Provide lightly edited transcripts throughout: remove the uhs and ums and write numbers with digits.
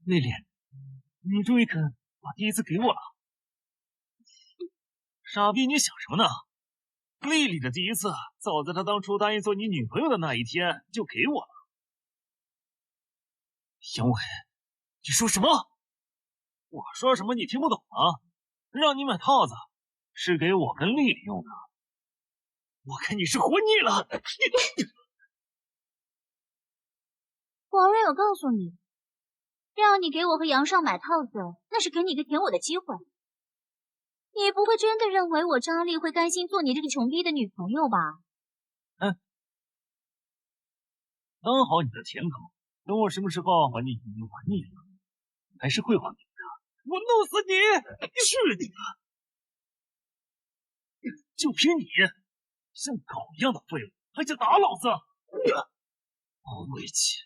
丽丽，你终于肯把第一次给我了。傻逼，你想什么呢？丽丽的第一次，早在她当初答应做你女朋友的那一天就给我了。杨伟，你说什么？我说什么你听不懂啊？让你买套子，是给我跟丽丽用的。我看你是活腻了。王瑞有告诉你，让你给我和杨少买套子，那是给你一个舔我的机会。你不会真的认为我张丽会甘心做你这个穷逼的女朋友吧？当好你的舔狗，等我什么时候把你女朋友玩腻了，还是会还给你的。我弄死你！去你的！就凭你，像狗一样的废物，还想打老子？好晦气！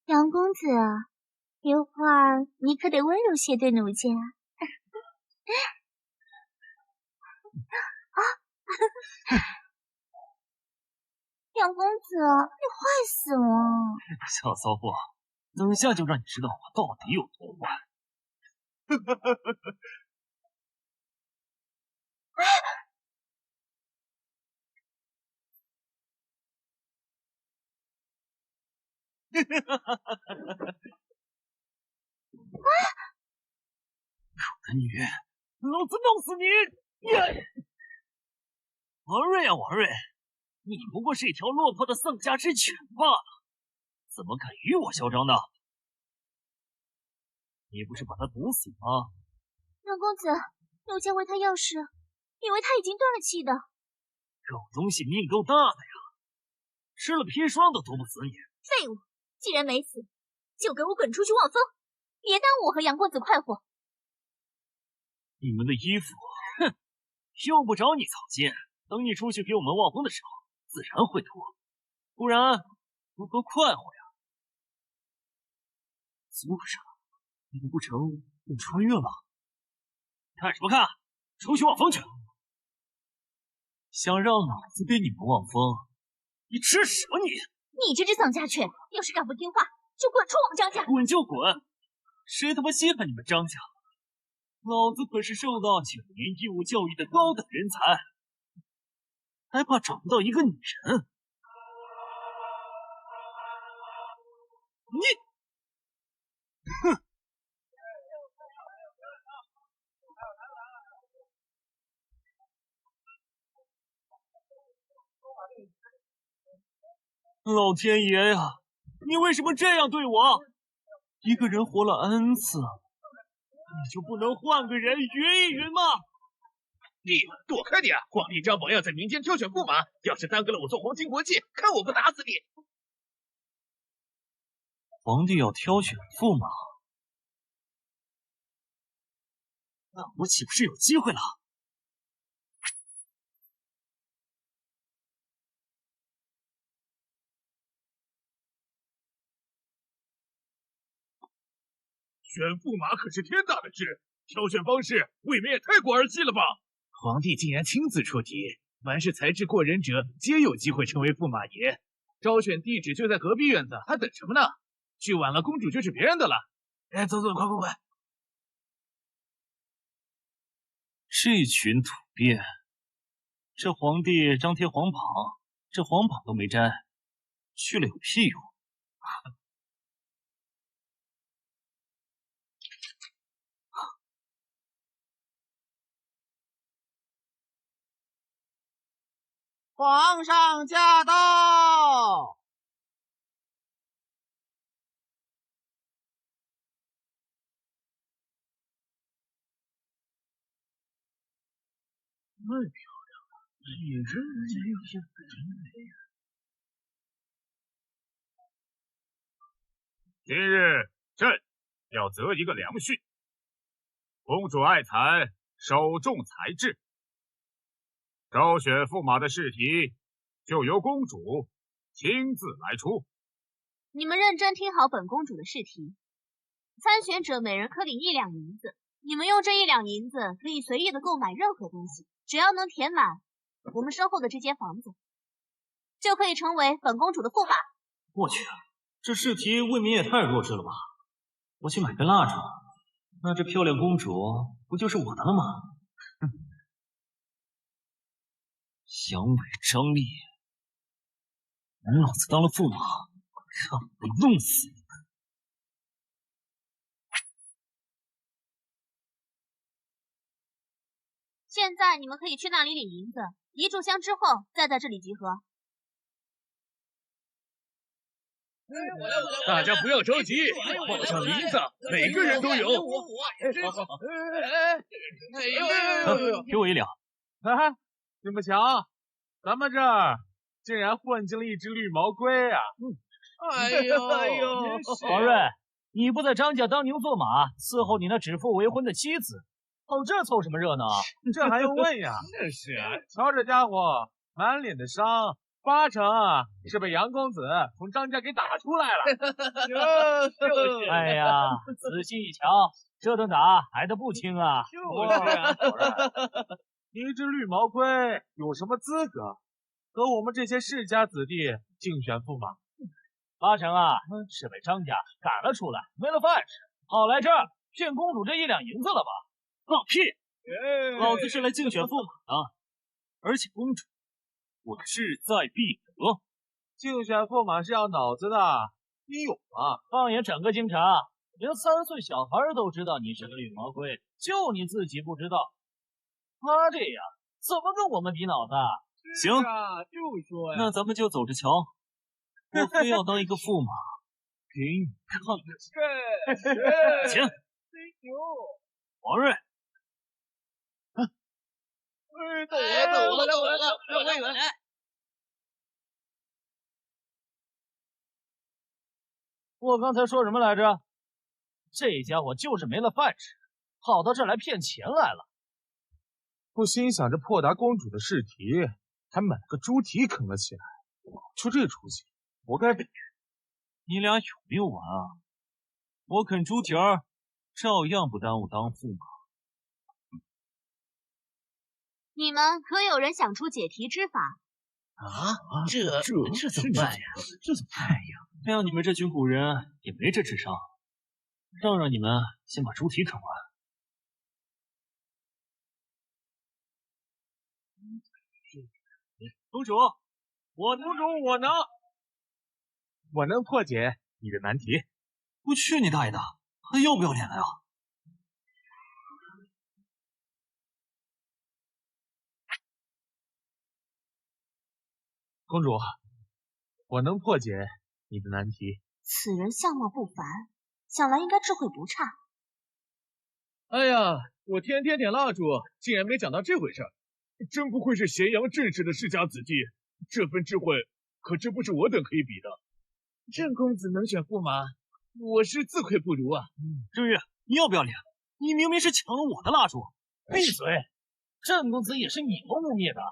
杨公子，一会儿你可得温柔些对奴家。杨公子，你坏死了！小骚货，等下就让你知道我到底有多坏。狗女，老子弄死你！王瑞啊，王瑞，你不过是一条落魄的丧家之犬罢了，怎么敢与我嚣张呢？你不是把他毒死吗？杨公子，奴家为他药事，以为他已经断了气的。狗东西命够大的呀，吃了砒霜都毒不死你。废物，既然没死，就给我滚出去望风，别耽误我和杨公子快活。你们的衣服，哼，用不着你操心。等你出去给我们望风的时候，自然会脱，不然如何快活呀？路上，难不成我穿越了？看什么看？出去望风去！想让老子给你们望风，你吃屎吧你！你这只丧家犬，要是敢不听话，就滚出我们张家！滚就滚！谁他妈稀罕你们张家？老子可是受到9年义务教育的高等人才，还怕找不到一个女人？你，哼！老天爷呀，你为什么这样对我？一个人活了 N 次，你就不能换个人匀一匀吗？你躲开点！皇帝张榜要在民间挑选驸马，要是耽搁了我做皇亲国戚，看我不打死你！皇帝要挑选驸马，那我岂不是有机会了？选驸马可是天大的事，挑选方式未免也太过儿戏了吧？皇帝竟然亲自出题，凡是才智过人者，皆有机会成为驸马爷。招选地址就在隔壁院子，还等什么呢？去晚了，公主就是别人的了。哎，走走，快快快！这群土鳖，这皇帝张贴皇榜，这皇榜都没摘，去了有屁用？皇上驾到！太漂亮了，你这真美呀！今日朕要择一个良婿，公主爱才，首重才智。招选驸马的试题，就由公主亲自来出。你们认真听好本公主的试题，参选者每人可领1两银子，你们用这1两银子可以随意的购买任何东西，只要能填满我们身后的这间房子，就可以成为本公主的驸马。我去，这试题未免也太弱智了吧！我去买根蜡烛，那这漂亮公主不就是我的了吗？哼！杨伟、张丽，等老子当了驸马，让我弄死你！现在你们可以去那里领银子，一炷香之后再在这里集合。大家不要着急，报上银子，每个人都有。给我1两。啊，这么巧，咱们这儿竟然混进了一只绿毛龟啊！哎呦，王瑞，你不在张家当牛做马，伺候你那指腹为婚的妻子，跑这凑什么热闹？这还用问呀？真是啊，瞧这家伙满脸的伤，8成啊是被杨公子从张家给打出来了。就是哎呀，仔细一瞧，这顿打挨得不轻啊！就是啊，一只绿毛龟有什么资格和我们这些世家子弟竞选驸马8成啊是被张家赶了出来，没了饭吃，跑来这儿骗公主这1两银子了吧？放屁！老子是来竞选驸马的，而且公主，我势在必得。竞选驸马是要脑子的，你有吗？放眼整个京城，连3岁小孩都知道你是个绿毛龟，就你自己不知道。他这样怎么跟我们比脑子？行，就说呀，那咱们就走着瞧。我非要当一个驸马，给你看。行，王瑞，走了，让我远。我刚才说什么来着？这家伙就是没了饭吃，跑到这儿来骗钱来了。不心想着破答公主的试题，还买了个猪蹄啃了起来，出这出息，活该被。你俩有没有完啊？我啃猪蹄儿，照样不耽误当驸马。你们可有人想出解题之法？这怎么办呀？这怎么办呀？像你们这群古人也没这智商，让你们先把猪蹄啃完。公主，我能破解你的难题。我去你大爷的，还要不要脸了呀？公主，我能破解你的难题。此人相貌不凡，想来应该智慧不差。哎呀，我天天点蜡烛，竟然没想到这回事儿，真不愧是咸阳郑氏的世家子弟，这份智慧可真不是我等可以比的。郑公子能选驸马，我是自愧不如啊。郑玉，你要不要脸？你明明是抢了我的蜡烛！闭嘴！郑公子也是你们污蔑的。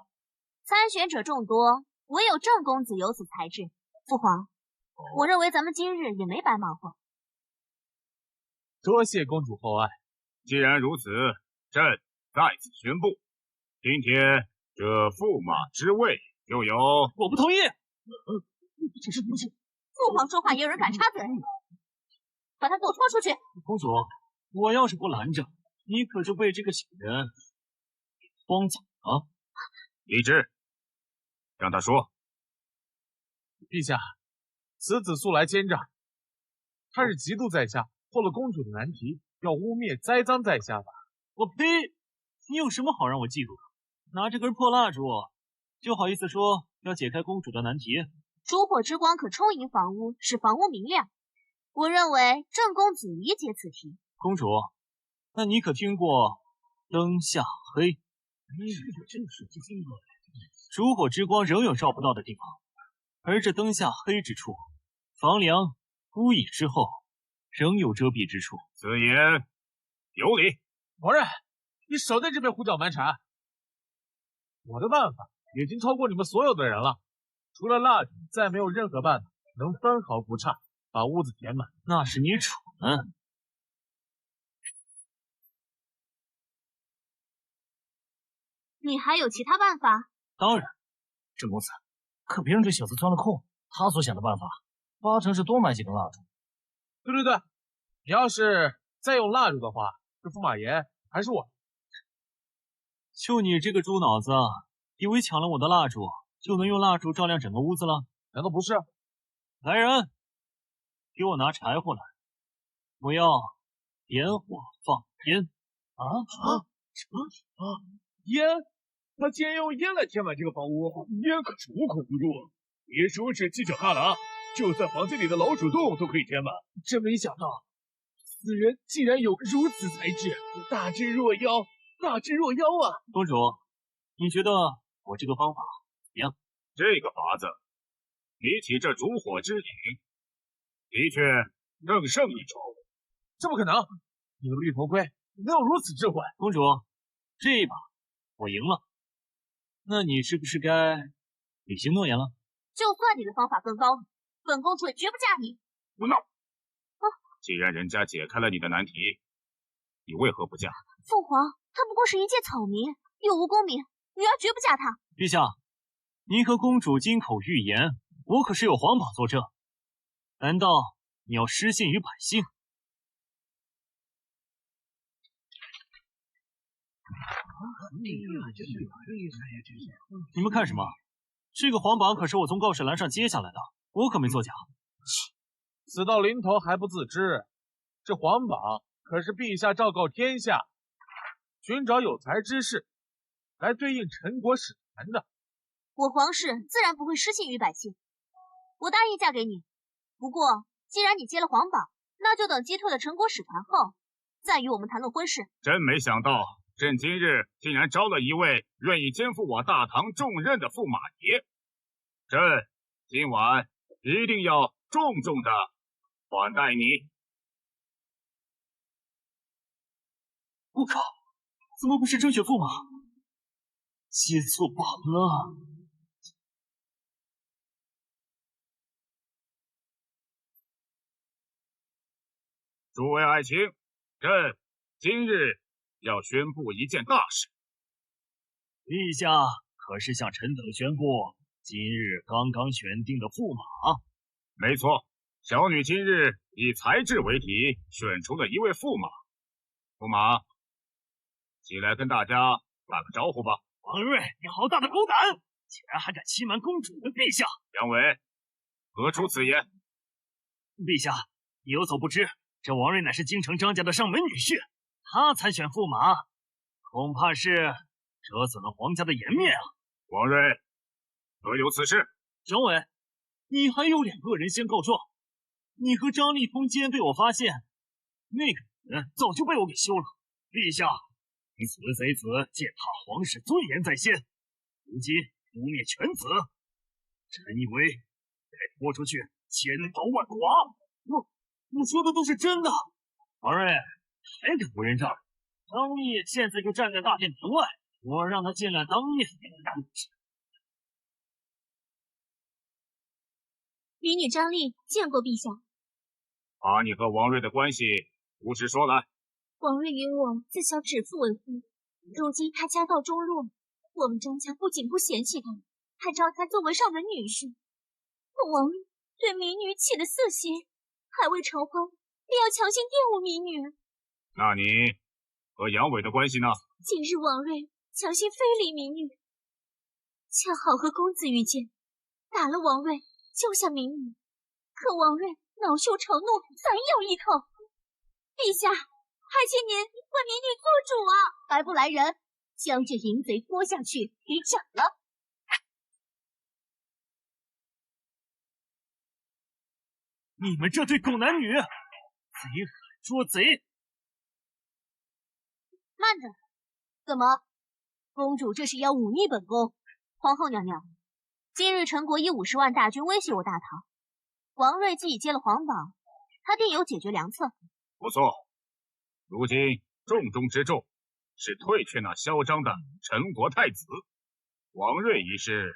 参选者众多，唯有郑公子有此才智。父皇，我认为咱们今日也没白忙活。多谢公主厚爱。既然如此，朕在此宣布，今天这驸马之位就由……我不同意！这是不是？父皇说话也有人敢插嘴？把他给我拖出去！公主，我要是不拦着，你可就被这个小人荒走了。李治，让他说。陛下，此子素来奸诈，他是嫉妒在下破了公主的难题，要污蔑栽赃在下吧？我呸！你有什么好让我嫉妒的？拿这根破蜡烛，就好意思说要解开公主的难题？烛火之光可充盈房屋，使房屋明亮。我认为郑公子理解此题。公主，那你可听过灯下黑？烛火之光仍有照不到的地方，而这灯下黑之处，房梁、屋椅之后，仍有遮蔽之处。此言有理。王瑞，你少在这边胡搅蛮缠。我的办法已经超过你们所有的人了，除了蜡烛，再没有任何办法能分毫不差把屋子填满。那是你蠢。你还有其他办法？当然，郑公子，可别让这小子钻了空。他所想的办法，八成是多买几根蜡烛。对，你要是再用蜡烛的话，这驸马爷还是我。就你这个猪脑子，以为抢了我的蜡烛就能用蜡烛照亮整个屋子了？难道不是？来人，给我拿柴火来，我要点火放烟。烟？他竟然用烟来填满这个房屋，烟可是无孔不入。别说是犄角旮旯，就算房间里的老鼠洞都可以填满。真没想到，此人竟然有如此才智，大智若妖，大智若妖啊！公主，你觉得我这个方法怎么样？这个法子，比起这烛火之影，的确更胜一筹。这不可能！你个绿头龟，能有如此智慧？公主，这一把我赢了，那你是不是该履行诺言了？就算你的方法更高，本公主也绝不嫁你。不闹！既然人家解开了你的难题，你为何不嫁？父皇，她不过是一介草民，又无功名，女儿绝不嫁她。陛下，您和公主金口玉言，我可是有皇宝作证。难道你要失信于百姓？你们看什么？这个皇榜可是我从告示栏上接下来的，我可没作假。死到临头还不自知，这皇榜可是陛下昭告天下，寻找有才之士来对应陈国使团的。我皇室自然不会失信于百姓，我答应嫁给你。不过，既然你接了皇榜，那就等击退了陈国使团后，再与我们谈论婚事。真没想到，朕今日竟然招了一位愿意肩负我大唐重任的驸马爷。朕今晚一定要重重的款待你。我靠，怎么不是甄选驸马？接错榜了。诸位爱卿，朕今日要宣布一件大事。陛下可是向臣等宣布今日刚刚选定的驸马？没错，小女今日以才智为题选出了一位驸马。驸马，起来跟大家打个招呼吧。王睿，你好大的狗胆，竟然还敢欺瞒公主跟陛下！杨伟，何出此言？陛下，你有所不知，这王睿乃是京城张家的上门女婿，他参选驸马，恐怕是折损了皇家的颜面啊！王睿，何有此事？小伟，你还有脸恶人先告状？你和张立通奸被我发现，那个人早就被我给休了。陛下，此贼子践踏皇室尊严在先，如今污蔑犬子，臣以为该拖出去千刀万剐。我说的都是真的。王睿，还敢不认账？张立现在就站在大殿门外，我让他进来当面。民女张丽见过陛下。把你和王睿的关系如实说来。王睿与我自小指腹为婚，如今他家道中落，我们张家不仅不嫌弃他，还招他作为上门女婿。可王睿对民女起了色心，还未成婚，便要强行玷污民女。那你和杨伟的关系呢？今日王睿强行非礼民女，恰好和公子遇见，打了王睿，救下民女。可王睿恼羞成怒，反咬一口。陛下，还请您为民女做主啊！还不来人，将这淫贼拖下去给斩了！你们这对狗男女，贼喊捉贼！慢着，怎么？公主这是要忤逆本宫？皇后娘娘，今日陈国以50万大军威胁我大唐，王睿既已接了皇榜，他定有解决良策。不错，如今重中之重是退却那嚣张的陈国太子。王睿一事，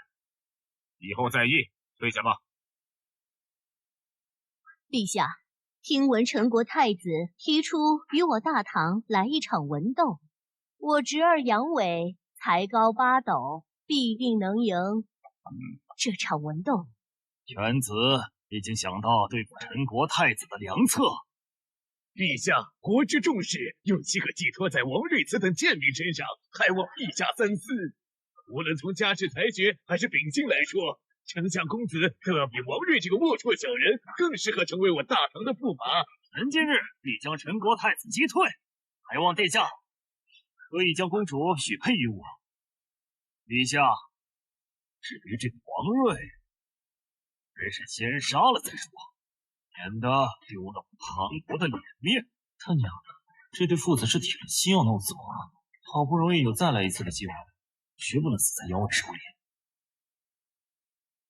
以后再议，退下吧。陛下，听闻陈国太子提出与我大唐来一场文斗，我侄儿杨伟才高八斗，必定能赢这场文斗。犬子已经想到对付陈国太子的良策。陛下，国之重视，勇气可寄托在王睿此等贱民身上，还望陛下三思。无论从家世才学还是秉性来说，丞相公子可要比王睿这个龌龊小人更适合成为我大唐的驸马。臣今日必将陈国太子击退，还望殿下可以将公主许配于我。陛下，至于这个王睿，还是先杀了再说，免得丢了唐国的脸面。他娘的，这对父子是铁了心要弄死我啊！好不容易有再来一次的机会，绝不能死在姚伟手里。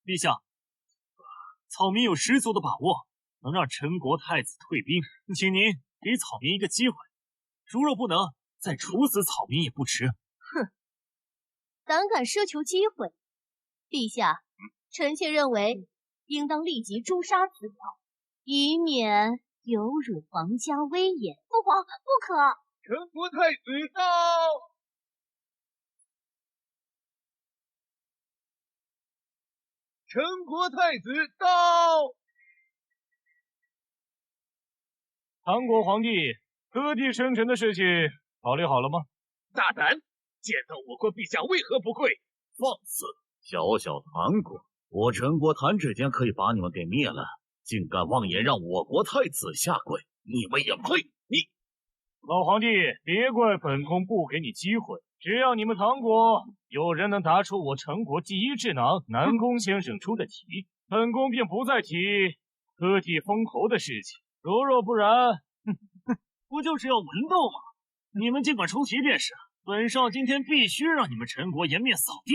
陛下，草民有十足的把握能让陈国太子退兵，请您给草民一个机会。如若不能，再处死草民也不迟。哼，胆敢奢求机会，陛下，臣妾认为应当立即诛杀此草，以免有辱皇家威严。父皇，不可！陈国太子到！陈国太子到！唐国皇帝割地生辰的事情考虑好了吗？大胆！见到我国陛下为何不跪？放肆！小小唐国，我陈国弹指间可以把你们给灭了，竟敢妄言让我国太子下跪，你们也配！老皇帝，别怪本宫不给你机会，只要你们唐国有人能答出我陈国第一智囊南宫先生出的题，本宫便不再提割地封侯的事情。如若不然，不就是要文斗吗？你们尽管出题便是。本少今天必须让你们陈国颜面扫地。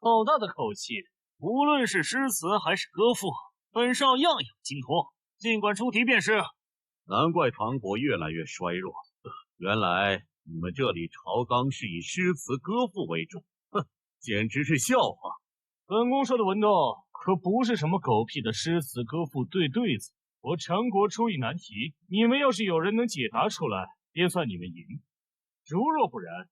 好大的口气！无论是诗词还是歌赋，本少样样精通，尽管出题便是。难怪唐国越来越衰弱，原来你们这里朝纲是以诗词歌赋为主，哼，简直是笑话。本宫说的文斗可不是什么狗屁的诗词歌赋对对子。我陈国出一难题，你们要是有人能解答出来，便算你们赢；如若不然，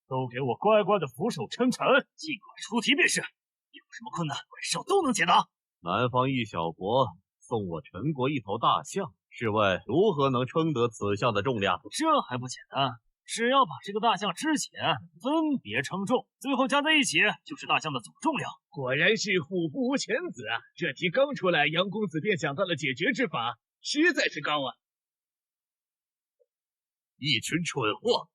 都给我乖乖的俯首称臣，尽管出题便是。有什么困难，本少都能解答。南方一小国送我陈国一头大象，试问如何能称得此项的重量？这还不简单，只要把这个大象肢解，分别称重，最后加在一起就是大象的总重量。果然是虎不无犬子啊！这题刚出来，杨公子便想到了解决之法，实在是高啊！一群蠢货！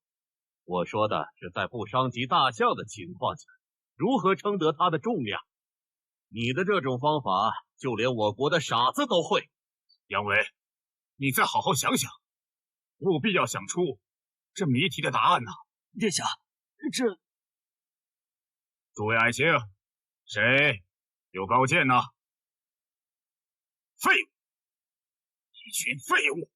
我说的是在不伤及大象的情况下，如何称得它的重量？你的这种方法，就连我国的傻子都会。杨伟，你再好好想想，务必要想出这谜题的答案呐！殿下，这……诸位爱卿，谁有高见呢？废物！一群废物！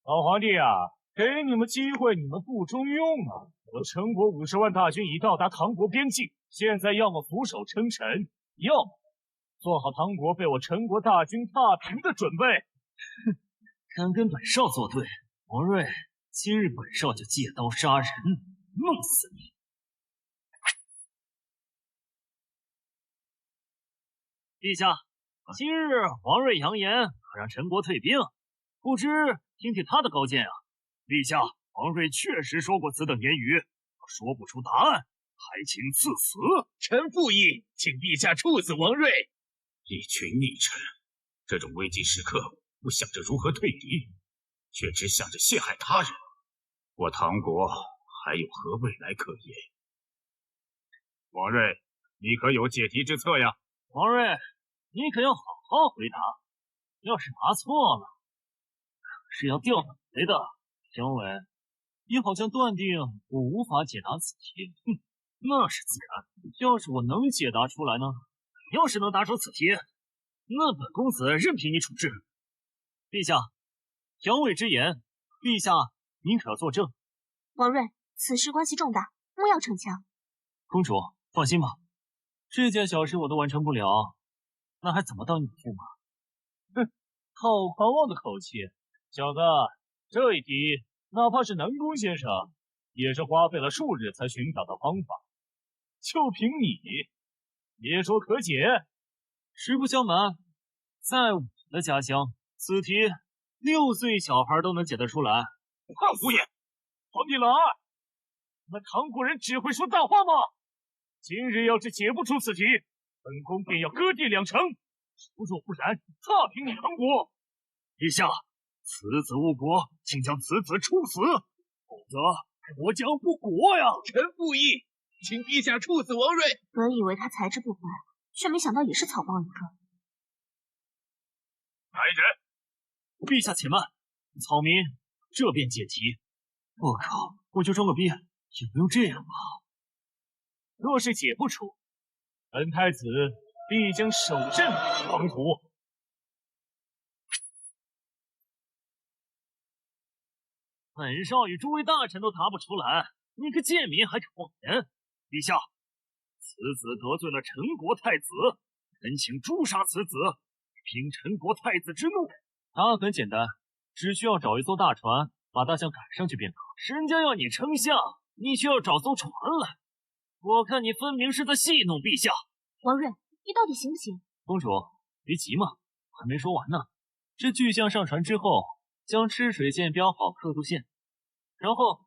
老皇帝啊，给你们机会，你们不中用啊！我陈国50万大军已到达唐国边境，现在要么俯首称臣，要么做好唐国被我陈国大军踏平的准备。哼，敢跟本少作对，王睿，今日本少就借刀杀人，弄死你！陛下，今日王睿扬言可让陈国退兵，不知听听他的高见啊？陛下，王睿确实说过此等言语，说不出答案，还请赐死。臣附议，请陛下处死王睿。一群逆臣，这种危急时刻不想着如何退敌，却只想着陷害他人，我唐国还有何未来可言？王睿，你可有解题之策呀？王睿，你可要好好回答，要是答错了，可是要掉脑袋的。姜伟，你好像断定我无法解答此题。哼，那是自然。要是我能解答出来呢？要是能答出此题，那本公子任凭你处置。陛下，杨伟之言，陛下您可要作证。王睿，此事关系重大，莫要逞强。公主放心吧，这件小事我都完成不了，那还怎么当你的驸马？哼，好狂妄的口气，小子，这一题哪怕是南宫先生也是花费了数日才寻找到方法。就凭你，别说可解。实不相瞒，在我的家乡，此题6岁小孩都能解得出来。快胡言！皇帝老二，你们唐国人只会说大话吗？今日要是解不出此题，本宫便要割地2城，若不然，踏平你唐国。陛下，此子误国，请将此子处死，否则国将不国呀！臣不义，请陛下处死王睿。本以为他才智不凡，却没想到也是草包一个。来人！陛下且慢，草民这便解题。我靠，我就装个逼，也不用这样吧？若是解不出，本太子必将手刃唐土。本少与诸位大臣都答不出来，你个贱民还敢妄言！陛下，此子得罪了陈国太子，恳请诛杀此子，平陈国太子之怒。答案很简单，只需要找一艘大船，把大象赶上去便可。人家要你称象，你却要找艘船来，我看你分明是在戏弄陛下。王睿，你到底行不行？公主，别急嘛，还没说完呢。这巨象上船之后，将吃水线标好刻度线，然后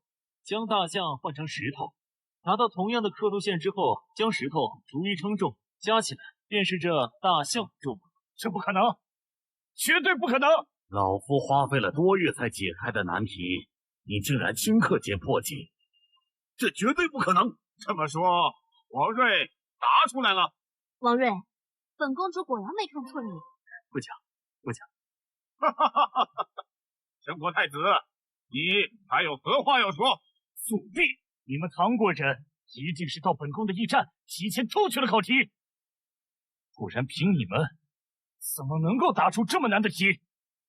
将大象换成石头，达到同样的刻度线之后，将石头逐一称重，加起来便是这大象重。这不可能，绝对不可能！老夫花费了多月才解开的难题，你竟然顷刻间破解，这绝对不可能！这么说，王睿答出来了？王睿，本公主果然没看错你。不假，不假。哈哈哈哈哈！陈国太子，你还有何话要说？速毙！你们唐国人一定是到本宫的驿站提前偷取了考题，不然凭你们怎么能够答出这么难的题？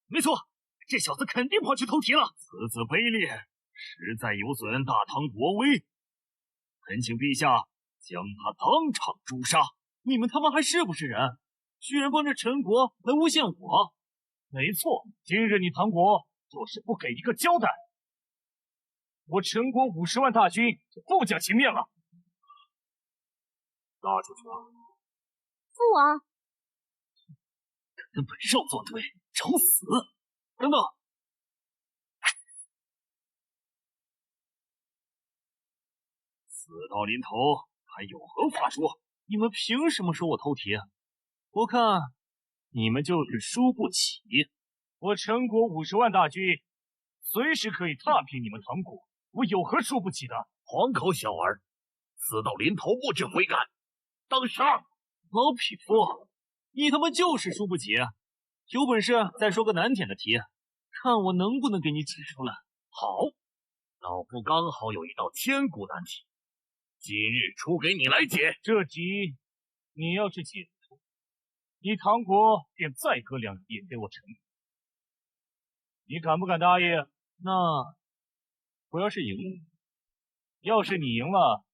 没错，这小子肯定跑去偷题了。此子卑劣，实在有损大唐国威，恳请陛下将他当场诛杀。你们他妈还是不是人？居然帮着陈国来诬陷我！没错，今日你唐国若是不给一个交代，我陈国50万大军就不讲情面了。拉出去吧。父王，敢跟本少作对，找死！等等，死到临头还有何话说？你们凭什么说我偷题？我看你们就是输不起。我陈国50万大军随时可以踏平你们唐国，我有何输不起的？黄口小儿，死到临头不知悔改，当杀！老匹夫，你他妈就是输不起！有本事再说个难点的题，看我能不能给你解出来。好，老夫刚好有一道千古难题，今日出给你来解。这题你要是解不出，你唐国便再割2地给我陈国。你敢不敢答应？那我要是赢了，要是你赢了，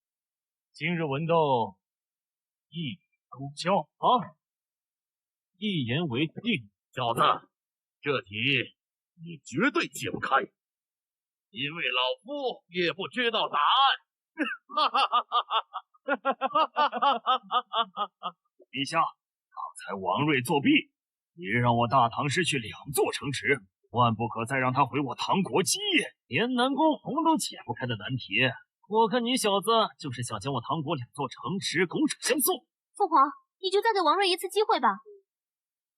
今日文斗一语勾销。好，一言为定。小子，这题你绝对解不开，因为老夫也不知道答案。哈哈哈哈哈！陛下，刚才王睿作弊，也让我大唐失去2座城池，万不可再让他毁我唐国基业。连南宫红都解不开的难题，我看你小子就是想将我唐国2座城池拱手相送。父皇，你就再给王睿一次机会吧。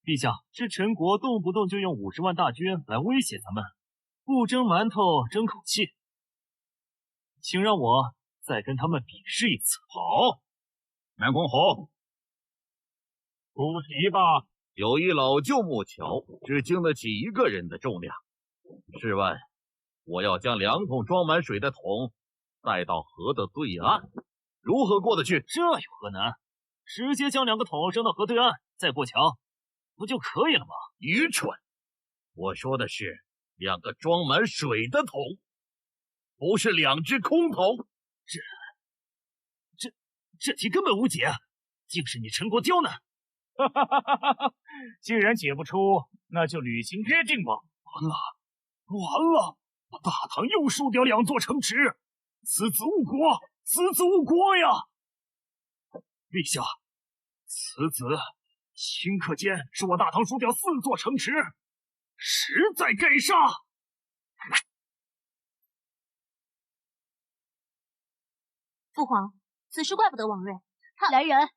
陛下，这陈国动不动就用50万大军来威胁咱们，不争馒头争口气，请让我再跟他们比试一次。好，南宫红，出题吧。有一老旧木桥，只经得起1个人的重量。试问，我要将2桶装满水的桶带到河的对岸，如何过得去？这有何难？直接将2个桶扔到河对岸，再过桥，不就可以了吗？愚蠢！我说的是2个装满水的桶，不是2只空桶。这题根本无解，竟是你陈国刁难。哈哈哈哈哈！既然解不出，那就履行约定吧。完了，我大唐又输掉2座城池，此子误国，此子误国呀！陛下，此子顷刻间使我大唐输掉4座城池，实在该杀。父皇，此事怪不得王睿。来人，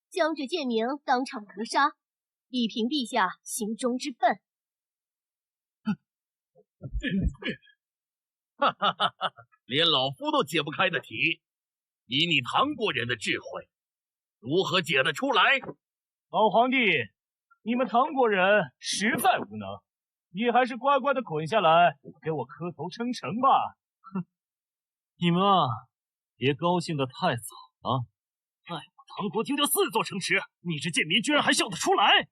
将这贱民当场毒杀，以平陛下心中之愤。哈哈哈哈！连老夫都解不开的题，以你唐国人的智慧，如何解得出来？老皇帝，你们唐国人实在无能，你还是乖乖的滚下来，给我磕头称臣吧。哼，你们啊，别高兴得太早了。害我唐国丢掉4座城池，你这贱民居然还笑得出来！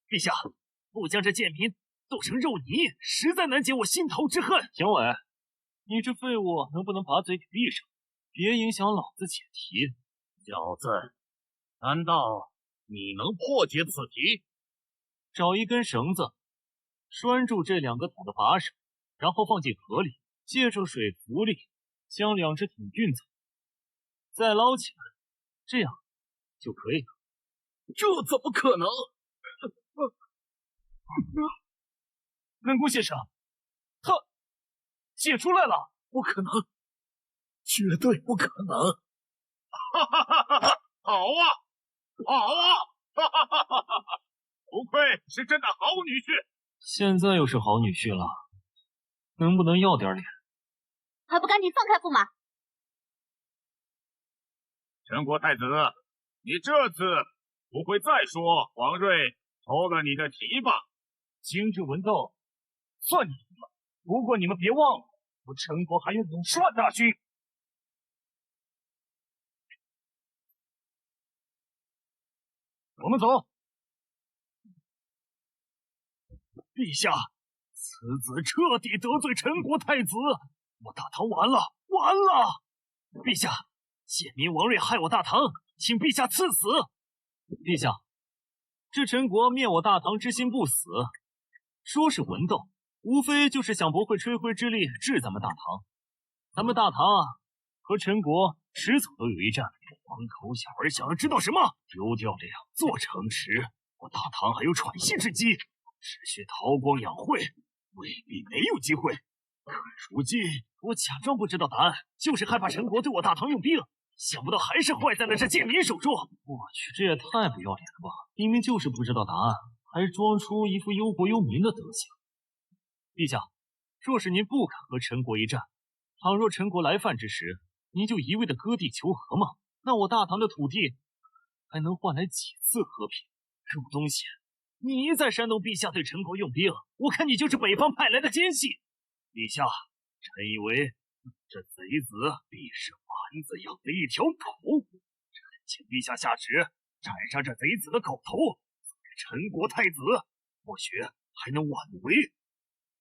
陛下，不将这贱民剁成肉泥，实在难解我心头之恨。小伟，你这废物能不能把嘴给闭上，别影响老子解题？小子，难道你能破解此题？找一根绳子，拴住这2个桶的把手，然后放进河里，借着水浮力将2只桶运走，再捞起来，这样就可以了。这怎么可能？南宫先生，他解出来了！不可能，绝对不可能！哈哈哈哈！好啊，好啊！哈哈哈哈哈！不愧是朕的好女婿。现在又是好女婿了，能不能要点脸？还不赶紧放开驸马！陈国太子，你这次不会再说王睿偷了你的题吧？今日文斗，算你赢了。不过你们别忘了，我陈国还有50万大军。我们走。陛下，此子彻底得罪陈国太子，我大唐完了，完了！陛下，贱民王睿害我大唐，请陛下赐死。陛下，这陈国灭我大唐之心不死，说是文斗，无非就是想不会吹灰之力治咱们大唐。咱们大唐啊，和陈国迟早都有一战。光口小儿想要知道什么？丢掉2座城池，我大唐还有喘息之机。只需韬光养晦，未必没有机会。可如今我假装不知道答案，就是害怕陈国对我大唐用兵，想不到还是坏在了这贱民手中。我去，这也太不要脸了吧！明明就是不知道答案，还装出一副忧国忧民的德行。陛下，若是您不肯和陈国一战，倘若陈国来犯之时，您就一味的割地求和吗？那我大唐的土地还能换来几次和平？这种东西，你一再煽动陛下对陈国用兵，我看你就是北方派来的奸细。陛下，臣以为这贼子必是丸子养的一条狗，臣请陛下下旨斩杀这贼子的狗头，陈国太子或许还能挽回。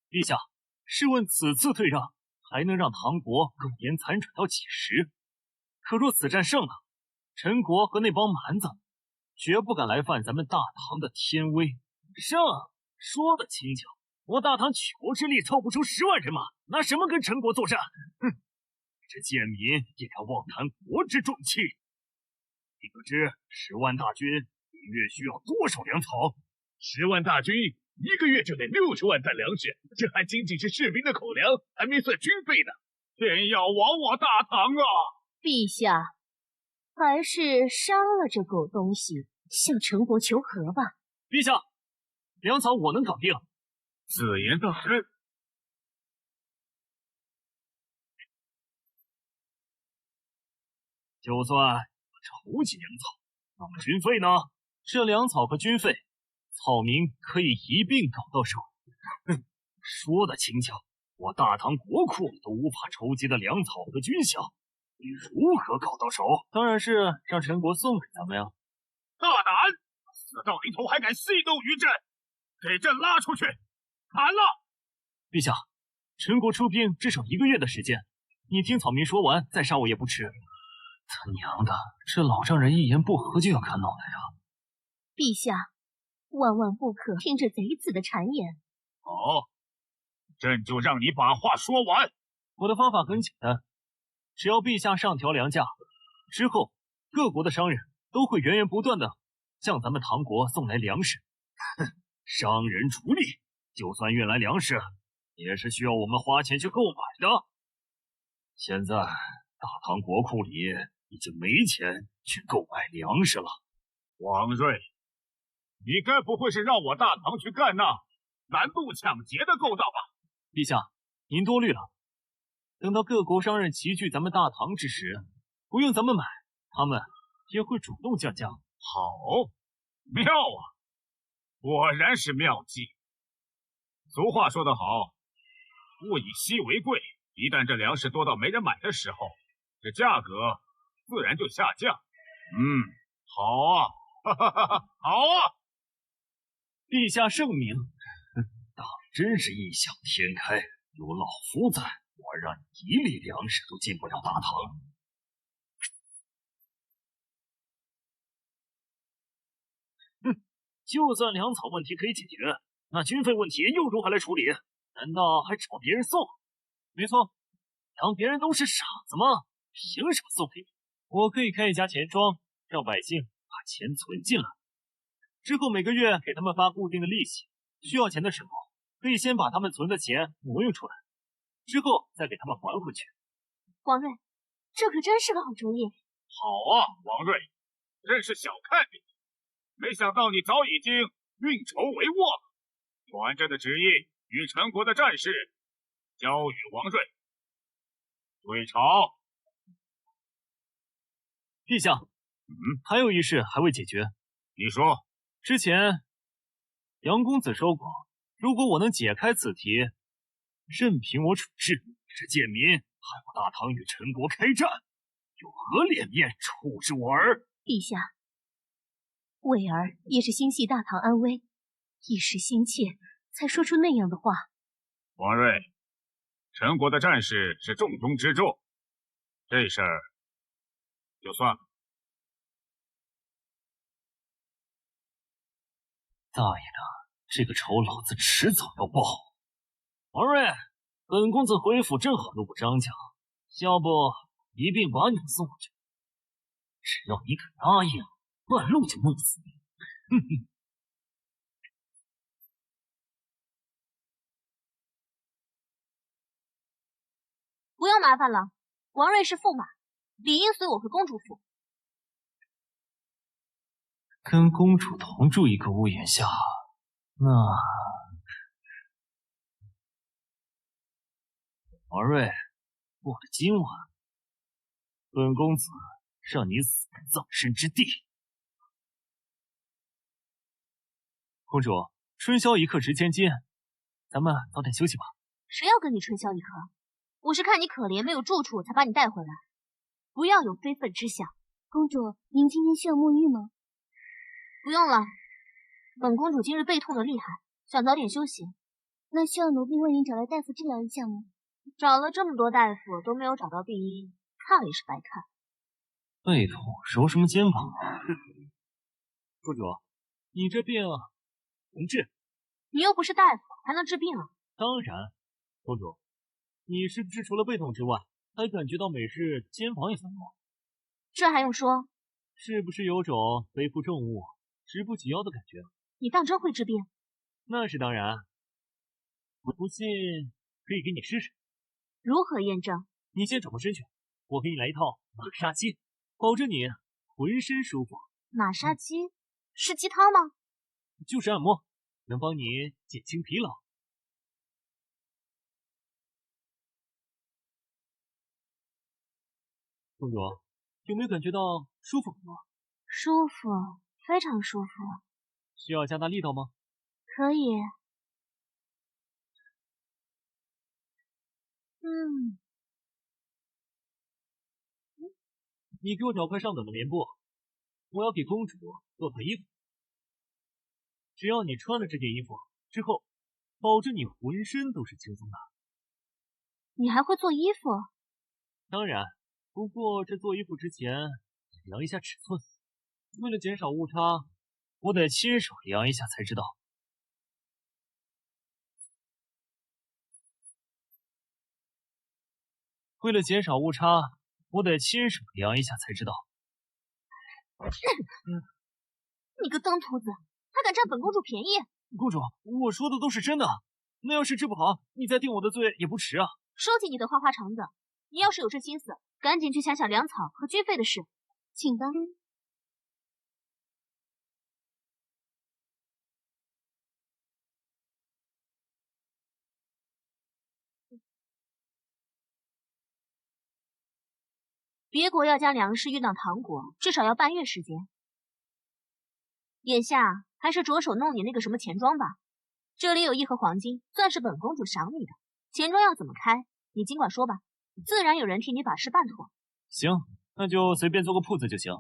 陛下，试问此次退让还能让唐国苟延残喘到几时？可若此战胜了，陈国和那帮蛮子绝不敢来犯咱们大唐的天威。胜，说得轻巧，我大唐举国之力凑不出10万人马，拿什么跟陈国作战？哼！这贱民也敢妄谈国之重器！你可知10万大军一月需要多少粮草？10万大军1个月就得60万担粮食，这还仅仅是士兵的口粮，还没算军费呢。天要亡我大唐啊！陛下，还是杀了这狗东西，向陈国求和吧。陛下，粮草我能搞定。子言大人，就算筹集粮草，那么军费呢？这粮草和军费，草民可以一并搞到手。哼，说得轻巧，我大唐国库都无法筹集的粮草和军饷，你如何搞到手？当然是让陈国送给咱们呀！大胆，死到临头还敢戏弄于朕，给朕拉出去砍了！陛下，陈国出兵至少1个月的时间，你听草民说完再杀我也不迟。他娘的，这老丈人一言不合就要砍脑袋呀！陛下，万万不可听这贼子的谗言。好，朕就让你把话说完。我的方法很简单，只要陛下上调粮价，之后各国的商人都会源源不断的向咱们唐国送来粮食。哼，商人逐利，就算运来粮食，也是需要我们花钱去购买的。现在大唐国库里已经没钱去购买粮食了。王睿，你该不会是让我大唐去干那拦路抢劫的勾当吧？陛下，您多虑了。等到各国商人齐聚咱们大唐之时，不用咱们买，他们也会主动降价。好，妙啊！果然是妙计。俗话说得好，物以稀为贵。一旦这粮食多到没人买的时候，这价格自然就下降。好啊，哈哈哈哈，好啊！陛下圣明，大真是异想天开。有老夫在，我让你一粒粮食都进不了大唐。就算粮草问题可以解决，那军费问题又如何来处理？难道还找别人送？没错，当别人都是傻子吗？凭什么送给你？我可以开一家钱庄，让百姓把钱存进来，之后每个月给他们发固定的利息。需要钱的时候，可以先把他们存的钱挪用出来，之后再给他们还回去。王睿，这可真是个好主意。好啊，王睿，真是小看你，没想到你早已经运筹帷幄了。传朕的旨意与陈国的战事交与王睿。退朝。陛下，还有一事还未解决。你说。之前杨公子说过，如果我能解开此题，任凭我处置，是贱民害我大唐与陈国开战，有何脸面处置我儿？陛下，伟儿也是心系大唐安危，一时心切才说出那样的话。王睿，陈国的战事是重中之重，这事儿就算了。大爷的，这个仇老子迟早要报。王睿，本公子回府正好路过张家，要不一并把你送过去。只要你肯答应，半路就弄死你。哼哼。不用麻烦了，王睿是驸马，理应随我回公主府。跟公主同住一个屋檐下，那王睿，过了今晚，本公子让你死在葬身之地。公主，春宵一刻值千金，咱们早点休息吧。谁要跟你春宵一刻？我是看你可怜没有住处才把你带回来，不要有非分之想。公主，您今天需要沐浴吗？不用了，本公主今日背痛的厉害，想早点休息。那需要奴婢为您找来大夫治疗一下吗？找了这么多大夫都没有找到病因，看了也是白看。背痛揉什么肩膀啊？公主，你这病能治？你又不是大夫，还能治病啊？当然，公主，你是不是除了背痛之外，还感觉到每日肩膀也酸痛？这还用说？是不是有种背负重物直不起腰的感觉？你当真会治病？那是当然。我不信，可以给你试试。如何验证？你先转过身去，我给你来一套马杀鸡，保证你浑身舒服。马杀鸡是鸡汤吗？就是按摩，能帮你减轻疲劳。公主，有没有感觉到舒服很多？舒服，非常舒服。需要加大力道吗？可以。你给我找块上等的棉布，我要给公主做套衣服。只要你穿了这件衣服之后，保证你浑身都是轻松的。你还会做衣服？当然，不过这做衣服之前量一下尺寸，为了减少误差，我得亲手量一下才知道。为了减少误差，我得亲手量一下才知道。你个当徒子，还敢占本公主便宜！公主，我说的都是真的。那要是治不好，你再定我的罪也不迟啊。收起你的花花肠子，你要是有这心思，赶紧去想想粮草和军费的事。请吧。别国要将粮食运到唐国，至少要半月时间。眼下还是着手弄你那个什么钱庄吧。这里有1盒黄金，算是本公主赏你的。钱庄要怎么开，你尽管说吧，自然有人替你把事办妥。行，那就随便做个铺子就行。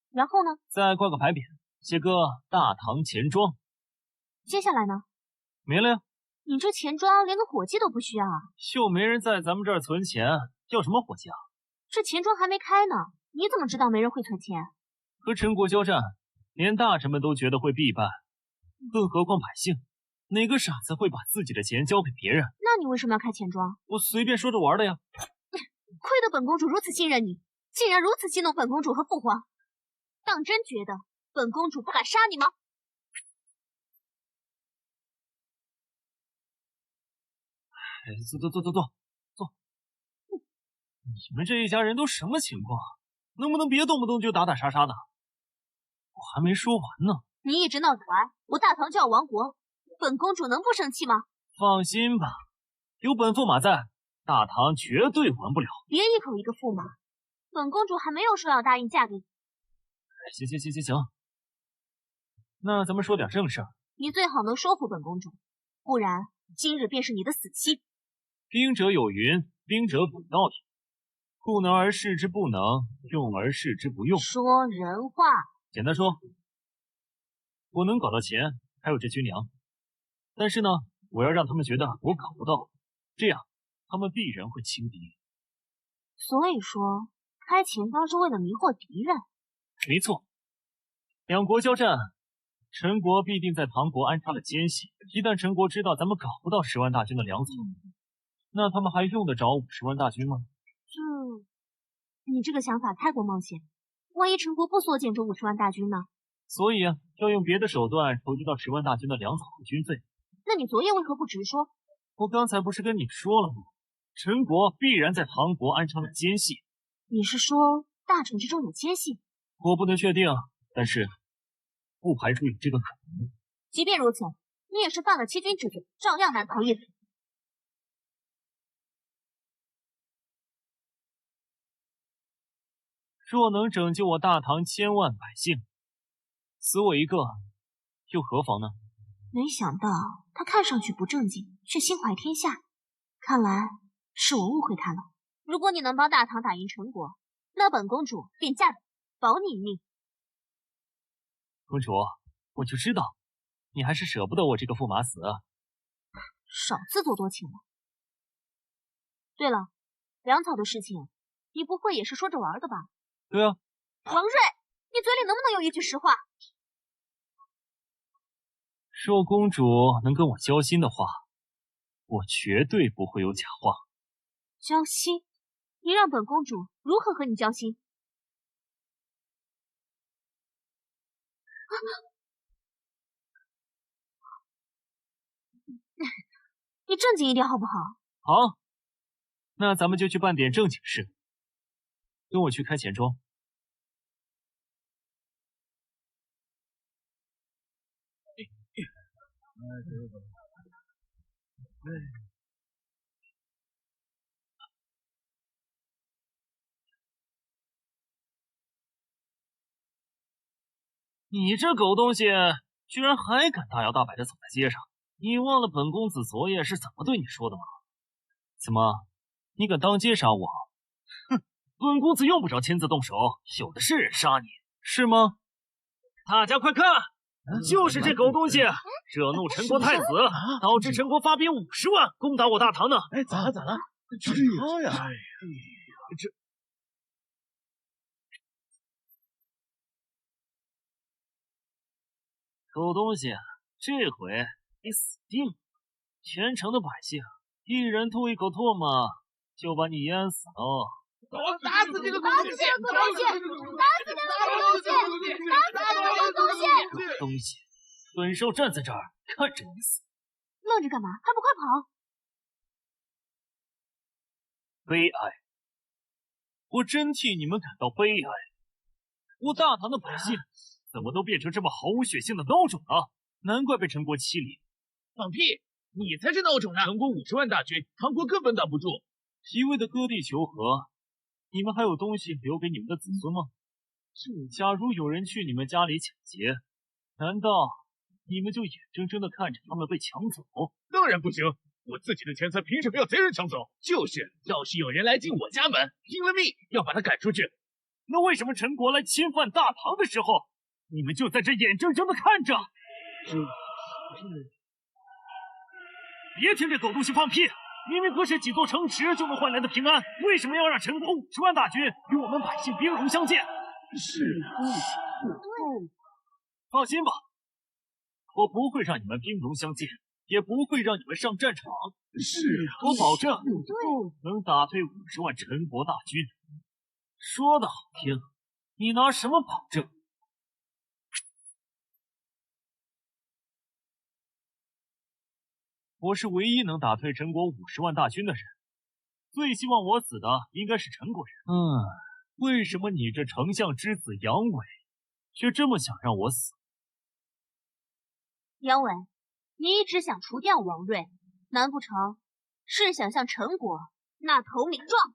然后呢？再挂个牌匾，写个大唐钱庄。接下来呢？没了呀。你这钱庄连个伙计都不需要啊？又没人在咱们这儿存钱，要什么伙计啊？这钱庄还没开呢，你怎么知道没人会存钱？和陈国交战，连大臣们都觉得会必败，更何况百姓？哪个傻子会把自己的钱交给别人？那你为什么要开钱庄？我随便说着玩的呀。亏得本公主如此信任你，竟然如此激怒本公主和父皇，当真觉得本公主不敢杀你吗？坐。你们这一家人都什么情况？能不能别动不动就打打杀杀的？我还没说完呢。你一直闹着玩，我大唐就要亡国，本公主能不生气吗？放心吧，有本驸马在，大唐绝对完不了。别一口一个驸马，本公主还没有说要答应嫁给你。行，那咱们说点正事儿。你最好能说服本公主，不然今日便是你的死期。兵者有云，兵者古道也。不能而示之不能，用而示之不用。说人话。简单说，我能搞到钱，还有这军粮，但是呢，我要让他们觉得我搞不到，这样他们必然会轻敌。所以说，开钱庄是为了迷惑敌人。没错，两国交战，陈国必定在唐国安插了奸细。一旦陈国知道咱们搞不到10万大军的粮草，那他们还用得着50万大军吗？你这个想法太过冒险，万一陈国不缩减这50万大军呢？所以啊，要用别的手段筹集到10万大军的粮草和军费。那你昨夜为何不直说？我刚才不是跟你说了吗？陈国必然在唐国安插了奸细。你是说大臣之中有奸细？我不能确定，但是不排除有这个可能。即便如此，你也是犯了欺君之罪，照样难逃一死。若能拯救我大唐千万百姓，死我一个，又何妨呢？没想到他看上去不正经，却心怀天下。看来是我误会他了。如果你能帮大唐打赢陈国，那本公主便嫁给你，保你一命。公主，我就知道你还是舍不得我这个驸马死啊。少自作多情了。对了，粮草的事情，你不会也是说着玩的吧？对啊。王睿，你嘴里能不能有一句实话？若公主能跟我交心的话，我绝对不会有假话。交心？你让本公主如何和你交心？你正经一点好不好？好，那咱们就去办点正经事。跟我去开钱庄。你这狗东西，居然还敢大摇大摆的走在街上！你忘了本公子昨夜是怎么对你说的吗？怎么，你敢当街杀我？哼，本公子用不着亲自动手，有的是人杀你，是吗？大家快看，就是这狗东西惹怒陈国太子，导致陈国发兵50万攻打我大唐呢！哎，咋了？就是他呀！狗东西，这回你死定了！全城的百姓一人吐一口唾沫，就把你淹死了。我打死这个东西！打死这个东西！打死这个东西！打死这个东西！这东西，本少站在这儿看着你死，愣着干嘛？还不快跑！悲哀！我真替你们感到悲哀。我大唐的百姓怎么都变成这么毫无血性的孬种了？难怪被陈国欺凌。放屁！你才是孬种呢！唐国50万大军，唐国根本挡不住。一味的割地求和，你们还有东西留给你们的子孙吗？假如有人去你们家里抢劫，难道你们就眼睁睁的看着他们被抢走？当然不行！我自己的钱财凭什么要贼人抢走？就是，要是有人来进我家门，拼了命要把他赶出去。那为什么陈国来侵犯大唐的时候，你们就在这眼睁睁的看着？别听这狗东西放屁！明明不是几座城池就能换来的平安，为什么要让陈国50万大军与我们百姓兵戎相见？放心吧，我不会让你们兵戎相见，也不会让你们上战场。我保证能打退50万陈国大军。说的好听，你拿什么保证？我是唯一能打退陈国50万大军的人，最希望我死的应该是陈国人。为什么你这丞相之子杨伟，却这么想让我死？杨伟，你一直想除掉王睿，难不成是想向陈国纳头名状？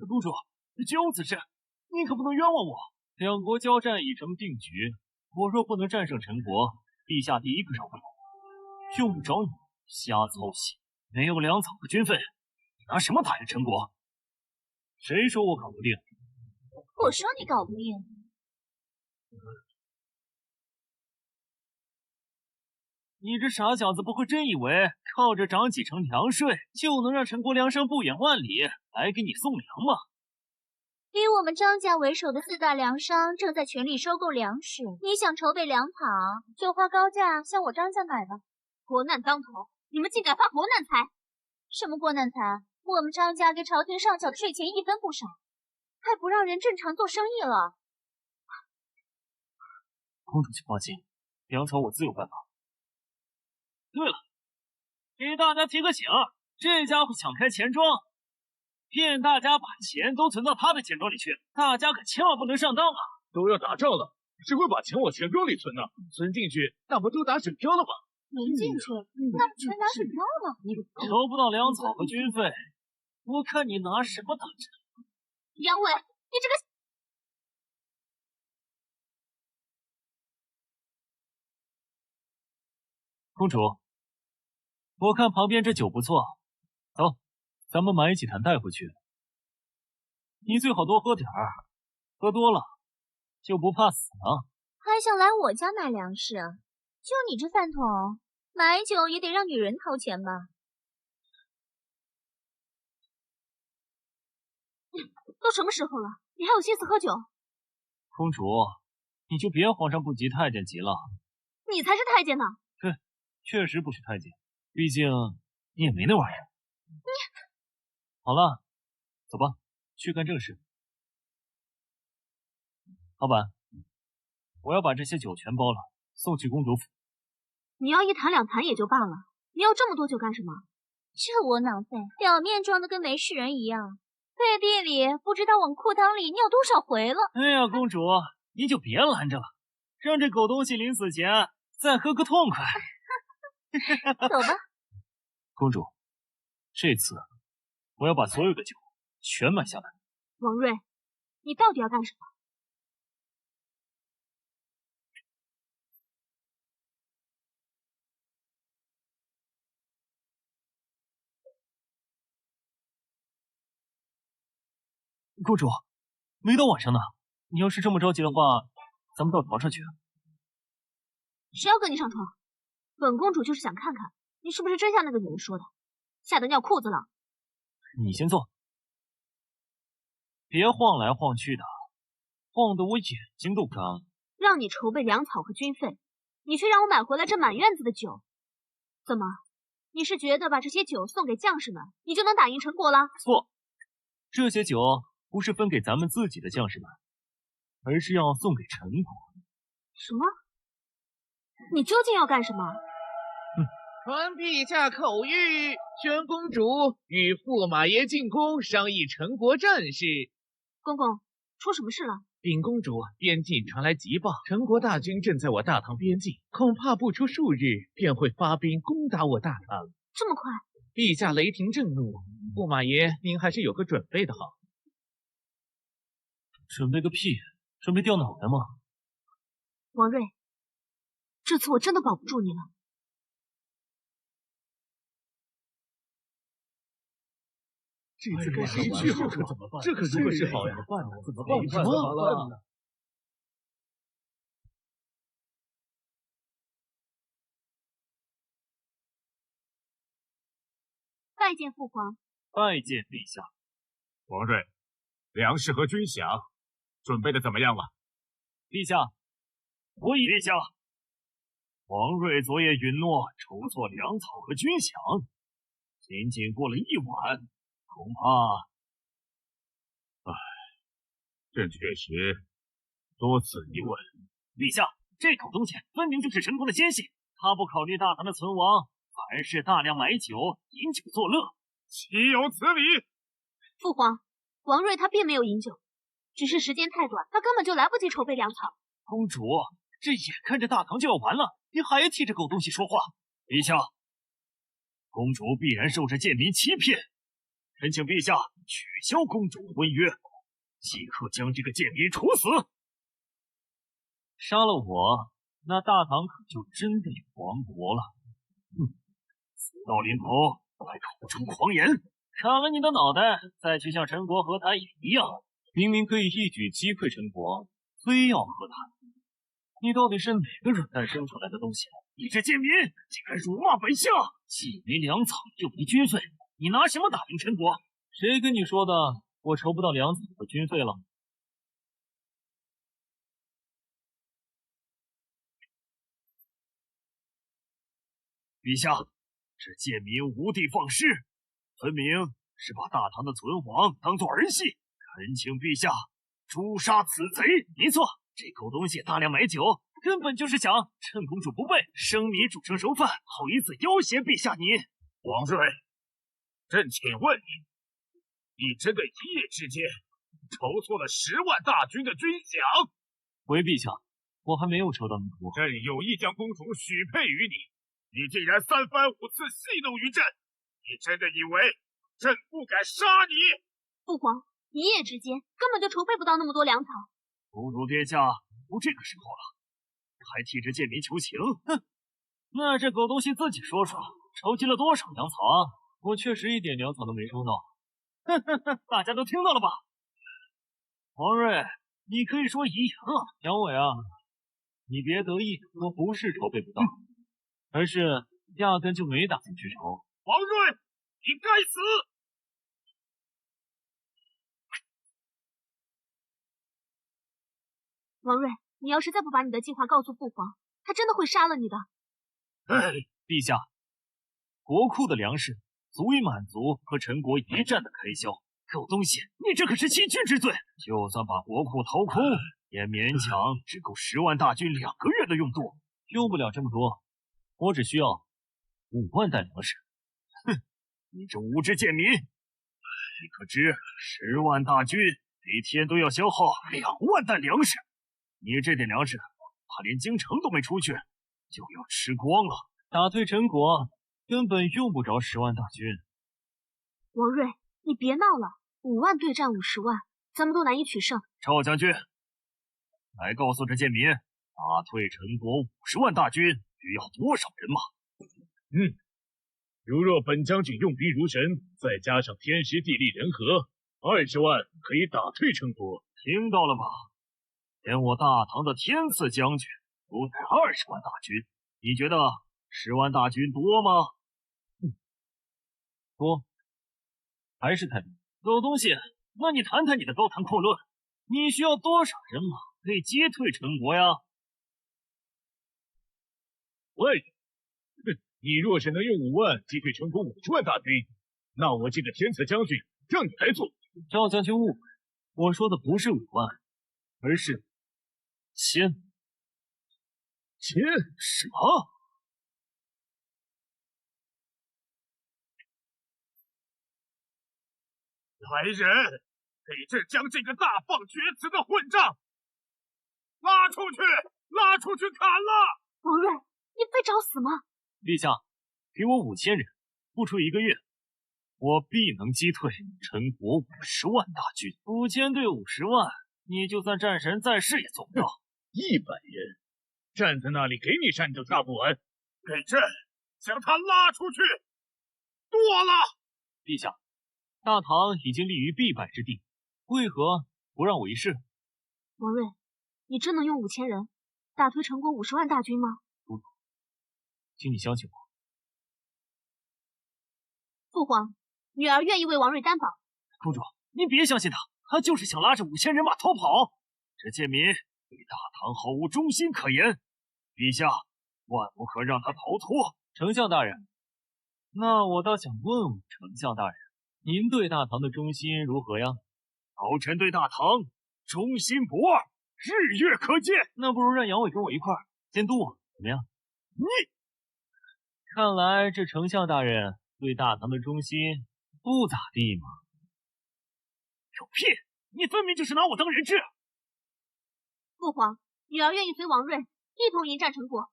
公主，绝无此事，你可不能冤枉我。两国交战已成定局，我若不能战胜陈国，陛下第一个饶不了我。用不着你瞎操心，没有粮草和军费，你拿什么打赢陈国？谁说我搞不定？我说你搞不定。你这傻小子不会真以为靠着涨几成粮税就能让陈国粮商不远万里来给你送粮吗？以我们张家为首的4大粮商正在全力收购粮食，你想筹备粮草，就花高价向我张家买吧。国难当头，你们竟敢发国难财！什么国难财？我们张家给朝廷上缴的税钱一分不少，还不让人正常做生意了。公主请放心，粮草我自有办法。对了，给大家提个醒，这家伙想开钱庄，骗大家把钱都存到他的钱庄里去，大家可千万不能上当啊！都要打仗了，谁会把钱往钱庄里存呢？存进去，那不都打水漂了吗？没进去，那不全打水漂了吗？筹不到粮草和军费，我看你拿什么打针？杨伟，你这个……公主，我看旁边这酒不错，走，咱们买几坛带回去。你最好多喝点儿，喝多了就不怕死了。还想来我家买粮食？就你这饭桶，买酒也得让女人掏钱吧？都什么时候了，你还有心思喝酒？公主，你就别皇上不急太监急了。你才是太监呢！对，确实不是太监，毕竟你也没那玩意儿。好了，走吧，去干正事。老板，我要把这些酒全包了，送去公主府。你要1坛2坛也就罢了，你要这么多酒干什么？这窝囊废，表面装的跟没事人一样，背地里不知道往裤裆里尿多少回了。哎呀，公主，你就别拦着了，让这狗东西临死前再喝个痛快。走吧。公主，这次我要把所有的酒全买下来。王睿，你到底要干什么？公主，没到晚上呢，你要是这么着急的话，咱们到床上去。谁要跟你上床？本公主就是想看看你是不是真像那个女人说的，吓得尿裤子了。你先坐，别晃来晃去的，晃得我眼睛都干了。让你筹备粮草和军费，你却让我买回来这满院子的酒，怎么，你是觉得把这些酒送给将士们，你就能打赢陈国了？错，这些酒不是分给咱们自己的将士们，而是要送给陈国。什么？你究竟要干什么？传陛下口谕，宣公主与驸马爷进宫商议陈国战事。公公，出什么事了？禀公主，边境传来急报，陈国大军正在我大唐边境，恐怕不出数日便会发兵攻打我大唐。这么快？陛下雷霆震怒，驸马爷您还是有个准备的好。准备个屁！准备掉脑袋吗？王睿，这次我真的保不住你了。这次该谁去好？怎么办？这可如何是好呀？怎么办？怎么办呢？拜见父皇。拜见陛下。王睿，粮食和军饷准备的怎么样了？陛下，陛下，王睿昨夜允诺筹措粮草和军饷，仅仅过了1晚，恐怕……朕确实多此一问。陛下，这口东西分明就是陈国的奸细，他不考虑大唐的存亡，反而是大量买酒，饮酒作乐，岂有此理！父皇，王睿他并没有饮酒，只是时间太短，他根本就来不及筹备粮草。公主，这眼看着大唐就要完了，你还替这狗东西说话？陛下，公主必然受这贱民欺骗，恳请陛下取消公主的婚约，即刻将这个贱民处死。杀了我，那大唐可就真的有亡国了。死到临头还口出狂言，砍了你的脑袋，再去向陈国和谈也一样。明明可以一举击溃陈国，非要和谈。你到底是哪个软蛋生出来的东西？你这贱民竟敢辱骂本相！既没粮草，又没军费，你拿什么打赢陈国？谁跟你说的？我筹不到粮草和军费了？陛下，这贱民无的放矢，分明是把大唐的存亡当作儿戏。恳请陛下诛杀此贼！没错，这狗东西大量买酒，根本就是想趁公主不备，生米煮成熟饭，好以此要挟陛下你。王睿，朕请问你真的一夜之间筹措了10万大军的军饷？回陛下，我还没有筹到那么多。朕有意将公主许配于你，你竟然3番5次戏弄于朕，你真的以为朕不敢杀你？父皇，一夜之间根本就筹备不到那么多粮草。公主殿下都这个时候了，还替这贱民求情？哼！那这狗东西自己说说，筹集了多少粮草啊？我确实一点粮草都没收到。大家都听到了吧？王睿，你可以说遗言了。杨伟啊，你别得意，我不是筹备不到，而是压根就没打算去筹。王睿，你该死！王睿，你要是再不把你的计划告诉父皇，他真的会杀了你的。陛下，国库的粮食足以满足和陈国一战的开销。狗东西，你这可是欺君之罪！就算把国库掏空，也勉强只够10万大军2个月的用度，用不了这么多。我只需要5万担粮食。哼，你这无知贱民！你可知10万大军每天都要消耗2万担粮食？你这点粮食，怕连京城都没出去，就要吃光了。打退陈国根本用不着10万大军。王睿，你别闹了，5万对战50万，咱们都难以取胜。赵将军，来告诉这贱民，打退陈国50万大军需要多少人马？如若本将军用兵如神，再加上天时地利人和，20万可以打退陈国。听到了吧？连我大唐的天赐将军都带20万大军，你觉得10万大军多吗？多，还是太多。狗东西，那你谈谈你的高谈阔论，你需要多少人马可以击退陈国呀？外人，你若是能用5万击退陈国50万大军，那我这个天策将军让你来做。赵将军误会，我说的不是5万，而是1000。什么？来人，给朕将这个大放厥词的混账拉出去！拉出去砍了！王睿，你非找死吗？陛下，给我5000人，不出1个月，我必能击退陈国50万大军。5000对50万，你就算战神在世也做不到。100人，站在那里给你战斗大不完。给朕将他拉出去！剁了！陛下，大唐已经立于必败之地，为何不让我一试？王睿，你真能用5000人打退陈国50万大军吗？公主，请你相信我。父皇，女儿愿意为王睿担保。公主，你别相信他，他就是想拉着5000人马逃跑。这贱民对大唐毫无忠心可言，陛下万不可让他逃脱。丞相大人，那我倒想问问丞相大人，您对大唐的忠心如何呀？朝臣对大唐忠心不二，日月可见。那不如让杨伟跟我一块儿监督我，怎么样？你看来这丞相大人对大唐的忠心不咋地嘛。有屁！你分明就是拿我当人质。父皇，女儿愿意随王睿一同迎战陈国。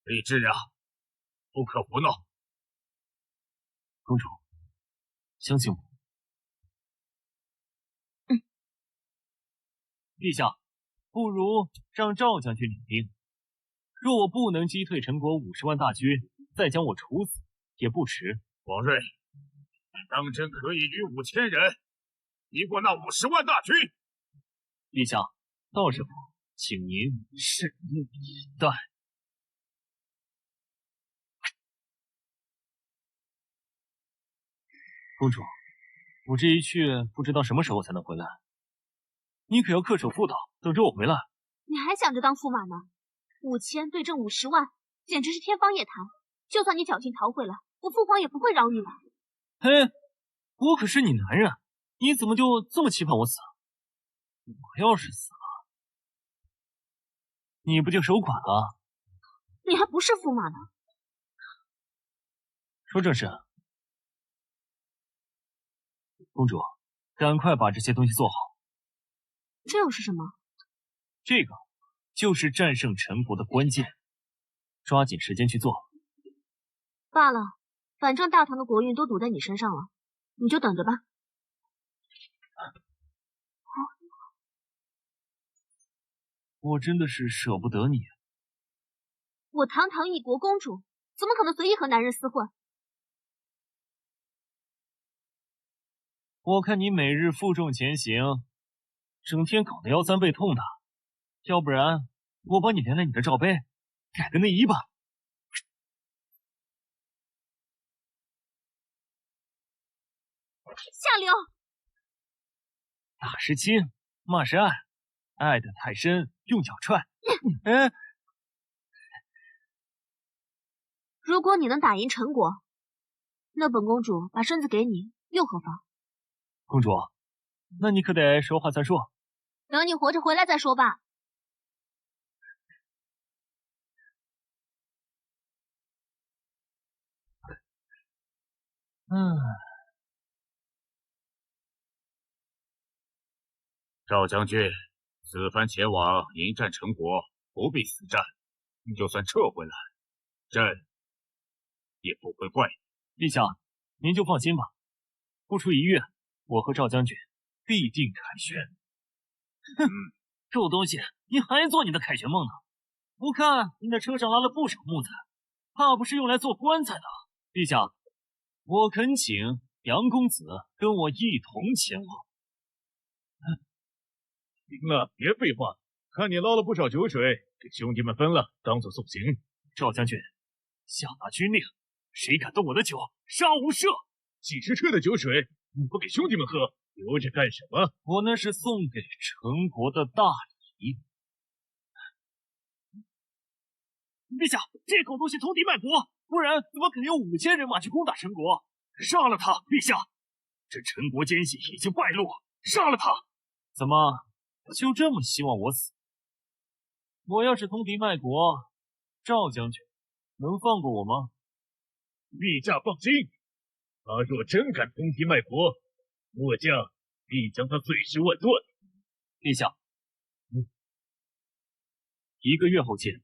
李治啊，不可胡闹。公主，相信我。陛下，不如让赵将军领兵。若我不能击退陈国50万大军，再将我处死也不迟。王睿，当真可以与5000人敌过那50万大军？陛下，到时候请您拭目以待。公主，我这一去不知道什么时候才能回来，你可要恪守妇道，等着我回来。你还想着当驸马呢？5000对阵50万，简直是天方夜谭。就算你侥幸逃回来，我父皇也不会饶你的。嘿，我可是你男人，你怎么就这么期盼我死？我要是死了，你不就守寡了？你还不是驸马呢。说正事。公主，赶快把这些东西做好。这又是什么？这个就是战胜陈国的关键，抓紧时间去做。罢了，反正大唐的国运都赌在你身上了，你就等着吧。我真的是舍不得你。我堂堂一国公主，怎么可能随意和男人厮混？我看你每日负重前行，整天搞得腰酸背痛的，要不然我帮你量量你的罩杯，改个内衣吧。下流！打是亲，骂是爱，爱得太深，用脚踹。哎，如果你能打赢陈国，那本公主把身子给你，又何妨？公主，那你可得说话算数。等你活着回来再说吧。赵将军，此番前往迎战陈国，不必死战，你就算撤回来，朕也不会怪你。陛下，您就放心吧，不出1月，我和赵将军必定凯旋。哼，臭东西，你还做你的凯旋梦呢？我看你那车上拉了不少木材，怕不是用来做棺材的。陛下，我恳请杨公子跟我一同前往。行了，别废话，看你捞了不少酒水，给兄弟们分了，当做送行。赵将军，下达军令，谁敢动我的酒，杀无赦！几十车的酒水，你不给兄弟们喝，留着干什么？我那是送给陈国的大礼。陛下，这狗东西通敌卖国，不然怎么可能有5000人马去攻打陈国？杀了他，陛下！这陈国奸细已经败露，杀了他！怎么就这么希望我死？我要是通敌卖国，赵将军能放过我吗？陛下放心，他若真敢通敌卖国，末将必将他碎尸万段。陛下，1个月后见。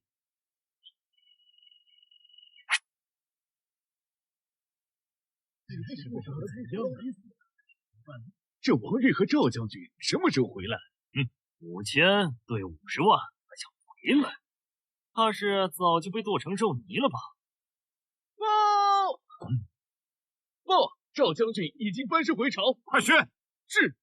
这王睿和赵将军什么时候回来？5000对50万，还想回来？怕是早就被剁成肉泥了吧？报！赵将军已经班师回朝，快宣！是。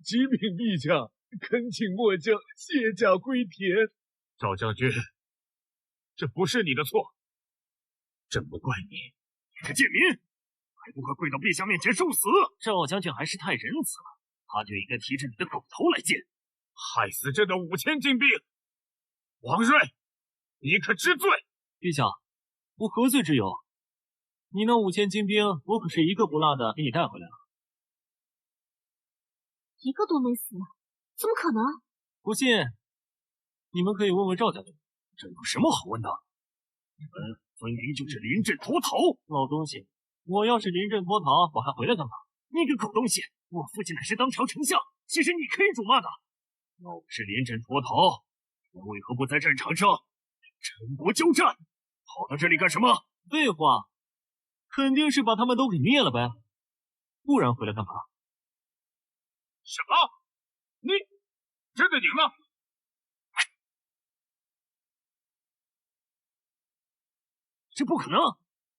启禀陛下，恳请末将卸甲归田。赵将军，这不是你的错，真不怪你。你个贱民，还不快跪到陛下面前受死！赵将军还是太仁慈了，他就应该提着你的狗头来见。害死朕的5000精兵，王睿，你可知罪？陛下，我何罪之有？你那5000精兵，我可是一个不落的给你带回来了，一个都没死，怎么可能？不信，你们可以问问赵将军，这有什么好问的？你们分明就是临阵脱逃！老东西，我要是临阵脱逃，我还回来干嘛？你个狗东西！我父亲可是当朝丞相，岂是你可以辱骂的？要不是临阵脱逃，你为何不在战场上陈国交战？跑到这里干什么？废话，肯定是把他们都给灭了呗，不然回来干嘛？什么？你真的赢了？这不可能！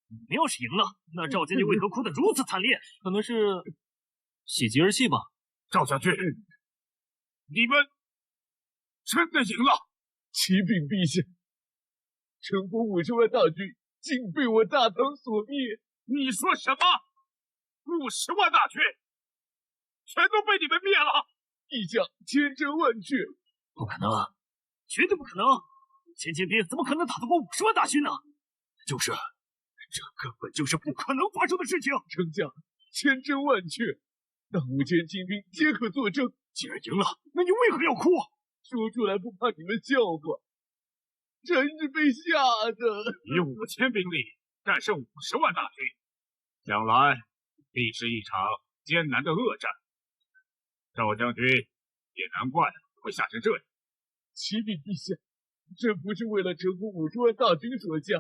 你们要是赢了，那赵将军为何哭得如此惨烈？可能是喜极而泣吧。赵将军，你们真的赢了！启禀陛下，陈国50万大军竟被我大唐所灭。你说什么？50万大军全都被你们灭了？陛下千真万确。不可能，绝对不可能！5000精兵怎么可能打得过50万大军呢？这根本就是不可能发生的事情。丞相千真万确，那5000精兵皆可作证。既然赢了，那你为何要哭？说出来不怕你们笑话，真是被吓的。以5000兵力战胜50万大军，将来必是一场艰难的恶战。赵将军也难怪会吓成这样。启禀陛下，这不是为了陈国50万大军所吓，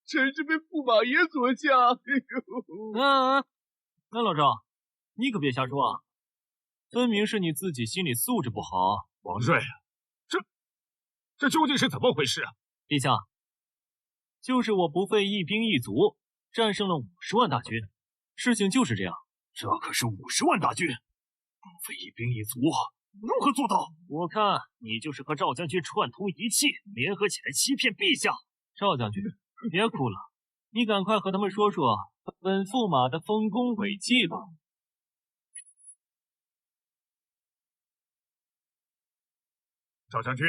臣是被驸马爷所吓。老赵，你可别瞎说啊！分明是你自己心理素质不好。王睿，这究竟是怎么回事啊？陛下，就是我不费一兵一卒战胜了50万大军，事情就是这样。这可是50万大军，不费一兵一卒，如何做到？我看你就是和赵将军串通一气，联合起来欺骗陛下。赵将军，别哭了，你赶快和他们说说本驸马的丰功伟绩吧。赵将军，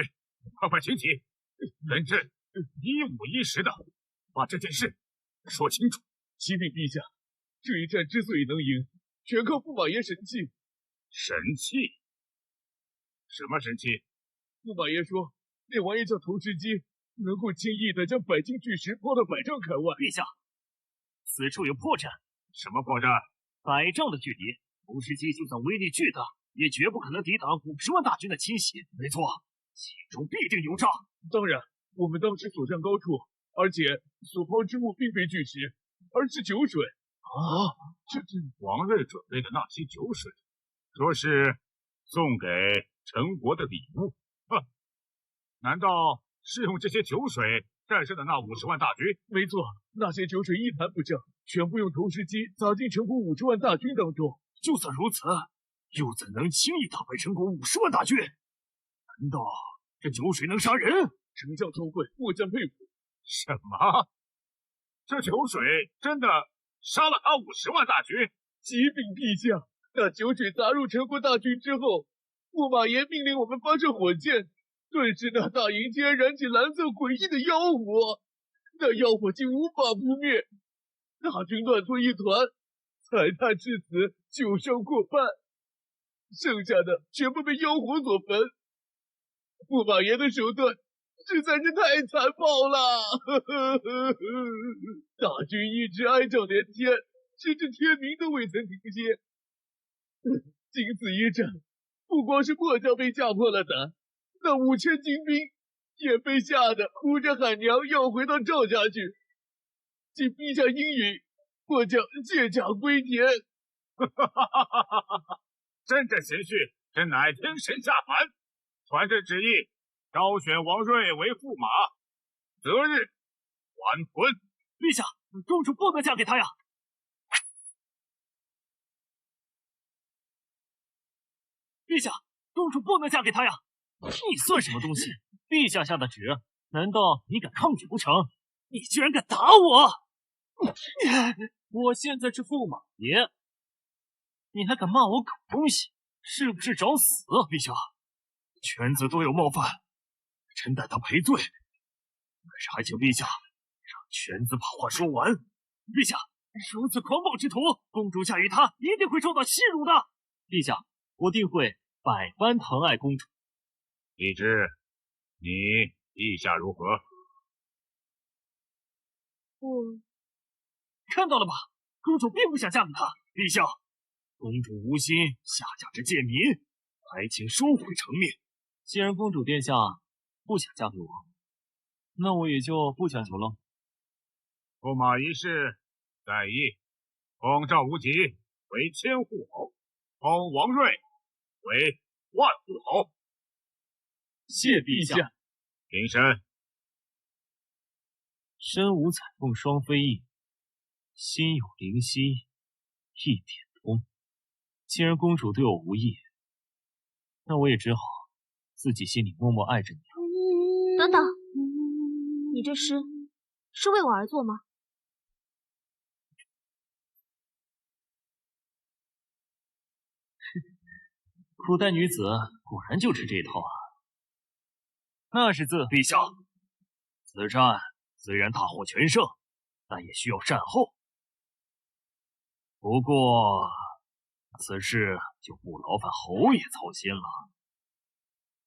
快请起，跟朕一五一十的把这件事说清楚。启禀陛下，这一战之所以能赢，全靠驸马爷神器。神器？什么神器？驸马爷说，那玩意叫投石机，能够轻易的将100斤巨石抛到100丈开外。陛下，此处有破绽。什么破绽？100丈的距离，投石机就算威力巨大，也绝不可能抵挡50万大军的侵袭。没错，其中必定有诈。当然，我们当时所站高处，而且所抛之物并非巨石，而是酒水。这王睿准备的那些酒水，说是送给陈国的礼物。难道是用这些酒水战胜的那50万大军？没错，那些酒水一盘不剩，全部用投石机砸进陈国50万大军当中。就算如此，又怎能轻易打败陈国50万大军？难道这酒水能杀人？丞相聪慧，末将佩服。什么？这酒水真的杀了他50万大军？启禀陛下，那酒水砸入陈国大军之后，驸马爷命令我们发射火箭，顿时那大营竟然燃起蓝色诡异的妖火，那妖火竟无法扑灭，大军乱作一团，财探至此就剩过半，剩下的全部被妖火所焚。驸马爷的手段实在是太残暴了，大军一直哀叫连天，甚至天明都未曾停歇。经此一战，不光是末将被吓破了胆，那5000精兵也被吓得哭着喊娘要回到赵家去。请陛下应允，末将借甲归田。朕这贤婿真乃天神下凡，传朕旨意，招选王睿为驸马，择日还魂。陛下，公主不能嫁给他呀！陛下，公主不能嫁给他呀！你算什么东西？陛下下的旨，难道你敢抗拒不成？你居然敢打我！我现在是驸马爷，你还敢骂我狗东西？是不是找死？陛下，犬子多有冒犯，臣代他赔罪。可是还请陛下让犬子把话说完。陛下，如此狂暴之徒，公主嫁与他一定会受到欺辱的。陛下，我定会百般疼爱公主。荔枝，你意下如何？看到了吧，公主并不想嫁给他。陛下，公主无心下嫁之贱民，还请收回成命。既然公主殿下不想嫁给我，那我也就不强求了。驸马一事在议，封赵无极为千户侯，封王睿为万户侯。谢陛下。平身。身无彩凤双飞翼，心有灵犀一点通。既然公主对我无意，那我也只好自己心里默默爱着你了。等等，你这诗是为我而作吗？古代女子果然就吃这一套啊！那是自陛下，此战虽然大获全胜，但也需要善后。不过此事就不劳烦侯爷操心了，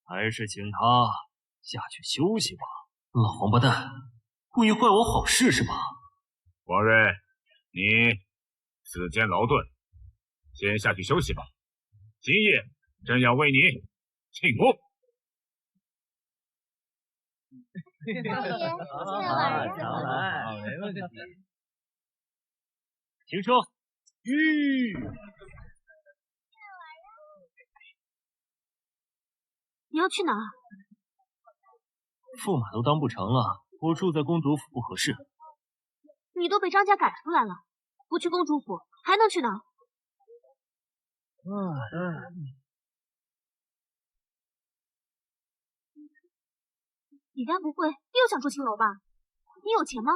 还是请他下去休息吧。老王八蛋，故意坏我好事是吧？王睿，你此间劳顿，先下去休息吧。今夜朕要为你庆功。好，没问题。停车！你要去哪？驸马都当不成了，我住在公主府不合适。你都被张家赶出来了，不去公主府还能去哪？你该不会又想住青楼吧？你有钱吗？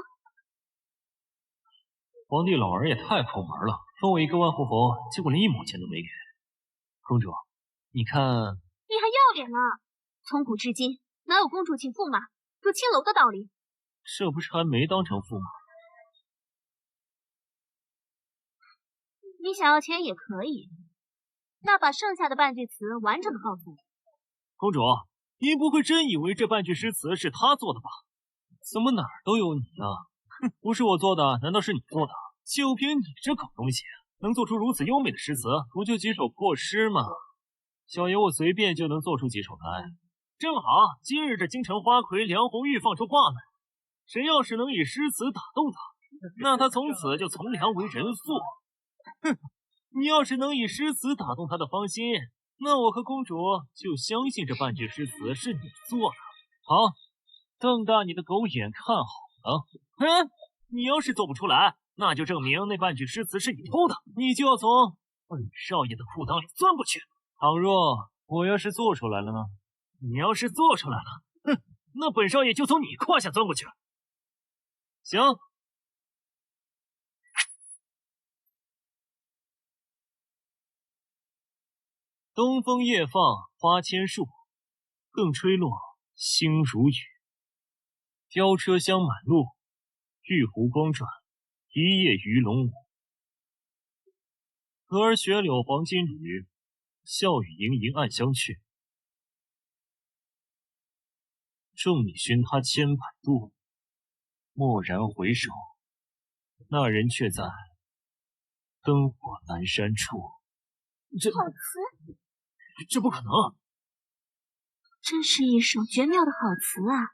皇帝老儿也太抠门了，封我一个万户侯，结果连1毛钱都没给。公主，你看，你还要脸呢？从古至今，哪有公主请驸马住青楼的道理？这不是还没当成驸马？你想要钱也可以，那把剩下的半句词完整的告诉我。公主，您不会真以为这半句诗词是他做的吧？怎么哪儿都有你呢？哼，不是我做的，难道是你做的？就凭你这狗东西，能做出如此优美的诗词，不就几首破诗吗？小爷我随便就能做出几首来。正好今日这京城花魁梁红玉放出画来，谁要是能以诗词打动他，那他从此就从良为人妇。哼，你要是能以诗词打动他的芳心，那我和公主就相信这半句诗词是你做的。好，瞪大你的狗眼看好了。你要是做不出来，那就证明那半句诗词是你偷的，你就要从本少爷的裤裆里钻过去。倘若我要是做出来了呢？你要是做出来了，哼，那本少爷就从你胯下钻过去。行。东风夜放花千树，更吹落星如雨。雕车香满路，玉壶光转，一夜鱼龙舞。蛾儿雪柳黄金缕，笑语盈盈暗香去。众里寻他千百度，蓦然回首，那人却在灯火阑珊处。好词，这不可能！真是一首绝妙的好词啊！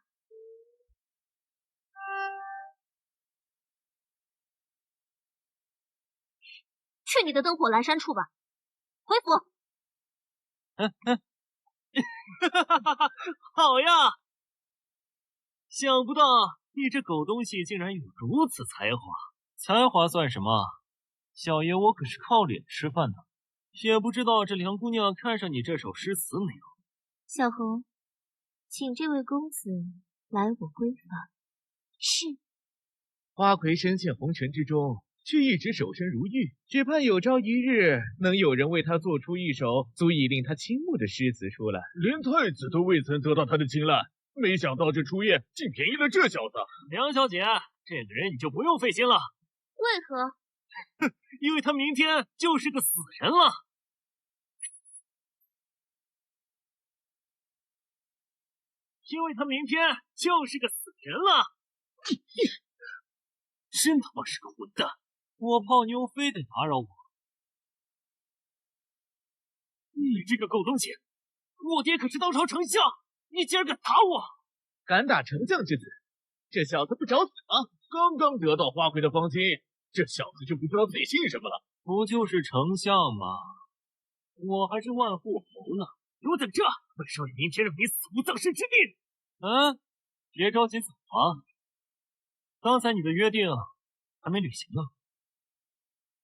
去你的灯火阑珊处吧！回府。好呀！想不到你这狗东西竟然有如此才华。才华算什么？小爷我可是靠脸吃饭的。也不知道这梁姑娘看上你这首诗词没有？小红，请这位公子来我闺房。是。花魁深陷红尘之中，却一直守身如玉，只盼有朝一日能有人为他做出一首足以令他倾慕的诗词出来。连太子都未曾得到他的青睐，没想到这初夜竟便宜了这小子。梁小姐，这个人你就不用费心了。为何？因为他明天就是个死人了。因为他明天就是个死人了。真他妈是个混蛋！我泡妞非得打扰我。你这个狗东西，我爹可是当朝丞相，你竟然敢打我！敢打丞相之子，这小子不找死吗？刚刚得到花魁的芳心，这小子就不知道自己姓什么了。不就是丞相吗？我还是万户侯呢。给我等着！本少爷明天让你死无葬身之地！别着急走啊！刚才你的约定还没履行呢。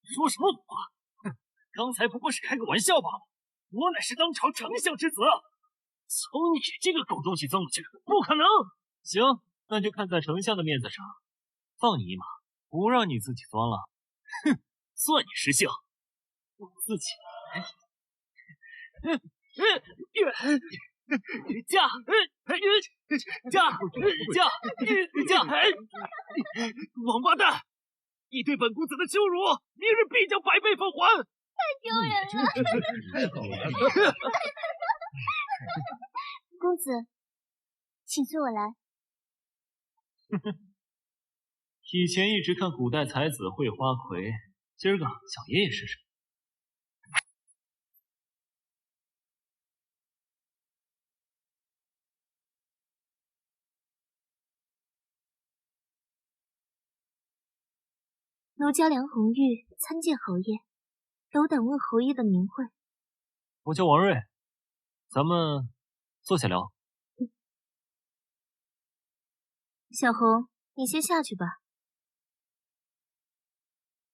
说什么话？哼！刚才不过是开个玩笑罢了。我乃是当朝丞相之子，从你这个狗东西钻过去，不可能！行，那就看在丞相的面子上，放你一马，不让你自己钻了。哼，算你识相。我自己来。王八蛋！你对本公子的羞辱，明日必将百倍奉还！太丢人了！公子，请随我来。以前一直看古代才子会花魁，今儿个小爷也试试。奴家梁红玉参见侯爷，斗胆问侯爷的名讳。我叫王睿，咱们坐下聊。小红，你先下去吧。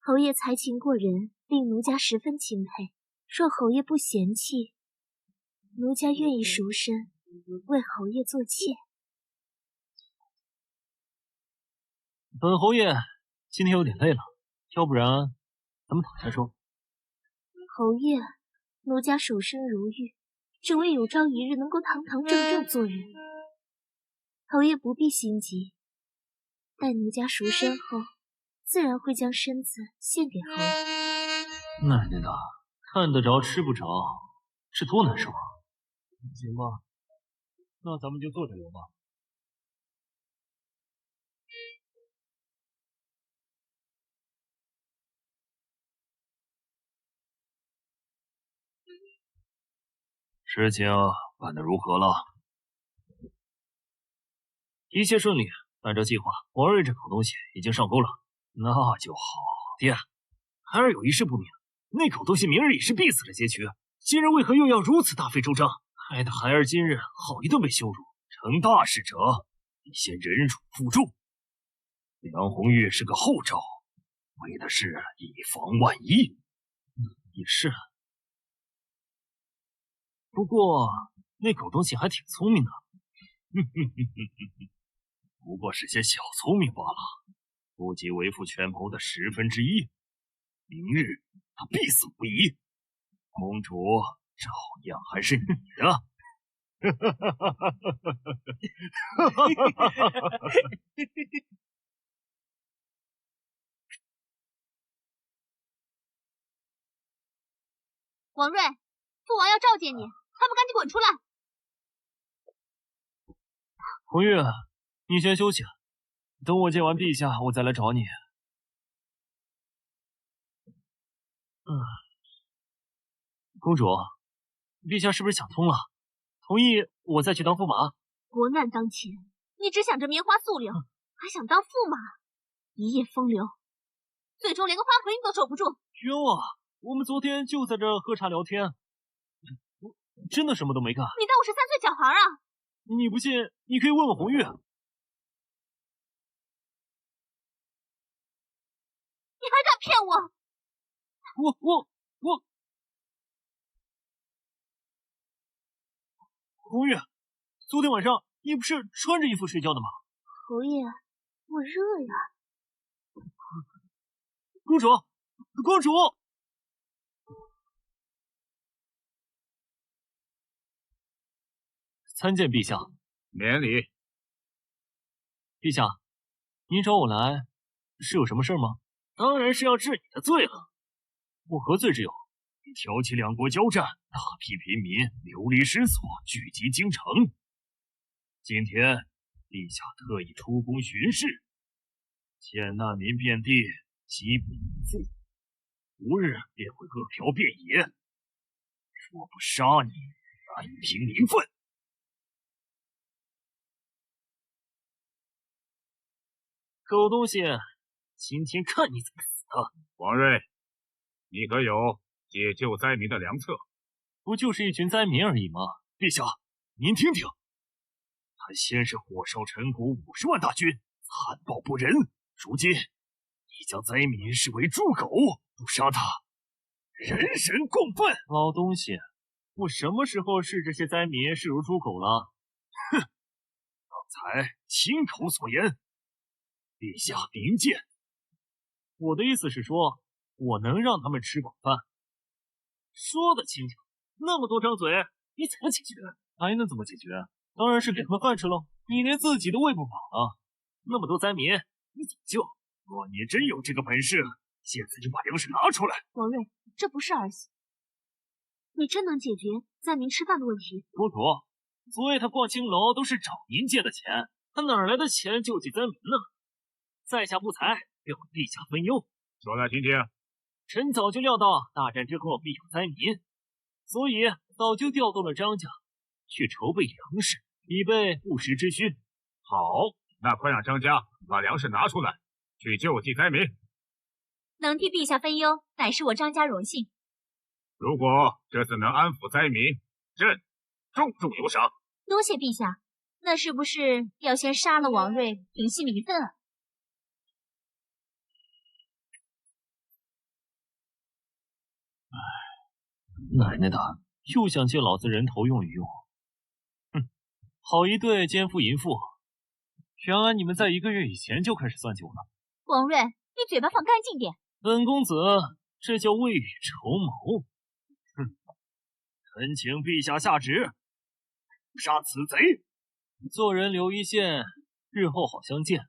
侯爷才情过人，令奴家十分钦佩。若侯爷不嫌弃，奴家愿意赎身，为侯爷做妾。本侯爷今天有点累了，要不然咱们躺下说。侯爷，奴家守身如玉，只为有朝一日能够堂堂正正做人。侯爷不必心急，待奴家赎身后，自然会将身子献给侯爷。奶奶的，看得着吃不着，这多难受啊！行吧，那咱们就坐着聊吧。事情办得如何了？一切顺利，按照计划，王睿这口东西已经上钩了。那就好。爹，孩儿有一事不明，那口东西明日已是必死的结局，今日为何又要如此大费周章，害得孩儿今日好一顿被羞辱？成大事者，必先忍辱负重。梁红玉是个后招，为的是以防万一。也是。不过那狗东西还挺聪明的，不过是些小聪明罢了，不及为父权谋的1/10。明日他必死无疑。公主照样还是你的。王睿，父王要召见你，还不赶紧滚出来！红玉，你先休息，等我见完陛下，我再来找你。公主，陛下是不是想通了，同意我再去当驸马？国难当前，你只想着棉花素柳，还想当驸马，一夜风流，最终连个花盒印都守不住。冤枉！我们昨天就在这喝茶聊天，真的什么都没干。你当我是3岁小孩啊？你不信，你可以问问红玉。你还敢骗我？我，红玉，昨天晚上你不是穿着衣服睡觉的吗？侯爷，我热呀。公主，公主！参见陛下。免礼。陛下，您找我来是有什么事吗？当然是要治你的罪了。我何罪之有？你挑起两国交战，大批平民流离失所，聚集京城。今天陛下特意出宫巡视，见难民遍地，饥不应付，无日便会饿殍遍野。若不杀你，难平民愤。狗东西，今天看你怎么死的！王睿，你可有解救灾民的良策？不就是一群灾民而已吗？陛下，您听听，他先是火烧陈国50万大军，残暴不仁，如今你将灾民视为猪狗，不杀他，人神共愤！老东西，我什么时候视这些灾民视如猪狗了？哼，刚才亲口所言。陛下明鉴。我的意思是说，我能让他们吃饱饭。说得轻巧，那么多张嘴，你怎么解决？还能怎么解决？当然是给他们饭吃喽。你连自己都喂不饱了，那么多灾民，你怎么救？若你真有这个本事，现在就把粮食拿出来。王睿，这不是儿戏，你真能解决灾民吃饭的问题？公主，所谓他逛青楼都是找您借的钱，他哪来的钱救济灾民呢？在下不才，愿为陛下分忧。说来听听。臣早就料到大战之后必有灾民，所以早就调动了张家去筹备粮食，以备不时之需。好，那快让张家把粮食拿出来，去救济灾民。能替陛下分忧，乃是我张家荣幸。如果这次能安抚灾民，朕重重有赏。多谢陛下。那是不是要先杀了王睿，平息民愤啊？奶奶的，又想借老子人头用一用。哼，好一对奸夫淫妇！原来你们在1个月以前就开始算计我了。王睿，你嘴巴放干净点。本公子这叫未雨绸缪。哼，恳请陛下下旨，杀此贼。做人留一线，日后好相见。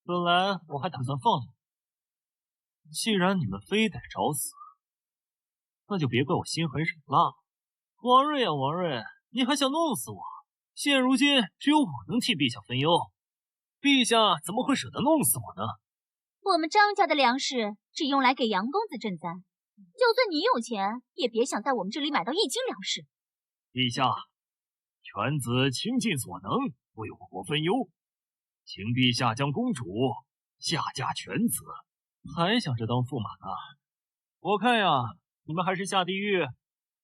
本来我还打算放你，既然你们非得找死，那就别怪我心狠手辣了。王睿啊，王睿，你还想弄死我？现如今只有我能替陛下分忧，陛下怎么会舍得弄死我呢？我们张家的粮食只用来给杨公子赈灾，就算你有钱，也别想在我们这里买到1斤粮食。陛下，犬子倾尽所能为我国分忧，请陛下将公主下嫁犬子。还想着当驸马呢？我看呀，你们还是下地狱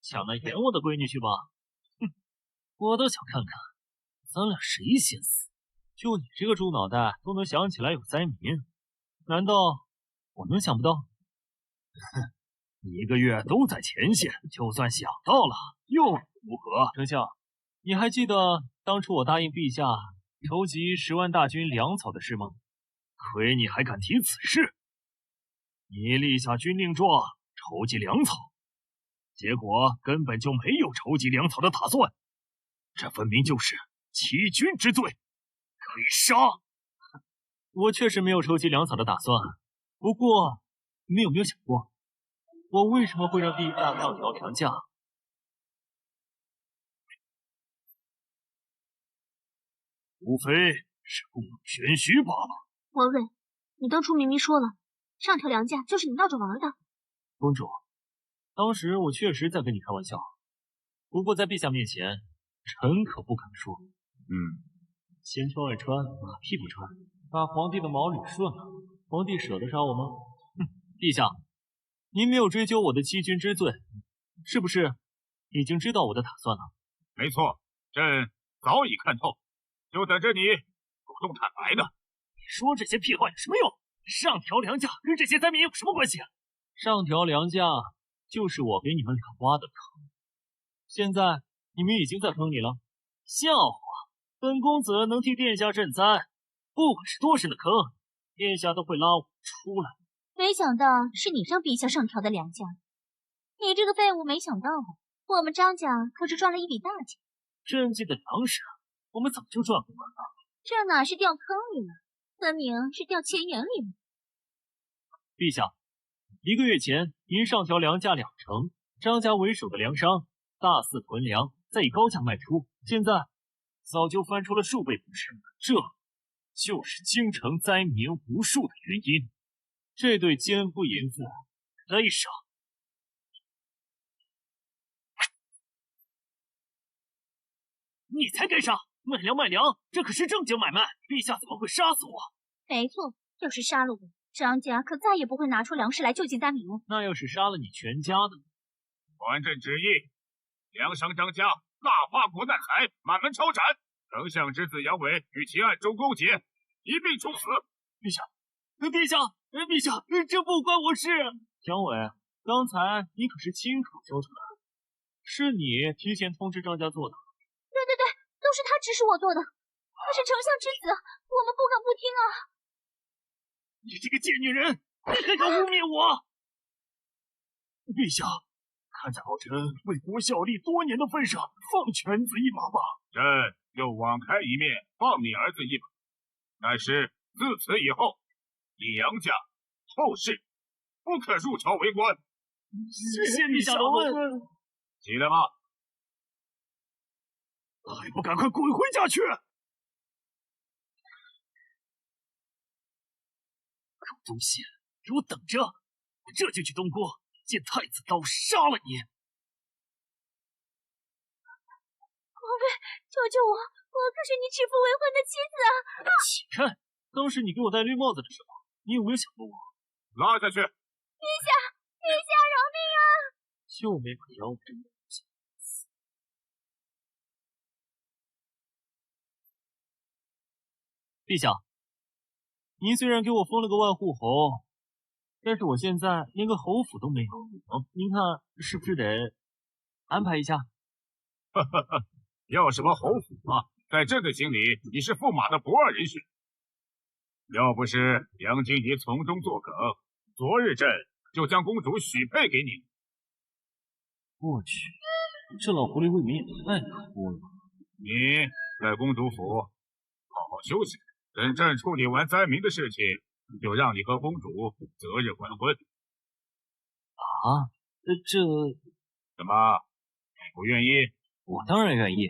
抢那阎王的闺女去吧。哼，我倒想看看咱俩谁先死。就你这个猪脑袋都能想起来有灾民，难道我能想不到？哼，1个月都在前线，就算想到了又如何？丞相，你还记得当初我答应陛下筹集10万大军粮草的事吗？亏你还敢提此事！你立下军令状，筹集粮草，结果根本就没有筹集粮草的打算，这分明就是欺君之罪，可以杀。我确实没有筹集粮草的打算，不过你们有没有想过，我为什么会让地下上调粮价？无非是故弄玄虚罢了。王睿，你当初明明说了，上调粮价就是你闹着玩的。公主，当时我确实在跟你开玩笑，不过在陛下面前，臣可不敢说。千秋爱穿，马屁不穿，把皇帝的毛捋顺了，皇帝舍得杀我吗？陛下，您没有追究我的欺君之罪，是不是已经知道我的打算了？没错，朕早已看透，就等着你主动坦白呢。你说这些屁话有什么用？上调粮价跟这些灾民有什么关系啊？上调粮价就是我给你们俩挖的坑，现在你们已经在坑里了。笑话，本公子能替殿下赈灾，不管是多深的坑，殿下都会拉我出来。没想到是你让陛下上调的粮价，你这个废物！没想到啊，我们张家可是赚了一笔大钱。赈济的粮食，我们早就赚不完了。这哪是掉坑里了，分明是掉钱眼里了。陛下，1个月前您上调粮价20%，张家为首的粮商大肆囤粮，再以高价卖出，现在早就翻出了数倍不止，这就是京城灾民无数的原因。这对奸夫淫妇赔上！你才该杀！卖粮卖粮，这可是正经买卖，陛下怎么会杀死我？没错，要是杀了我，张家可再也不会拿出粮食来救济灾民了。那要是杀了你全家呢？还朕旨意，粮商张家大发国难财，满门抄斩。丞相之子杨伟与其暗中勾结，一并处死。陛下，陛下，这不关我事。杨伟，刚才你可是亲口交出来，是你提前通知张家做的。对，都是他指使我做的。他是丞相之子，我们不敢不听啊！你这个贱女人，你还敢污蔑我！陛下，看在老臣为国效力多年的份上，放犬子一马吧。朕就网开一面，放你儿子一马。但是自此以后，你杨家后世不可入朝为官。谢谢陛下的问。起来吧。还不赶快滚回家去！狗东西，给我等着！我这就去东郭见太子刀杀了你！王睿，救救我！我可是你指腹为婚的妻子啊！起开！当时你给我戴绿帽子的时候，你有没有想过我？拉下去！陛下，饶命啊！就没把妖这个东西。陛下，您虽然给我封了个万户侯，但是我现在连个侯府都没有。您看是不是得安排一下？要什么侯府啊？在朕的心里，你是驸马的不二人选。要不是杨经理从中作梗，昨日朕就将公主许配给你。我去，这老狐狸未免也太可恶了。你在公主府好好休息，等朕处理完灾民的事情，就让你和公主择日完婚。啊？这怎么不愿意？我当然愿意。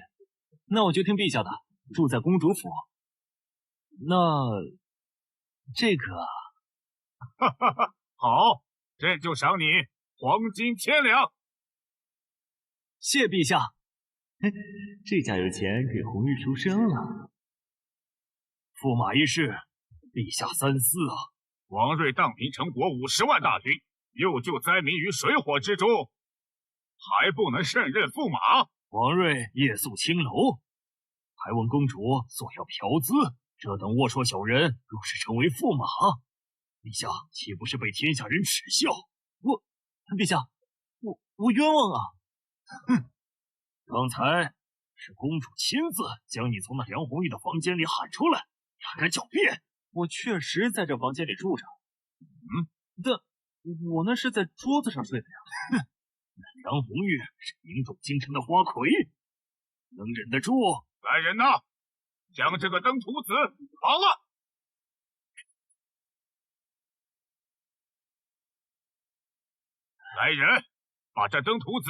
那我就听陛下的，住在公主府。那这个，好，朕就赏你黄金1000两。谢陛下。这下有钱给红玉赎身了。驸马一事，陛下三思啊！王睿荡平陈国50万大军，又救灾民于水火之中，还不能胜任驸马？王睿夜宿青楼，还问公主索要嫖资，这等龌龊小人若是成为驸马，陛下岂不是被天下人耻笑？陛下，我冤枉啊！哼，刚才是公主亲自将你从那梁红玉的房间里喊出来，你还敢狡辩？我确实在这房间里住着。但我那是在桌子上睡的呀。哼，杨红玉是名动京城的花魁，能忍得住？来人呐，将这个登徒子绑了！来人，把这登徒子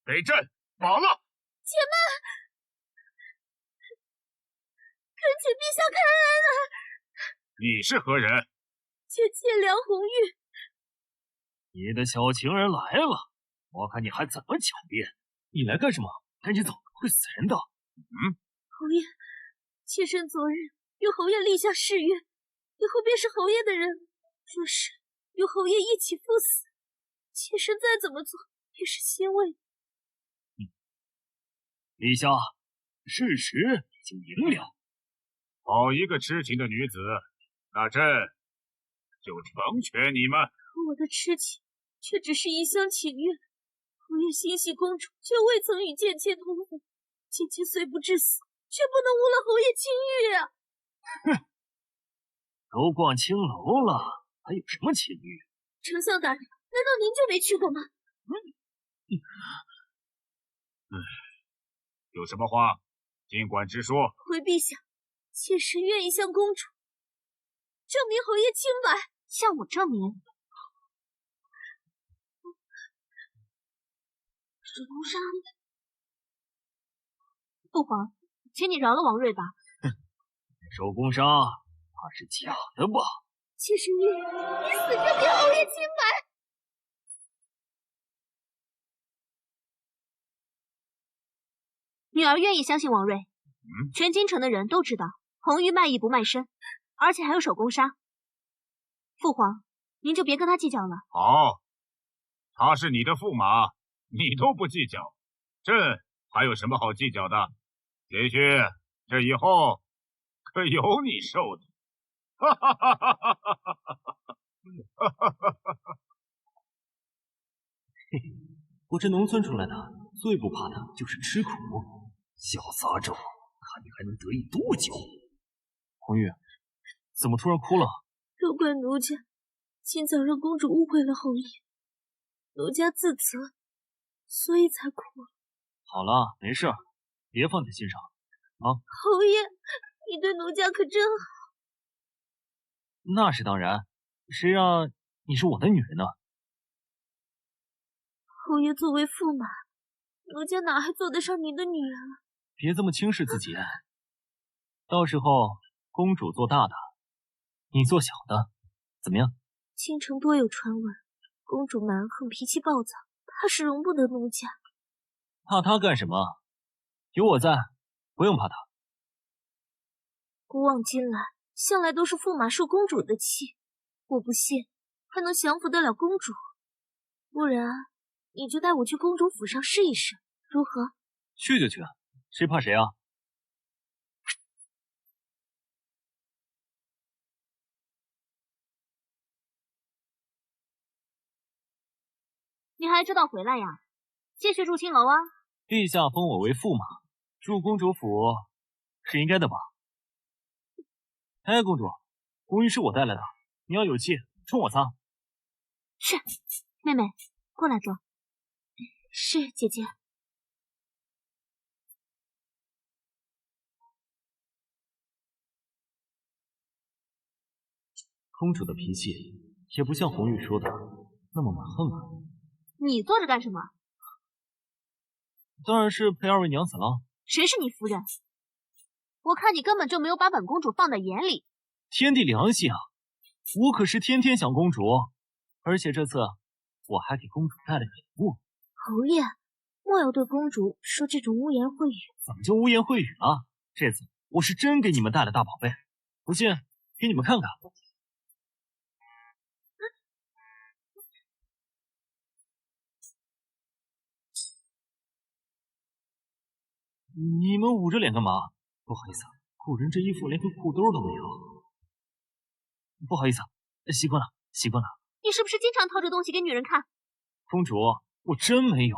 给朕绑了！且慢，恳请陛下开恩啊！你是何人？妾梁红玉。你的小情人来了，我看你还怎么狡辩？你来干什么？赶紧走，会死人的！侯爷，妾身昨日与侯爷立下誓约，以后便是侯爷的人。若是与侯爷一起赴死，妾身再怎么做也是欣慰。陛下，事实已经明了。好一个痴情的女子，那朕就成全你们。可我的痴情却只是一厢情愿。侯爷心系公主，却未曾与贱妾同府。贱妾虽不至死，却不能误了侯爷清誉啊！哼，都逛青楼了，还有什么情欲？丞相大人，难道您就没去过吗？有什么话尽管直说。回陛下，妾身愿意向公主证明侯爷清白。向我证明？手工纱。父皇，请你饶了王睿吧。手工纱，怕是假的吧？妾身愿以死证明侯爷清白。女儿愿意相信王睿。全京城的人都知道红玉卖艺不卖身，而且还有手工纱。父皇，您就别跟他计较了。好，他是你的驸马，你都不计较，朕还有什么好计较的？也许这以后可有你受的。哈哈哈哈哈哈！嘿嘿，我这农村出来的，最不怕的就是吃苦。小杂种，看你还能得意多久？红玉，怎么突然哭了？都怪奴家，今早让公主误会了侯爷，奴家自责，所以才哭了。好了，没事，别放在心上啊。侯爷，你对奴家可真好。那是当然，谁让你是我的女人呢？侯爷作为驸马，奴家哪还做得上您的女儿？别这么轻视自己，到时候公主做大的，你做小的，怎么样？京城多有传闻，公主蛮横，脾气暴躁，怕是容不得奴家。怕她干什么？有我在，不用怕她。古往今来，向来都是驸马受公主的气，我不信还能降服得了公主。不然，你就带我去公主府上试一试，如何？去就去，谁怕谁啊？你还知道回来呀？继续住青楼啊！陛下封我为驸马，住公主府是应该的吧？哎，公主，红玉是我带来的，你要有气，冲我擦。是，妹妹，过来坐。是，姐姐。公主的脾气也不像红玉说的那么蛮横啊。你坐着干什么？当然是陪二位娘子了。谁是你夫人？我看你根本就没有把本公主放在眼里。天地良心啊！我可是天天想公主，而且这次我还给公主带了礼物。侯爷，莫要对公主说这种污言秽语。怎么就污言秽语了？这次我是真给你们带了大宝贝，不信给你们看看。你们捂着脸干嘛？不好意思，古人这衣服连个裤兜都没有。不好意思，习惯了，习惯了。你是不是经常掏这东西给女人看？公主，我真没有。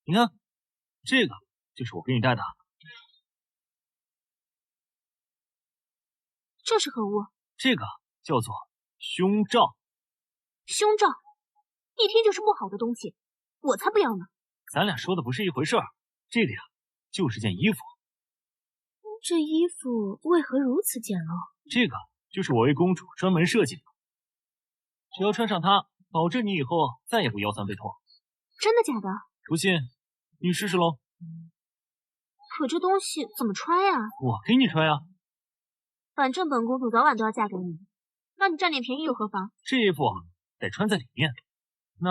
你看，这个就是我给你带的。这是何物？这个叫做胸罩。胸罩？一听就是不好的东西，我才不要呢。咱俩说的不是一回事儿。这个呀，就是件衣服。这衣服为何如此简陋？这个就是我为公主专门设计的，只要穿上它，保证你以后再也不腰酸背痛。真的假的？不信，你试试喽。可这东西怎么穿呀？我给你穿呀。反正本公主早晚都要嫁给你，那你占点便宜又何妨？这衣服得穿在里面。那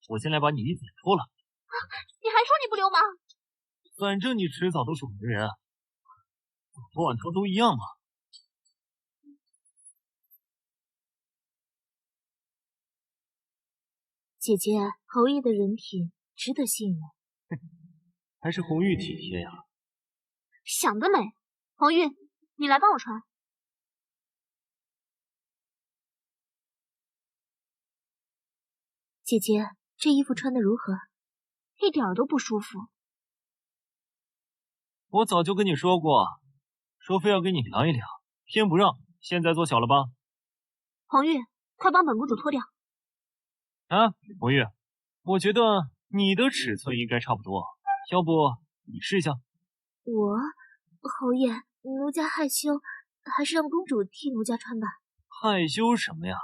我先来把你衣服脱了。你还说你不流氓？反正你迟早都是我的人，脱晚脱都一样嘛。姐姐，侯爷的人品值得信任。还是红玉体贴呀。想得美！红玉，你来帮我穿。姐姐，这衣服穿的如何？一点儿都不舒服。我早就跟你说过，说非要跟你量一量，偏不让，现在做小了吧？红玉，快帮本公主脱掉。啊，红玉，我觉得你的尺寸应该差不多，要不你试一下？我，侯爷，奴家害羞，还是让公主替奴家穿吧。害羞什么呀？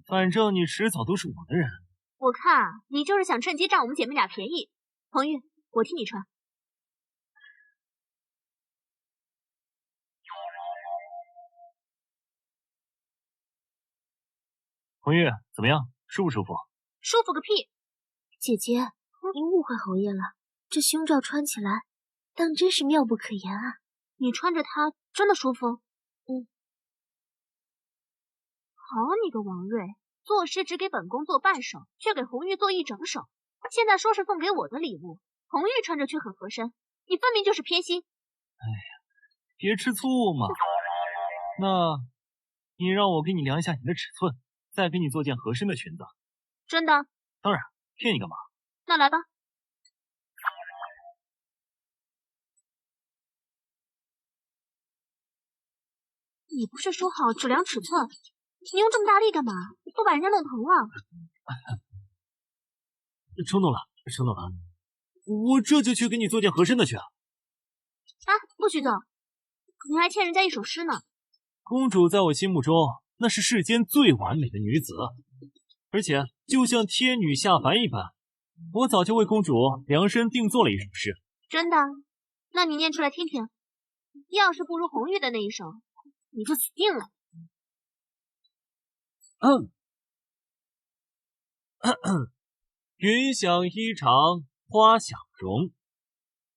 反正你迟早都是我的人。我看啊，你就是想趁机占我们姐妹俩便宜。红玉，我替你穿。红玉，怎么样？舒不舒服？舒服个屁！姐姐，您误会侯爷了，这胸罩穿起来，当真是妙不可言啊！你穿着它真的舒服？好你个王睿，作诗只给本宫做半首，却给红玉做一整首。现在说是送给我的礼物，红玉穿着却很合身，你分明就是偏心。哎呀，别吃醋嘛。那，你让我给你量一下你的尺寸，再给你做件合身的裙子。真的？当然，骗你干嘛？那来吧。你不是说好只量尺寸？你用这么大力干嘛？都把人家弄疼了。冲动了，冲动了。我这就去给你做件合身的去。啊，不许走！你还欠人家一首诗呢。公主在我心目中那是世间最完美的女子，而且就像天女下凡一般，我早就为公主量身定做了一首诗。真的？那你念出来听听。要是不如红玉的那一首，你就死定了。云想衣裳花想容，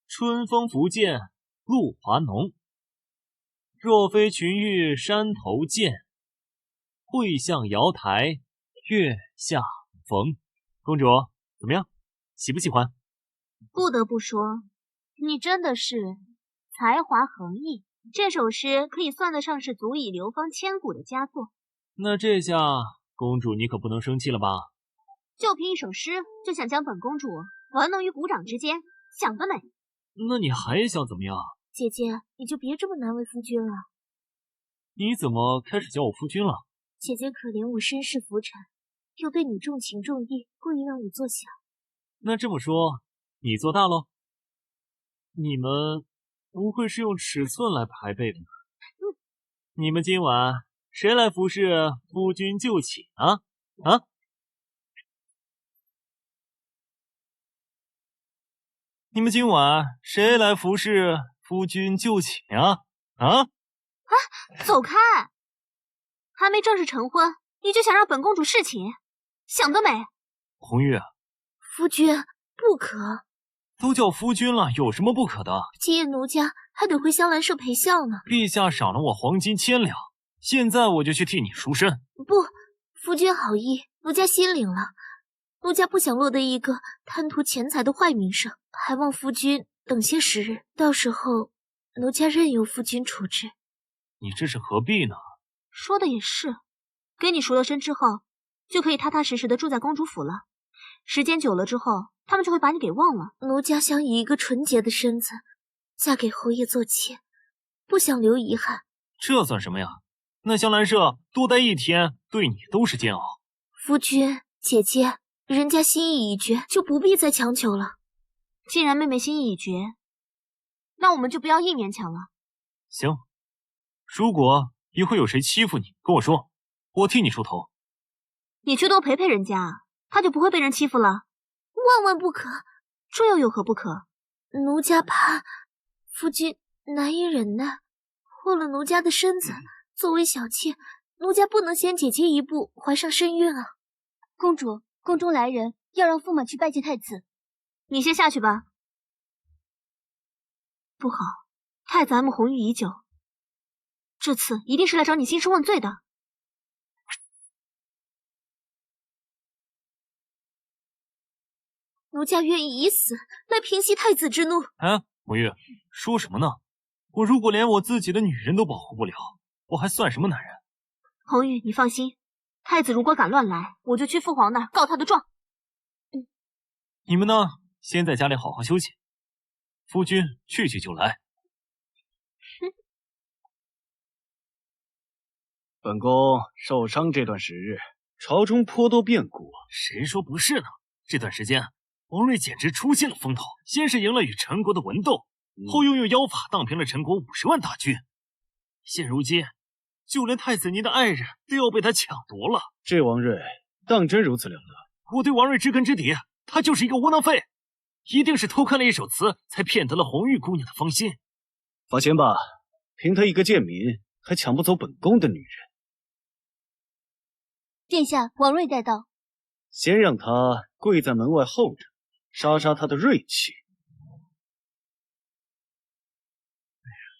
春风拂槛露华浓。若非群玉山头见，会向瑶台月下逢。公主怎么样？喜不喜欢？不得不说，你真的是才华横溢。这首诗可以算得上是足以流芳千古的佳作。那这下，公主你可不能生气了吧？就凭一首诗，就想将本公主玩弄于股掌之间，想得美！那你还想怎么样？姐姐，你就别这么难为夫君了。你怎么开始叫我夫君了？姐姐可怜我身世浮沉，又对你重情重义，故意让你做小。那这么说，你做大喽？你们不会是用尺寸来排辈的吧？你们今晚谁来服侍夫君就寝啊？啊？你们今晚谁来服侍夫君就寝啊？啊？走开！还没正式成婚，你就想让本公主侍寝，想得美！红玉，夫君不可。都叫夫君了，有什么不可的？今夜奴家还得回香兰社陪笑呢。陛下赏了我黄金1000两，现在我就去替你赎身。不，夫君好意，奴家心领了。奴家不想落得一个贪图钱财的坏名声，还望夫君等些时日，到时候奴家任由夫君处置。你这是何必呢？说的也是，给你赎了身之后，就可以踏踏实实的住在公主府了。时间久了之后，他们就会把你给忘了。奴家想以一个纯洁的身子嫁给侯爷做妾，不想留遗憾。这算什么呀？那香兰社多待1天，对你都是煎熬。夫君，姐姐，人家心意已决，就不必再强求了。既然妹妹心意已决，那我们就不要硬勉强了。行，如果以后有谁欺负你，跟我说，我替你出头。你去多陪陪人家，他就不会被人欺负了。万万不可！这又有何不可？奴家怕夫君难以忍耐，祸了奴家的身子。作为小妾，奴家不能先姐姐一步怀上身孕啊！公主，宫中来人，要让驸马去拜见太子。你先下去吧。不好，太子爱慕红玉已久，这次一定是来找你兴师问罪的。奴家愿意以死来平息太子之怒。啊，红玉，说什么呢？我如果连我自己的女人都保护不了，我还算什么男人？红玉，你放心，太子如果敢乱来，我就去父皇那儿告他的状。你们呢，先在家里好好休息，夫君去就来。本宫受伤这段时日，朝中颇多变故。谁说不是呢？这段时间，王睿简直出尽了风头。先是赢了与陈国的文斗，后又用妖法荡平了陈国50万大军。现如今，就连太子您的爱人都要被他抢夺了。这王睿当真如此了得？我对王睿知根知底，他就是一个窝囊废，一定是偷看了一首词，才骗得了红玉姑娘的芳心。放心吧，凭他一个贱民，还抢不走本宫的女人。殿下，王睿带到。先让他跪在门外候着，杀杀他的锐气。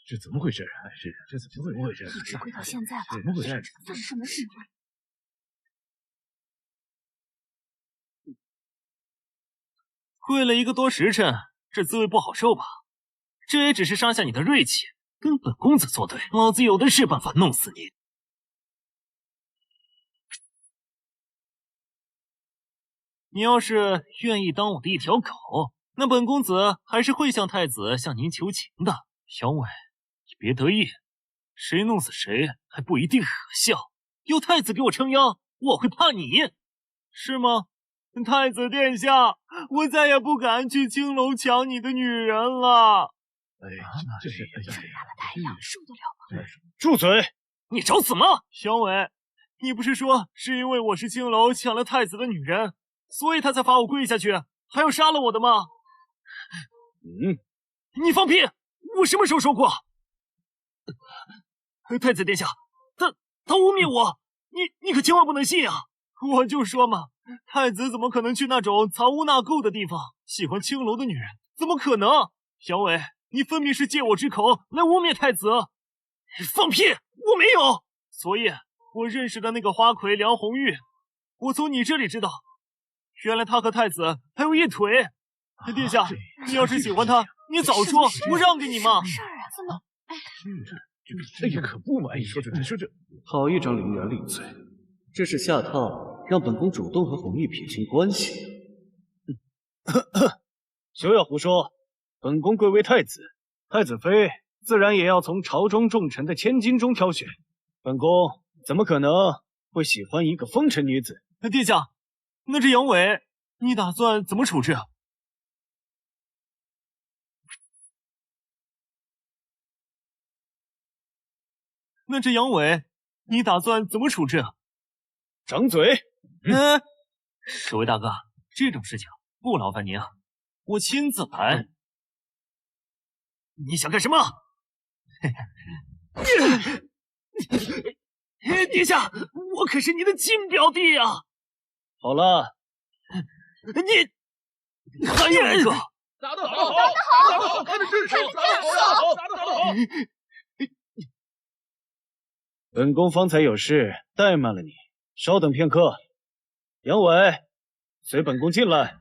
这怎么回事？这怎么回事？一直跪到现在了，怎么回事？这是什么事？跪了1个多时辰，这滋味不好受吧？这也只是杀下你的锐气，跟本公子作对，老子有的是办法弄死你。你要是愿意当我的一条狗，那本公子还是会向太子向您求情的。小伟，你别得意，谁弄死谁还不一定可笑。有太子给我撑腰，我会怕你是吗？太子殿下，我再也不敢去青楼抢你的女人了。这是这么大的太阳，受得了吗？住嘴！你找死吗？小伟，你不是说是因为我是青楼抢了太子的女人，所以他才罚我跪下去，还要杀了我的吗？你放屁！我什么时候说过？太子殿下，他污蔑我，你可千万不能信啊！我就说嘛，太子怎么可能去那种藏污纳垢的地方？喜欢青楼的女人，怎么可能？小伟，你分明是借我之口来污蔑太子！放屁！我没有。所以，我认识的那个花魁梁红玉，我从你这里知道，原来他和太子还有一腿。殿下，你要是喜欢他，你早说，我让给你嘛。事儿啊，怎么？哎呀，可不嘛！你说这，好一张伶牙俐嘴，这是下套让本宫主动和红玉撇清关系。休要胡说！本宫贵为太子，太子妃自然也要从朝中重臣的千金中挑选。本宫怎么可能会喜欢一个风尘女子？殿下，那这杨伟，你打算怎么处置？那这杨伟，你打算怎么处置？掌嘴！各位大哥，这种事情不劳烦您啊，我亲自来。你想干什么？殿下，我可是你的亲表弟呀！好了，你还有一个，打得好，打得好，看得真爽，打得好。本宫方才有事怠慢了你，稍等片刻。杨伟，随本宫进来。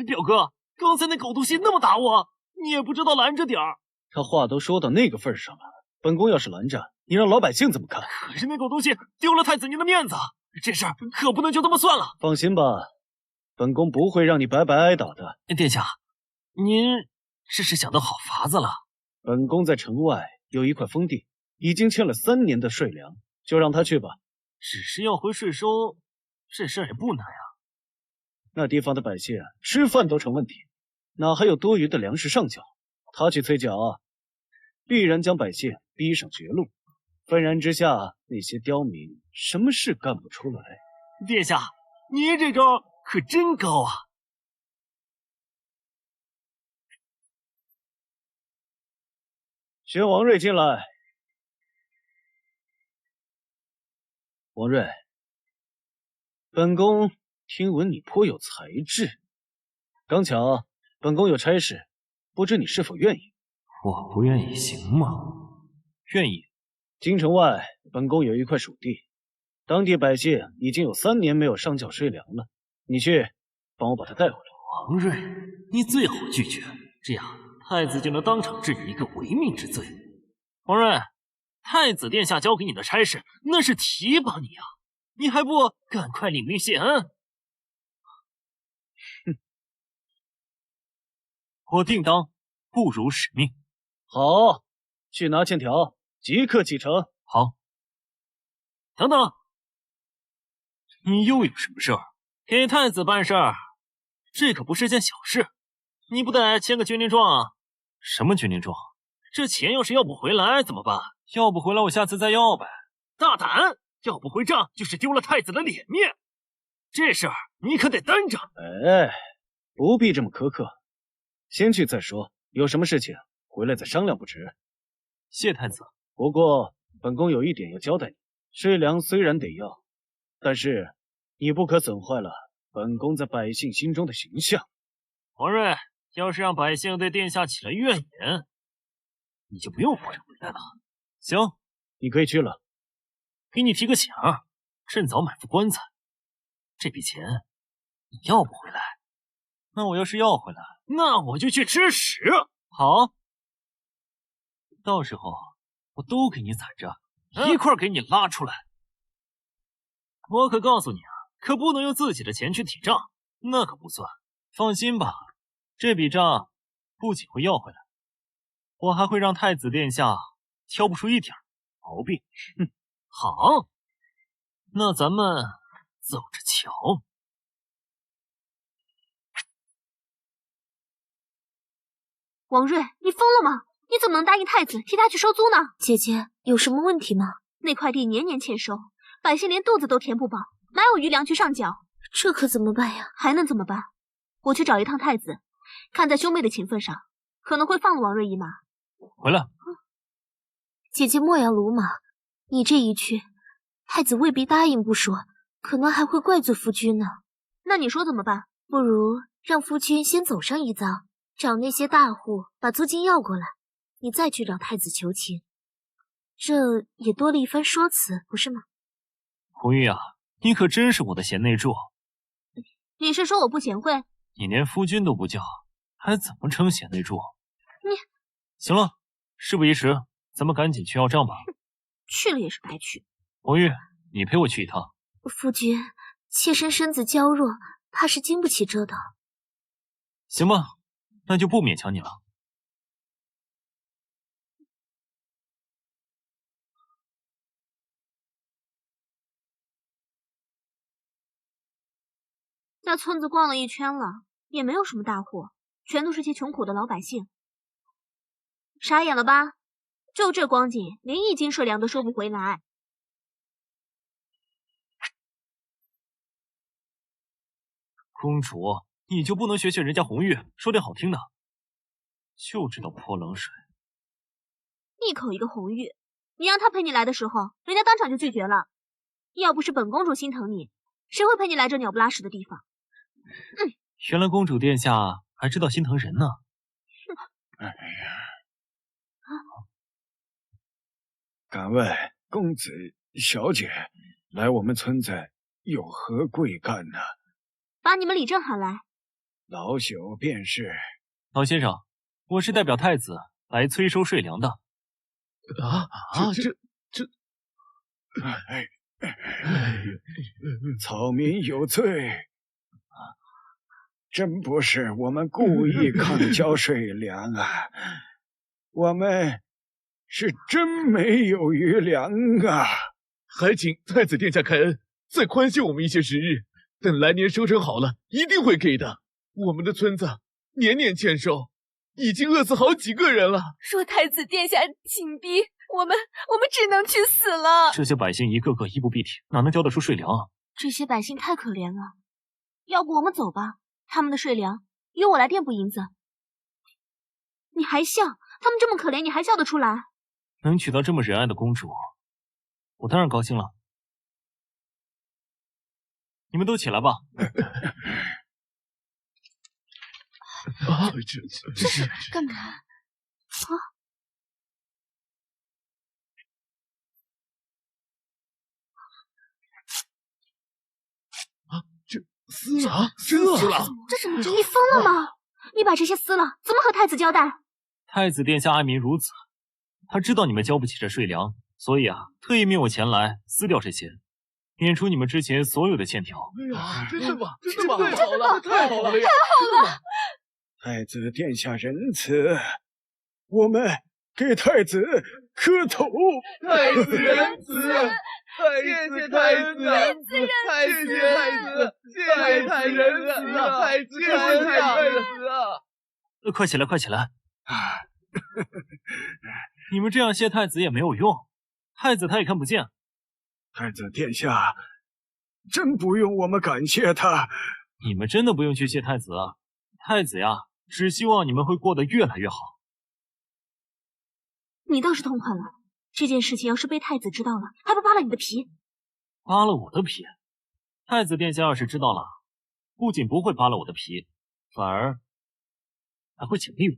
表哥，刚才那狗东西那么打我，你也不知道拦着点儿。他话都说到那个份上了，本宫要是拦着，你让老百姓怎么看？可是那狗东西丢了太子您的面子，这事儿可不能就这么算了。放心吧，本宫不会让你白白挨打的。殿下，您这是想到好法子了。本宫在城外有一块封地，已经欠了3年的税粮，就让他去吧。只是要回税收，这事儿也不难啊。那地方的百姓吃饭都成问题，哪还有多余的粮食上缴？他去催缴，必然将百姓逼上绝路。愤然之下，那些刁民什么事干不出来。殿下，你这招可真高啊！宣王睿进来。王睿，本宫听闻你颇有才智，刚巧本宫有差事，不知你是否愿意？我不愿意行吗？愿意。京城外，本宫有一块属地，当地百姓已经有3年没有上缴税粮了。你去帮我把他带回来。王睿，你最好拒绝，这样太子就能当场治你一个违命之罪。王睿，太子殿下交给你的差事，那是提拔你啊，你还不赶快领命谢恩？哼，我定当不辱使命。好，去拿欠条，即刻启程。好。等等，你又有什么事儿？给太子办事儿，这可不是件小事，你不得签个决定状啊？什么决定状？这钱要是要不回来怎么办？要不回来我下次再要呗。大胆！要不回账就是丢了太子的脸面，这事儿你可得担着。哎，不必这么苛刻，先去再说，有什么事情回来再商量不迟。谢太子。不过本宫有一点要交代你，税粮虽然得要，但是你不可损坏了本宫在百姓心中的形象。王睿，要是让百姓对殿下起了怨言，你就不用活着回来了。行，你可以去了。给你提个醒儿，趁早买副棺材。这笔钱你要不回来，那我要是要回来，那我就去吃屎。好，到时候我都给你攒着，一块儿给你拉出来。我可告诉你啊，可不能用自己的钱去抵账，那可不算。放心吧，这笔账不仅会要回来，我还会让太子殿下挑不出一点毛病。哼，好，那咱们走着瞧。王睿，你疯了吗？你怎么能答应太子替他去收租呢？姐姐，有什么问题吗？那块地年年欠收，百姓连肚子都填不饱，哪有余粮去上缴？这可怎么办呀？还能怎么办？我去找一趟太子，看在兄妹的情分上，可能会放了王睿一马。回来。姐姐莫要鲁莽，你这一去，太子未必答应不说，可能还会怪罪夫君呢。那你说怎么办？不如让夫君先走上一遭，找那些大户把租金要过来，你再去找太子求情，这也多了一番说辞，不是吗？红玉啊，你可真是我的贤内助。你是说我不贤惠？你连夫君都不叫，还怎么称贤内助？你行了，事不宜迟，咱们赶紧去要账吧。去了也是白去。红玉，你陪我去一趟。夫君，妾身身子娇弱，怕是经不起折腾。行吧，那就不勉强你了。在村子逛了一圈了，也没有什么大户，全都是些穷苦的老百姓。傻眼了吧？就这光景，连1斤税粮都收不回来。公主，你就不能学学人家红玉，说点好听的？就知道泼冷水。一口一个红玉，你让他陪你来的时候，人家当场就拒绝了。要不是本公主心疼你，谁会陪你来这鸟不拉屎的地方？原来公主殿下还知道心疼人呢。哎呀！敢问公子小姐，来我们村子有何贵干呢？把你们李正喊来。老朽便是。老先生，我是代表太子来催收税粮的。草民有罪，真不是我们故意抗交税粮啊！我们是真没有余粮啊！还请太子殿下开恩，再宽限我们一些时日，等来年收成好了，一定会给的。我们的村子年年欠收，已经饿死好几个人了。若太子殿下紧逼，我们只能去死了。这些百姓一个个衣不蔽体，哪能交得出税粮啊？这些百姓太可怜了，要不我们走吧？他们的税粮由我来垫补银子。你还笑？他们这么可怜，你还笑得出来？能娶到这么仁爱的公主，我当然高兴了。你们都起来吧。这是干嘛？撕了，真撕了！这是你疯了吗？你把这些撕了，怎么和太子交代？太子殿下爱民如子，他知道你们交不起这税粮，所以啊，特意命我前来撕掉这些，免除你们之前所有的欠条。哎呀，真的吗？真的吗？太好了，太好了！太好了！太子殿下仁慈，我们给太子磕头。太子仁慈，谢谢太子，谢谢太子，谢谢太仁慈啊！谢谢太子啊！快起来，快起来！你们这样谢太子也没有用，太子他也看不见。太子殿下，真不用我们感谢他。你们真的不用去谢太子啊！太子呀，只希望你们会过得越来越好。你倒是痛快了，这件事情要是被太子知道了，还不扒了你的皮？扒了我的皮？太子殿下要是知道了，不仅不会扒了我的皮，反而还会奖励我。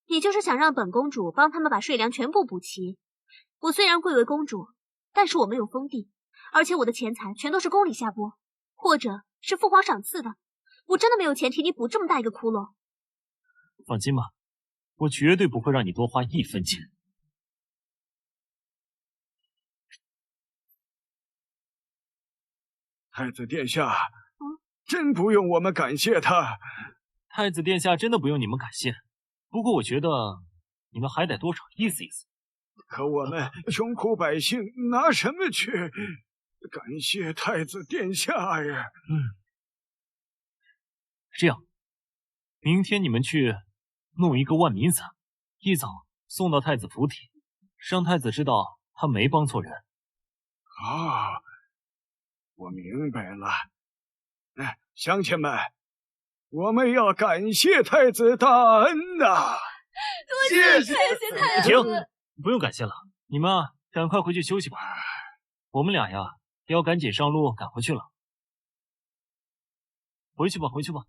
你就是想让本公主帮他们把税粮全部补齐。我虽然贵为公主，但是我没有封地，而且我的钱财全都是宫里下拨，或者是父皇赏赐的。我真的没有钱替你补这么大一个窟窿。放心吧，我绝对不会让你多花一分钱。太子殿下，真不用我们感谢他。太子殿下真的不用你们感谢，不过我觉得你们还得多少意思意思。可我们穷苦百姓拿什么去感谢太子殿下呀？这样，明天你们去弄一个万民伞，一早送到太子府邸，让太子知道他没帮错人。啊，我明白了。乡亲们，我们要感谢太子大恩呐！谢谢太子。停，不用感谢了，你们啊，赶快回去休息吧。我们俩呀，也要赶紧上路赶回去了。回去吧，回去吧。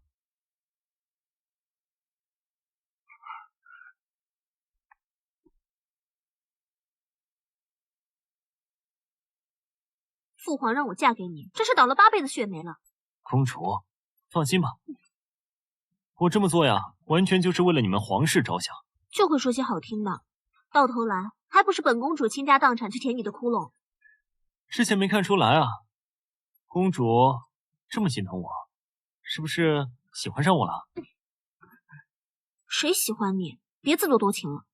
父皇让我嫁给你，真是倒了8辈子血霉了。公主，放心吧，我这么做呀，完全就是为了你们皇室着想。就会说些好听的，到头来还不是本公主倾家荡产去填你的窟窿。之前没看出来啊，公主这么心疼我，是不是喜欢上我了？谁喜欢你？别自作多情了。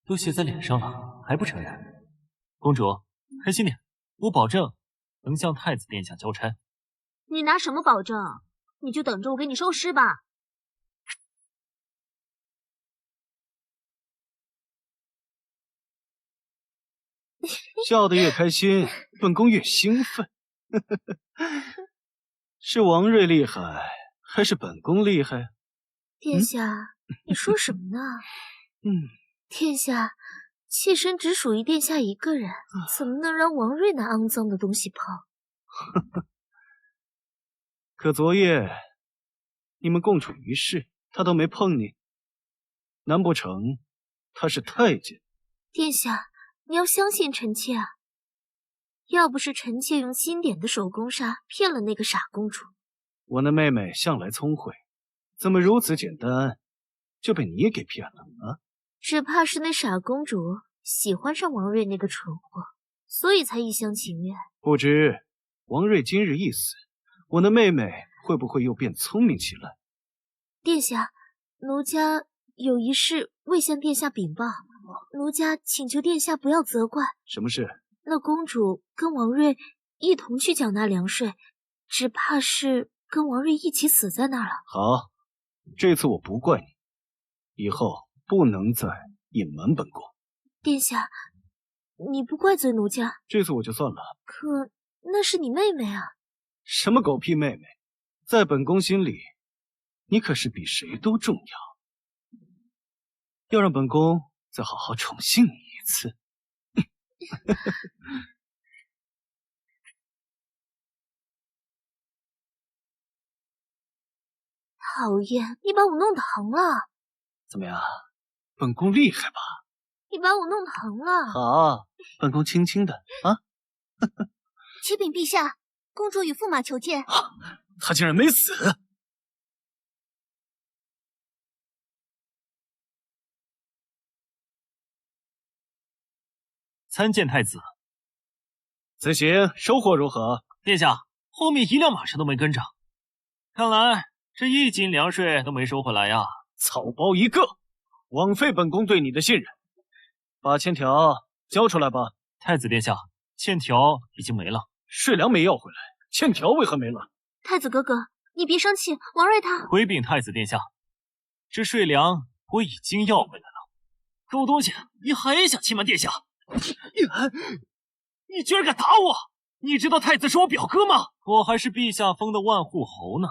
都写在脸上了，还不承认？公主，开心点，我保证能向太子殿下交差。你拿什么保证？你就等着我给你收尸吧。笑得越开心，本宫越兴奋。是王睿厉害，还是本宫厉害？殿下，你说什么呢？殿下，妾身只属于殿下一个人，怎么能让王睿那肮脏的东西碰？可昨夜你们共处一室，他都没碰你，难不成他是太监？殿下，你要相信臣妾啊！要不是臣妾用新点的手工纱骗了那个傻公主，我那妹妹向来聪慧，怎么如此简单就被你给骗了啊？只怕是那傻公主喜欢上王睿那个蠢货，所以才一厢情愿。不知王睿今日一死，我那妹妹会不会又变聪明起来？殿下，奴家有一事未向殿下禀报。奴家请求殿下不要责怪。什么事？那公主跟王睿一同去缴纳粮税，只怕是跟王睿一起死在那儿了。好，这次我不怪你，以后不能再隐瞒本宫。殿下，你不怪罪奴家，这次我就算了。可那是你妹妹啊！什么狗屁妹妹，在本宫心里，你可是比谁都重要。要让本宫再好好宠幸你一次。讨厌，你把我弄疼了。怎么样，本宫厉害吧？你把我弄疼了。好，本宫轻轻的啊。启禀陛下，公主与驸马求见。她竟然没死！参见太子。此行收获如何？殿下，后面一辆马车都没跟着，看来这1斤粮税都没收回来呀！草包一个，枉费本宫对你的信任。把欠条交出来吧。太子殿下，欠条已经没了，税粮没要回来，欠条为何没了？太子哥哥，你别生气，王睿他……回禀太子殿下，这税粮我已经要回来了。狗东西，你还想欺瞒殿下？你居然敢打我！你知道太子是我表哥吗？我还是陛下封的万户侯呢，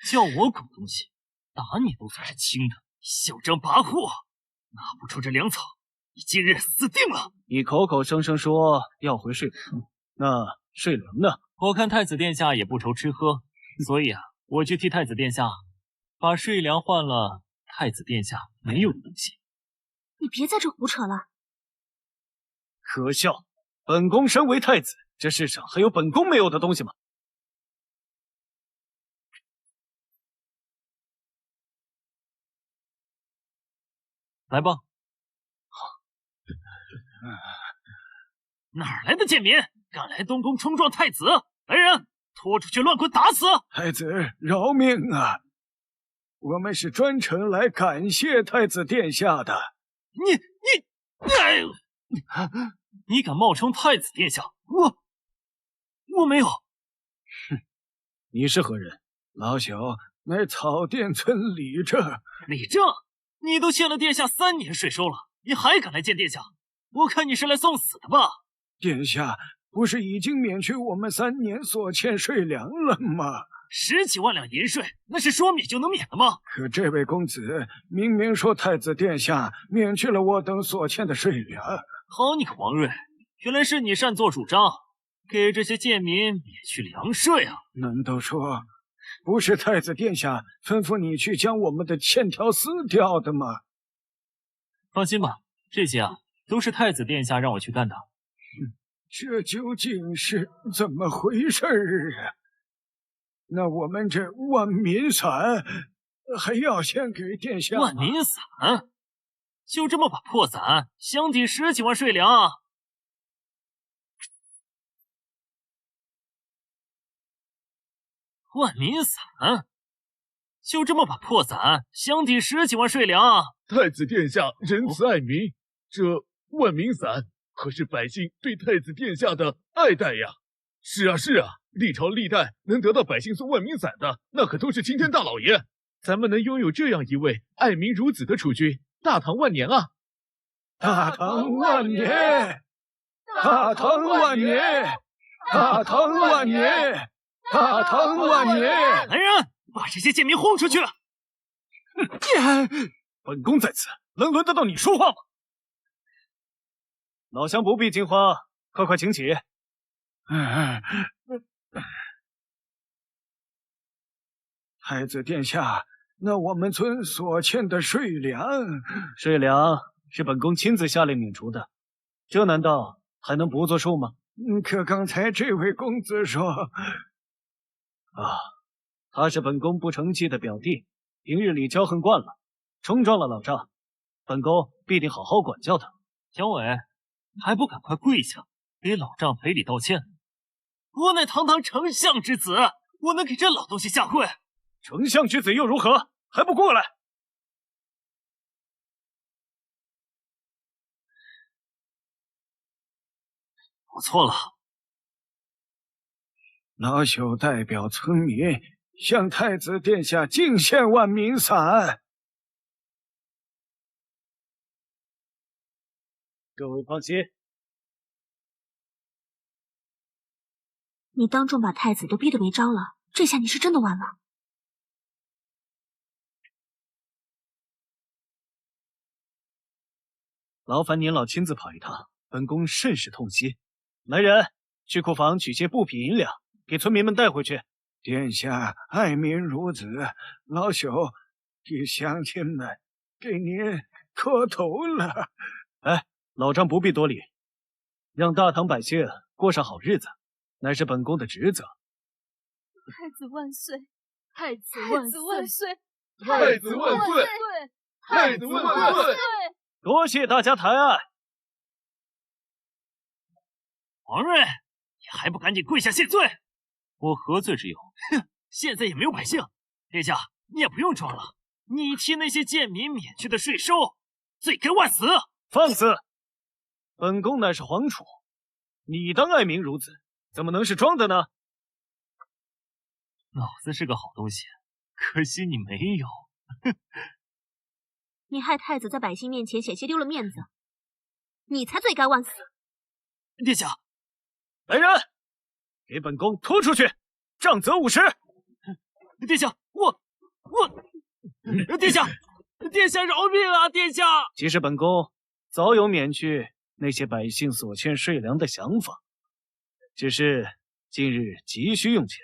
叫我狗东西，打你都算是轻的。嚣张跋扈，拿不出这粮草，你今日死定了！你口口声声说要回税粮，那税粮呢？我看太子殿下也不愁吃喝，所以我去替太子殿下把税粮换了太子殿下没有的东西。你别在这胡扯了。可笑！本宫身为太子，这世上还有本宫没有的东西吗？来吧。哪来的贱民，敢来东宫冲撞太子？来人，拖出去乱棍打死！太子饶命啊！我们是专程来感谢太子殿下的。你敢冒充太子殿下？我没有。哼，你是何人？老朽乃草甸村李正。李正，你都欠了殿下3年税收了，你还敢来见殿下？我看你是来送死的吧！殿下不是已经免去我们3年所欠税粮了吗？10几万两银税，那是说免就能免的吗？可这位公子明明说太子殿下免去了我等所欠的税粮。好你个王睿，原来是你擅作主张，给这些贱民免去粮税啊！难道说不是太子殿下吩咐你去将我们的欠条撕掉的吗？放心吧，这些都是太子殿下让我去干的。这究竟是怎么回事啊？那我们这万民伞还要先给殿下？万民伞？就这么把破伞相抵10几万税粮？万民伞？就这么把破伞相抵10几万税粮？太子殿下仁慈爱民，这万民伞可是百姓对太子殿下的爱戴呀！是啊是啊，历朝历代能得到百姓送万民伞的，那可都是青天大老爷。咱们能拥有这样一位爱民如子的储君，大唐万年啊！大唐万年！大唐万年！大唐万年！大唐万年！来人，把这些贱民轰出去！本宫在此，能轮得到你说话吗？老乡不必惊慌，快请起。太子殿下，那我们村所欠的税粮是本宫亲自下令免除的，这难道还能不作数吗？可刚才这位公子说，他是本宫不成器的表弟，平日里骄横惯了，冲撞了老丈，本宫必定好好管教他。小伟，还不赶快跪下，给老丈赔礼道歉！我乃堂堂丞相之子，我能给这老东西下跪？丞相之子又如何？还不过来！我错了。老朽代表村民向太子殿下进献万民伞。各位放心，你当众把太子都逼得没招了，这下你是真的完了。劳烦您老亲自跑一趟，本宫甚是痛惜。来人，去库房取些布匹银两，给村民们带回去。殿下爱民如子，老朽替乡亲们给您磕头了。哎，老张不必多礼，让大唐百姓过上好日子，乃是本宫的职责。太子万岁！太子万岁！太子万岁！太子万岁！多谢大家抬爱。王睿，你还不赶紧跪下谢罪！我何罪之有？哼，现在也没有百姓。殿下，你也不用装了，你替那些贱民免去的税收，罪该万死！放肆！本宫乃是皇储，你当爱民如子，怎么能是装的呢？老子是个好东西，可惜你没有。你害太子在百姓面前险些丢了面子，你才罪该万死。殿下，来人，给本宫拖出去，杖责50。殿下，殿下，殿下饶命啊！殿下，其实本宫早有免去那些百姓所欠税粮的想法，只是近日急需用钱，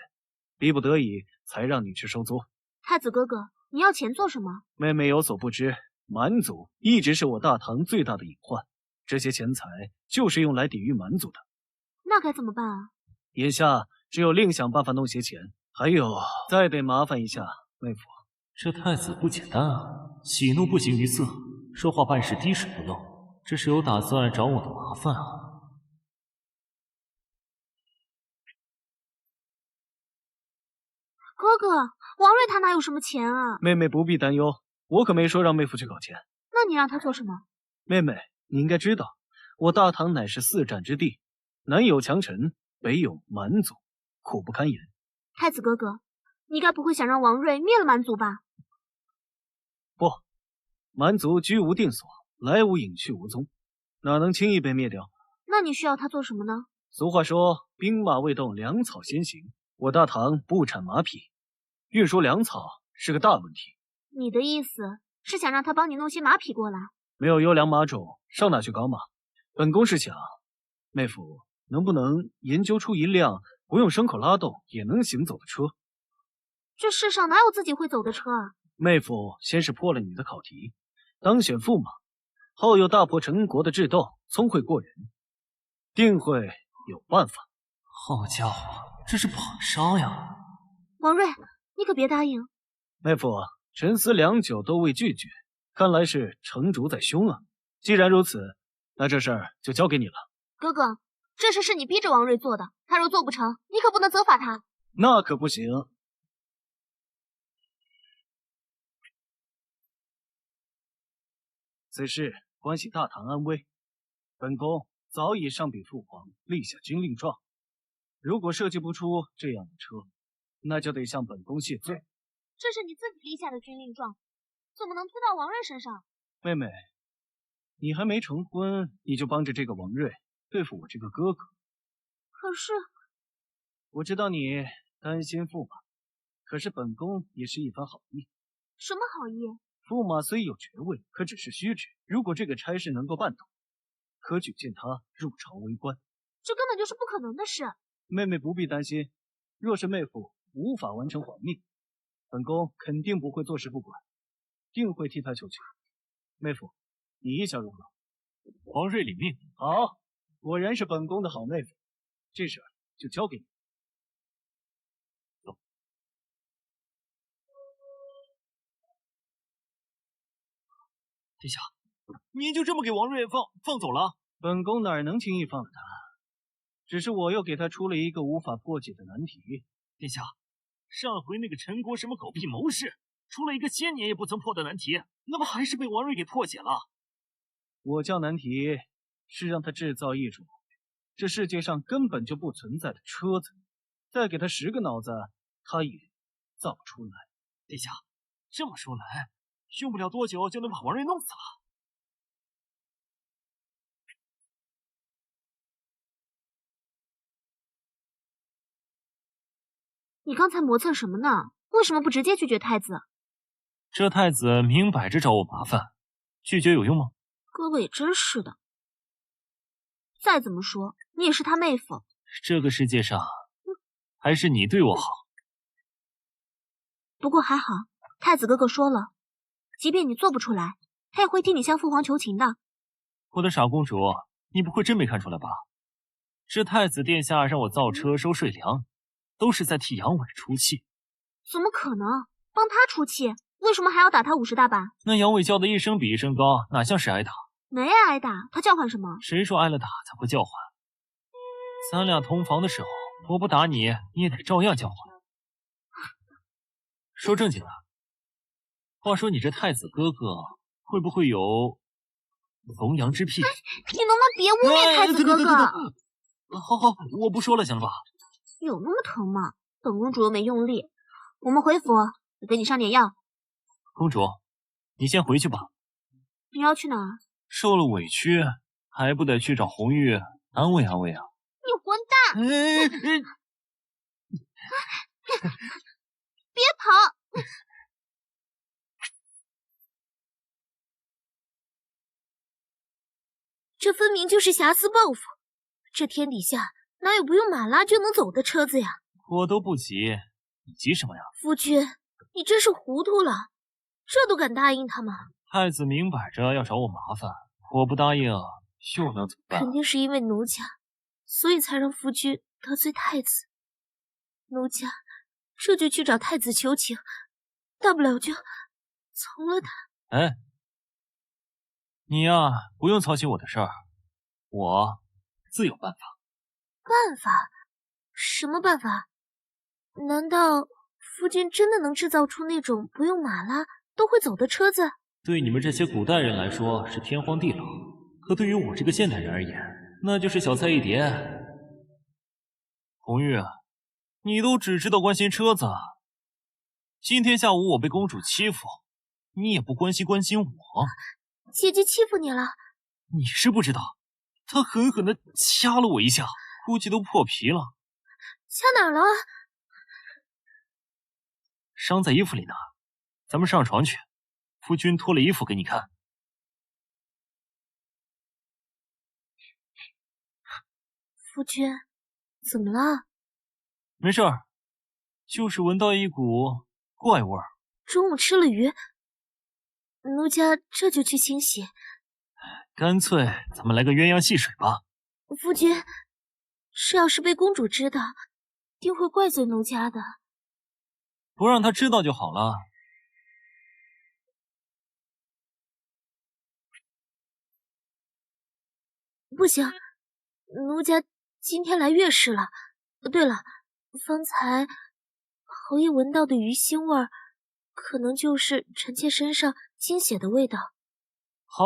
逼不得已才让你去收租。太子哥哥，你要钱做什么？妹妹有所不知，蛮族一直是我大唐最大的隐患，这些钱财就是用来抵御蛮族的。那该怎么办啊？眼下只有另想办法弄些钱，还有再得麻烦一下妹夫。这太子不简单啊，喜怒不形于色，说话办事滴水不漏，这是有打算找我的麻烦啊。哥哥，王睿他哪有什么钱啊？妹妹不必担忧，我可没说让妹夫去搞钱。那你让他做什么？妹妹，你应该知道，我大唐乃是4战之地，南有强臣，北有蛮族，苦不堪言。太子哥哥，你该不会想让王睿灭了蛮族吧？不，蛮族居无定所，来无影去无踪，哪能轻易被灭掉？那你需要他做什么呢？俗话说，兵马未动，粮草先行。我大唐不产马匹，运输粮草是个大问题。你的意思是想让他帮你弄些马匹过来？没有优良马种，上哪去搞马？本宫是想，妹夫能不能研究出一辆不用牲口拉动也能行走的车？这世上哪有自己会走的车啊？妹夫先是破了你的考题，当选驸马，后又大破陈国的智斗，聪慧过人，定会有办法。好家伙，这是捧杀呀！王睿，你可别答应。妹夫，沉思良久都未拒绝，看来是城主在凶啊。既然如此，那这事儿就交给你了。哥哥，这事是你逼着王睿做的，他若做不成，你可不能责罚他。那可不行。此事关系大唐安危，本宫早已上禀父皇，立下军令状。如果设计不出这样的车，那就得向本宫谢罪。这是你自己立下的军令状，怎么能推到王睿身上？妹妹，你还没成婚，你就帮着这个王睿对付我这个哥哥。可是，我知道你担心驸马，可是本宫也是一番好意。什么好意？驸马虽有爵位，可只是虚职。如果这个差事能够办到，可举荐他入朝为官。这根本就是不可能的事。妹妹不必担心，若是妹夫无法完成皇命，本宫肯定不会坐视不管，定会替他求情。妹夫，你意下如何？王睿领命。好，果然是本宫的好妹夫，这事就交给你。走。殿下，您就这么给王睿放走了？本宫哪能轻易放了他？只是我又给他出了一个无法破解的难题。殿下，上回那个陈国什么狗屁谋士，出了一个1000年也不曾破的难题，那么还是被王睿给破解了。我叫难题是让他制造一种这世界上根本就不存在的车子，再给他10个脑子，他也造不出来。殿下，这么说来，用不了多久就能把王睿弄死了。你刚才磨蹭什么呢？为什么不直接拒绝太子？这太子明摆着找我麻烦，拒绝有用吗？哥哥也真是的。再怎么说，你也是他妹夫。这个世界上，还是你对我好。不过还好，太子哥哥说了，即便你做不出来，他也会替你向父皇求情的。我的傻公主，你不会真没看出来吧？这太子殿下让我造车收税粮，都是在替杨伟出气。怎么可能？帮他出气，为什么还要打他50大板？那杨伟叫的一声比一声高，哪像是挨打？没挨打，他叫唤什么？谁说挨了打才会叫唤？咱俩同房的时候，我不打你，你也得照样叫唤。说正经的，话说你这太子哥哥会不会有龙阳之癖？你能不能别污蔑太子哥哥？好，我不说了，行了吧？有那么疼吗？本公主又没用力。我们回府，我给你上点药。公主，你先回去吧。你要去哪儿？受了委屈，还不得去找红玉安慰安慰啊？你混蛋！别跑！这分明就是挟私报复。这天底下哪有不用马拉就能走的车子呀？我都不急，你急什么呀？夫君，你真是糊涂了，这都敢答应他吗？太子明摆着要找我麻烦，我不答应又能怎么办？肯定是因为奴家，所以才让夫君得罪太子。奴家这就去找太子求情，大不了就从了他。哎，你呀，不用操心我的事儿，我自有办法。办法？什么办法？难道夫君真的能制造出那种不用马拉都会走的车子？对你们这些古代人来说是天荒地老，可对于我这个现代人而言，那就是小菜一碟。红玉，你都只知道关心车子，今天下午我被公主欺负，你也不关心我。姐姐欺负你了？你是不知道，她狠狠地掐了我一下，估计都破皮了。掐哪儿了？伤在衣服里呢，咱们上床去。夫君脱了衣服给你看。夫君，怎么了？没事儿，就是闻到一股怪味儿。中午吃了鱼，奴家这就去清洗。干脆咱们来个鸳鸯戏水吧。夫君，这要是被公主知道，定会怪罪奴家的。不让她知道就好了。不行，奴家今天来月事了。对了，方才侯爷闻到的鱼腥味儿，可能就是臣妾身上精血的味道。好，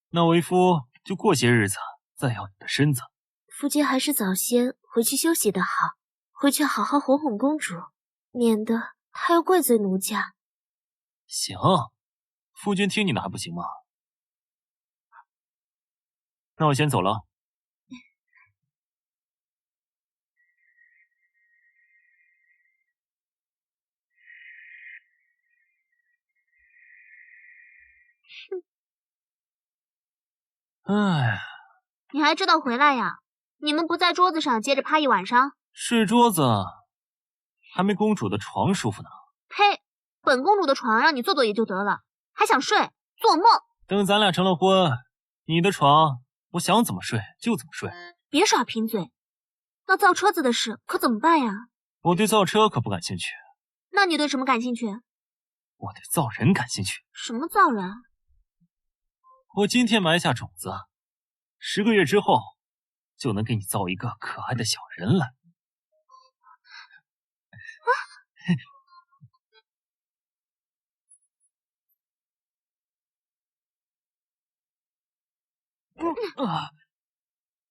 那为夫就过些日子再要你的身子。夫君还是早些回去休息的好，回去好好哄哄公主，免得她要怪罪奴家。行，夫君听你的还不行吗？那我先走了。唉，你还知道回来呀？你们不在桌子上接着趴一晚上？睡桌子还没公主的床舒服呢。呸！本公主的床让你坐坐也就得了，还想睡？做梦！等咱俩成了婚，你的床我想怎么睡就怎么睡。别耍贫嘴。那造车子的事可怎么办呀？我对造车可不感兴趣。那你对什么感兴趣？我对造人感兴趣。什么造人？我今天埋下种子，10个月之后就能给你造一个可爱的小人来。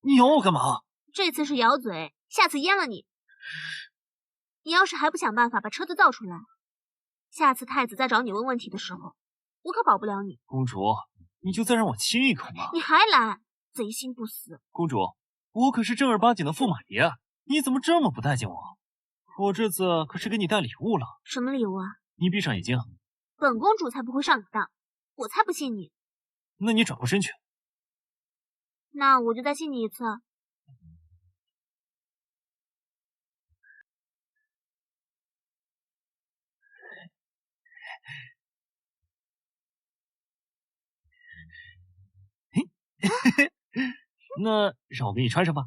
你咬我干嘛？这次是咬嘴，下次阉了你。你要是还不想办法把车子造出来，下次太子再找你问问题的时候，我可保不了你。公主，你就再让我亲一口嘛！你还来，贼心不死！公主，我可是正儿八经的驸马爷，你怎么这么不待见我？我这次可是给你带礼物了。什么礼物啊？你闭上眼睛。本公主才不会上你当，我才不信你。那你转过身去。那我就再信你一次。那让我给你穿上吧。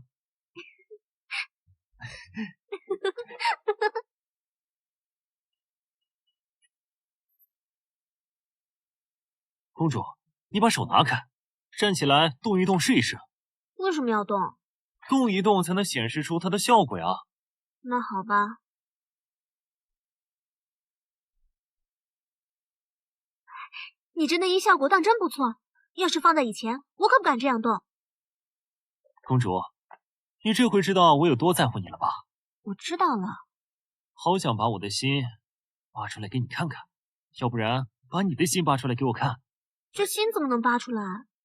公主，你把手拿开，站起来动一动试一试。为什么要动？动一动才能显示出它的效果呀。那好吧。你这内衣效果当真不错，要是放在以前，我可不敢这样动。公主，你这回知道我有多在乎你了吧？我知道了。好想把我的心挖出来给你看看，要不然把你的心扒出来给我看。这心怎么能扒出来？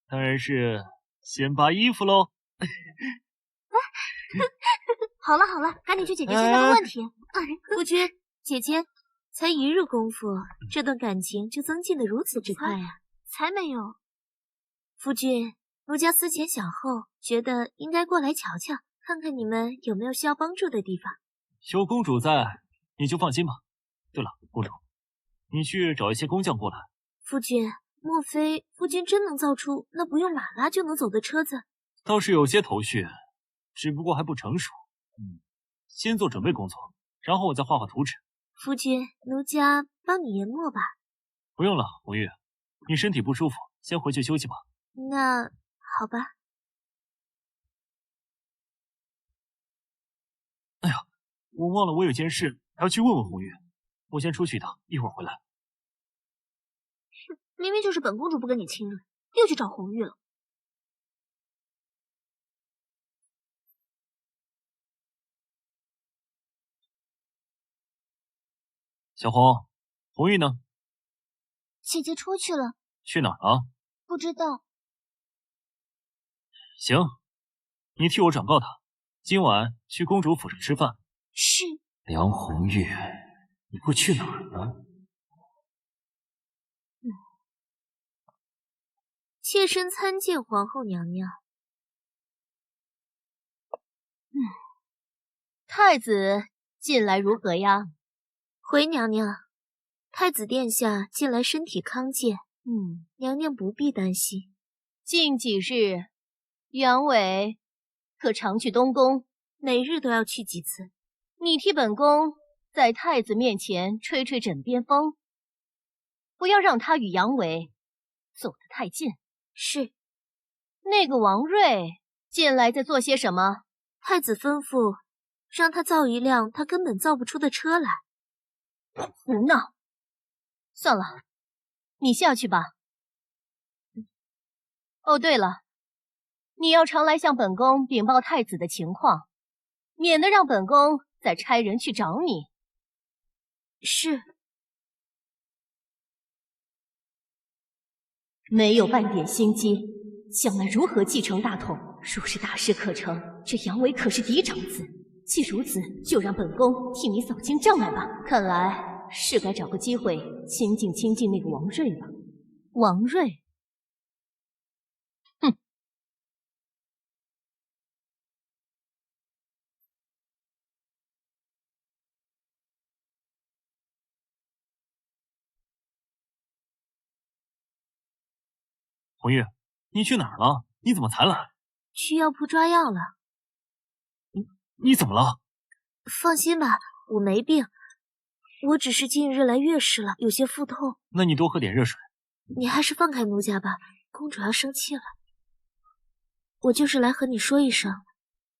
当然是先扒衣服喽。好了好了，赶紧去解决现在的问题。夫君，姐姐，才1日功夫，这段感情就增进的如此之快啊！才没有。夫君，奴家思前想后，觉得应该过来瞧瞧，看看你们有没有需要帮助的地方。有公主在，你就放心吧。对了，公主，你去找一些工匠过来。夫君，莫非夫君真能造出那不用马拉就能走的车子？倒是有些头绪，只不过还不成熟。先做准备工作，然后我再画画图纸。夫君，奴家帮你研墨吧。不用了，红玉，你身体不舒服，先回去休息吧。那好吧。哎呀，我忘了我有件事还要去问问红玉，我先出去一趟，一会儿回来。明明就是本公主不跟你亲热，又去找红玉了。小红，红玉呢？姐姐出去了。去哪儿了？不知道。行，你替我转告她，今晚去公主府上吃饭。是。梁红玉，你会去哪儿呢？妾身参见皇后娘娘。太子近来如何呀？回娘娘，太子殿下近来身体康健，娘娘不必担心。近几日，杨伟可常去东宫？每日都要去几次。你替本宫在太子面前吹吹枕边风，不要让他与杨伟走得太近。是。那个王睿近来在做些什么？太子吩咐让他造一辆他根本造不出的车来。胡闹！算了，你下去吧。哦，对了，你要常来向本宫禀报太子的情况，免得让本宫再差人去找你。是。没有半点心机，将来如何继承大统？若是大事可成，这杨伟可是嫡长子。既如此，就让本宫替你扫清障碍吧。看来是该找个机会亲近那个王睿了。王睿，哼！红玉，你去哪儿了？你怎么才来？去药铺抓药了。你怎么了？放心吧，我没病，我只是近日来月事了，有些腹痛。那你多喝点热水。你还是放开奴家吧，公主要生气了。我就是来和你说一声，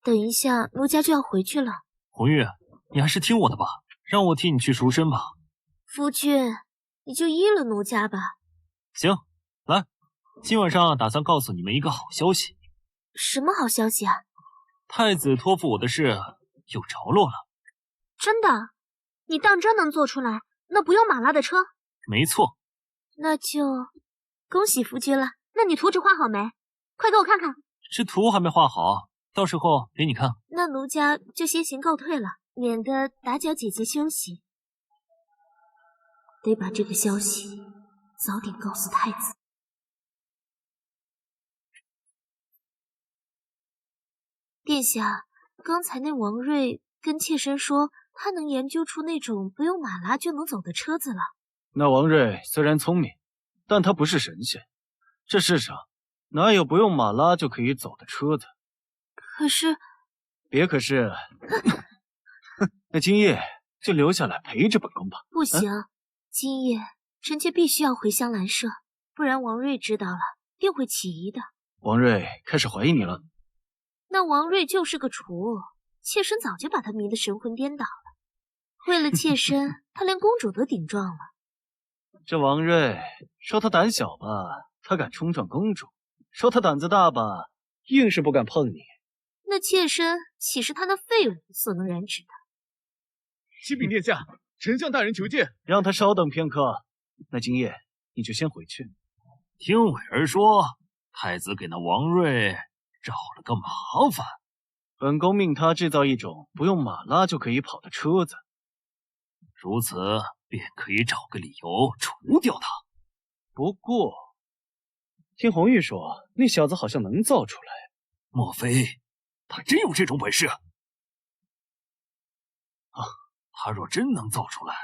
等一下奴家就要回去了。红玉，你还是听我的吧，让我替你去赎身吧。夫君，你就依了奴家吧。行，来，今晚上打算告诉你们一个好消息。什么好消息啊？太子托付我的事有着落了。真的？你当真能做出来那不用马拉的车？没错。那就恭喜夫君了。那你图纸画好没？快给我看看。这图还没画好，到时候给你看。那奴家就先行告退了，免得打搅姐姐休息。得把这个消息早点告诉太子。殿下，刚才那王睿跟妾身说，他能研究出那种不用马拉就能走的车子了。那王睿虽然聪明，但他不是神仙。这世上哪有不用马拉就可以走的车子？可是，别可是，那今夜就留下来陪着本宫吧。不行，今夜臣妾必须要回香兰社，不然王睿知道了定会起疑的。王睿开始怀疑你了。那王睿就是个厨，妾身早就把他迷得神魂颠倒了。为了妾身，他连公主都顶撞了。这王睿说他胆小吧，他敢冲撞公主；说他胆子大吧，硬是不敢碰你。那妾身岂是他那废物所能染指的？启禀殿下，丞相大人求见。让他稍等片刻。那今夜你就先回去。听伟儿说，太子给那王睿找了个麻烦。本宫命他制造一种不用马拉就可以跑的车子，如此便可以找个理由除掉他。不过，听红玉说，那小子好像能造出来。莫非他真有这种本事？他若真能造出来，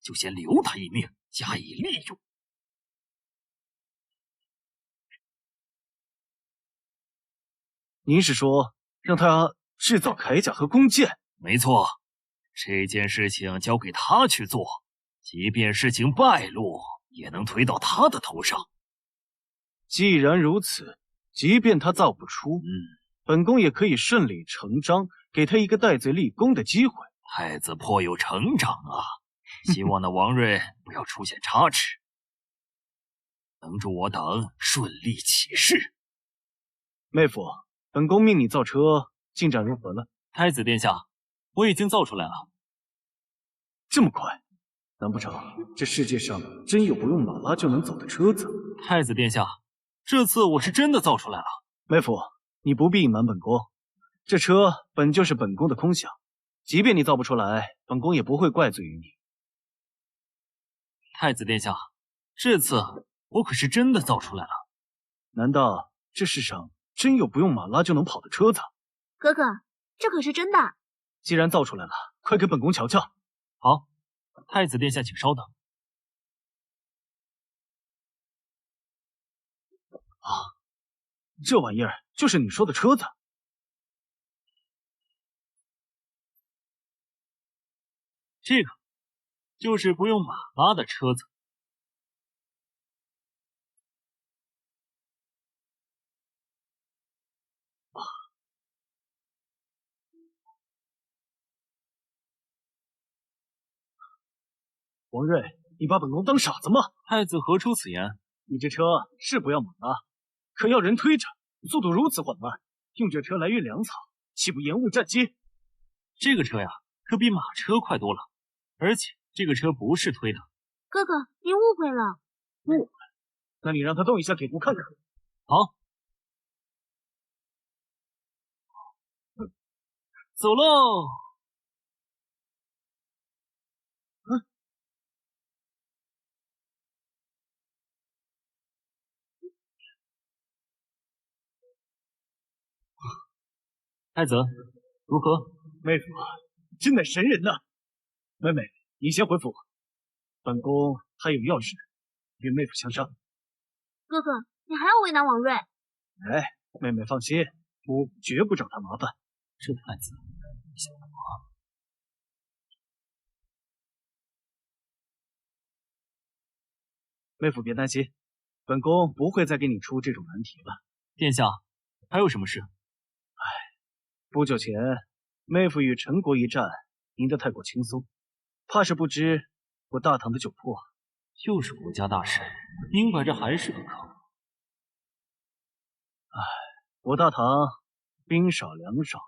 就先留他一命，加以利用。您是说让他制造铠甲和弓箭？没错，这件事情交给他去做，即便事情败露，也能推到他的头上。既然如此，即便他造不出，本宫也可以顺理成章给他一个戴罪立功的机会。太子颇有成长啊，希望那王睿不要出现差池，能助我等顺利起事。妹夫，本宫命你造车，进展如何了？太子殿下，我已经造出来了。这么快？难不成这世界上真有不用马拉就能走的车子？太子殿下，这次我是真的造出来了。妹夫，你不必隐瞒本宫，这车本就是本宫的空想，即便你造不出来，本宫也不会怪罪于你。太子殿下，这次我可是真的造出来了。难道这世上真有不用马拉就能跑的车子？哥哥，这可是真的。既然造出来了，快给本宫瞧瞧。好，太子殿下请稍等。这玩意儿就是你说的车子。这个就是不用马拉的车子。王睿，你把本宫当傻子吗？太子何出此言？你这车是不要马拉，可要人推着，速度如此缓慢，用这车来运粮草，岂不延误战机？这个车呀，可比马车快多了，而且这个车不是推的。哥哥，您误会了。误会？那你让他动一下给姑看看。好。走喽。太子，如何？妹夫，真乃神人呐！妹妹，你先回府，本宫还有要事与妹夫相商。哥哥，你还要为难王睿？哎，妹妹放心，夫绝不找他麻烦。这太子想干嘛？妹夫别担心，本宫不会再给你出这种难题了。殿下，还有什么事？不久前，妹夫与陈国一战，赢得太过轻松，怕是不知我大唐的窘迫。又是国家大事，明摆着还是个坑。我大唐兵少粮少，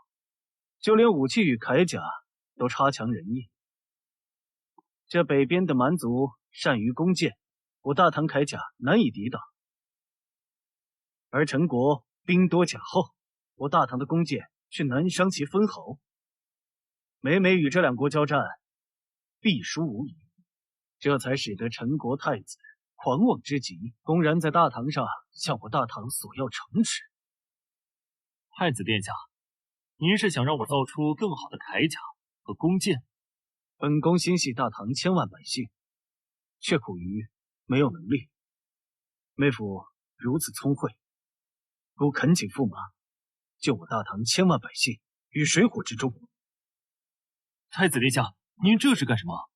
就连武器与铠甲都差强人意。这北边的蛮族善于弓箭，我大唐铠甲难以抵挡；而陈国兵多甲厚，我大唐的弓箭却难伤其分毫。每每与这两国交战，必输无疑，这才使得陈国太子狂妄之极，公然在大唐上向我大唐索要城池。太子殿下，您是想让我造出更好的铠甲和弓箭？本宫心系大唐千万百姓，却苦于没有能力。妹夫如此聪慧，不恳请驸马救我大唐千万百姓于水火之中。太子殿下，您这是干什么？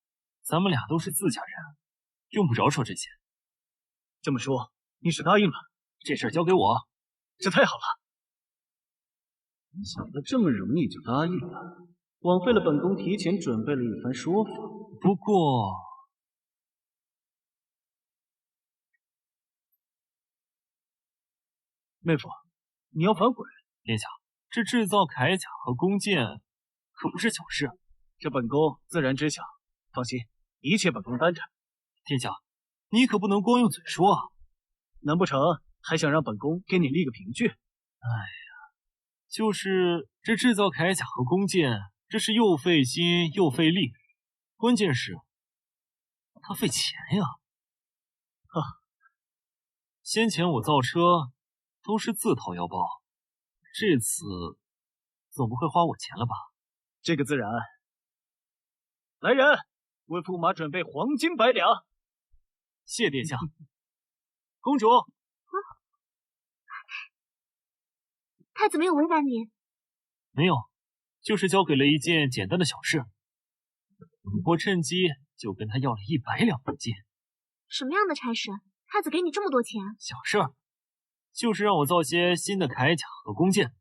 咱们俩都是自家人，用不着说这些。这么说，你是答应了？这事交给我。这太好了！没想到这么容易就答应了，枉费了本宫提前准备了一番说法。不过，妹夫，你要反悔？殿下，这制造铠甲和弓箭可不是小事，这本宫自然知晓。放心，一切本宫担着。殿下，你可不能光用嘴说啊！难不成还想让本宫给你立个凭据？哎呀，就是这制造铠甲和弓箭，这是又费心又费力，关键是它费钱呀！先前我造车都是自掏腰包，这次总不会花我钱了吧？这个自然。来人，为驸马准备黄金100两。谢殿下。公主，太子没有为难你？没有，就是交给了一件简单的小事。我趁机就跟他要了100两黄金。什么样的差事？太子给你这么多钱？小事儿，就是让我造些新的铠甲和弓箭。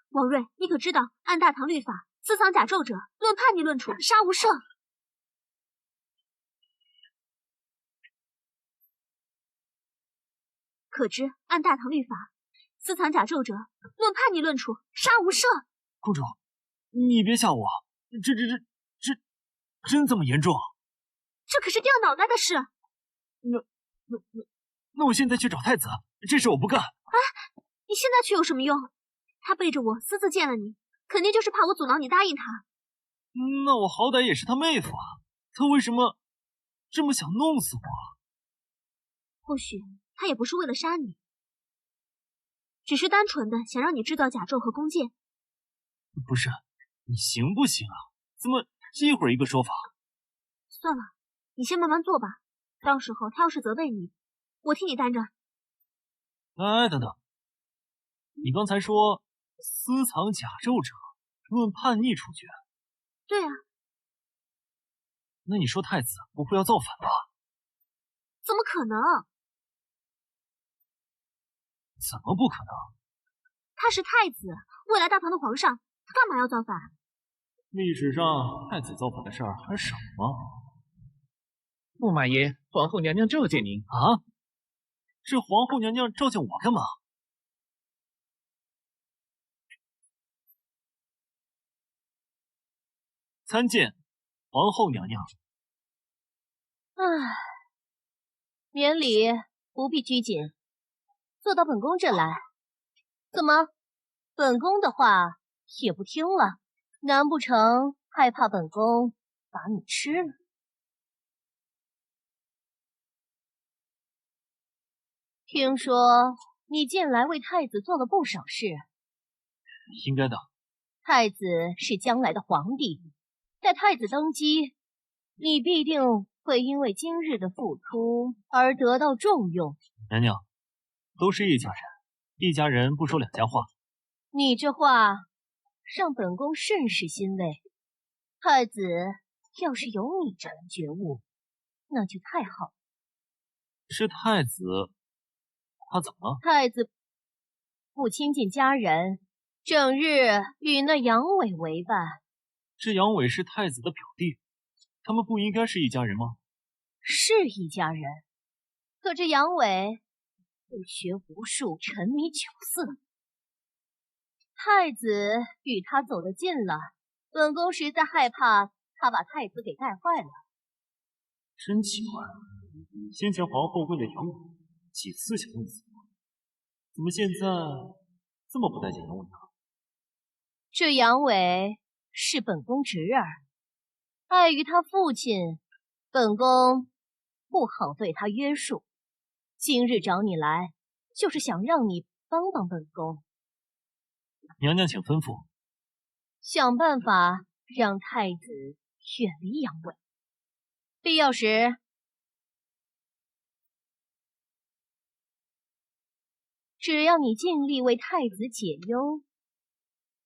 王睿，你可知道，按大唐律法，私藏甲胄者，论叛逆论处，杀无赦。可知，按大唐律法，私藏甲胄者，论叛逆论处，杀无赦。公主，你别吓我，这真这么严重？这可是掉脑袋的事。那我现在去找太子，这事我不干。哎，你现在去有什么用？他背着我私自见了你，肯定就是怕我阻挠你答应他。那我好歹也是他妹夫啊，他为什么这么想弄死我？或许他也不是为了杀你，只是单纯的想让你制造甲胄和弓箭。不是，你行不行啊？怎么一会儿一个说法？算了，你先慢慢做吧。到时候他要是责备你，我替你担着。哎，等等，你刚才说私藏甲胄者，论叛逆处决。对啊。那你说太子不会要造反吧？怎么可能？怎么不可能？他是太子，未来大唐的皇上，他干嘛要造反？历史上太子造反的事儿还少吗？驸马爷，皇后娘娘召见您啊！这皇后娘娘召见我干嘛？参见皇后娘娘。唉，免礼，不必拘谨，坐到本宫这来。怎么，本宫的话也不听了？难不成害怕本宫把你吃了？听说你近来为太子做了不少事。应该的。太子是将来的皇帝，待太子登基，你必定会因为今日的付出而得到重用。娘娘，都是一家人，一家人不说两家话。你这话让本宫甚是欣慰。太子要是有你这般觉悟，那就太好了。是太子，他怎么了？太子不亲近家人，整日与那杨伟为伴。这杨伟是太子的表弟，他们不应该是一家人吗？是一家人，可这杨伟不学无术，沉迷酒色，太子与他走得近了，本宫实在害怕他把太子给带坏了。真奇怪，先前皇后为了杨伟几次想弄死我，怎么现在这么不待见杨伟呢？这杨伟是本宫侄儿，碍于他父亲，本宫不好对他约束。今日找你来，就是想让你帮帮本宫。娘娘请吩咐。想办法让太子远离杨伟，必要时只要你尽力为太子解忧，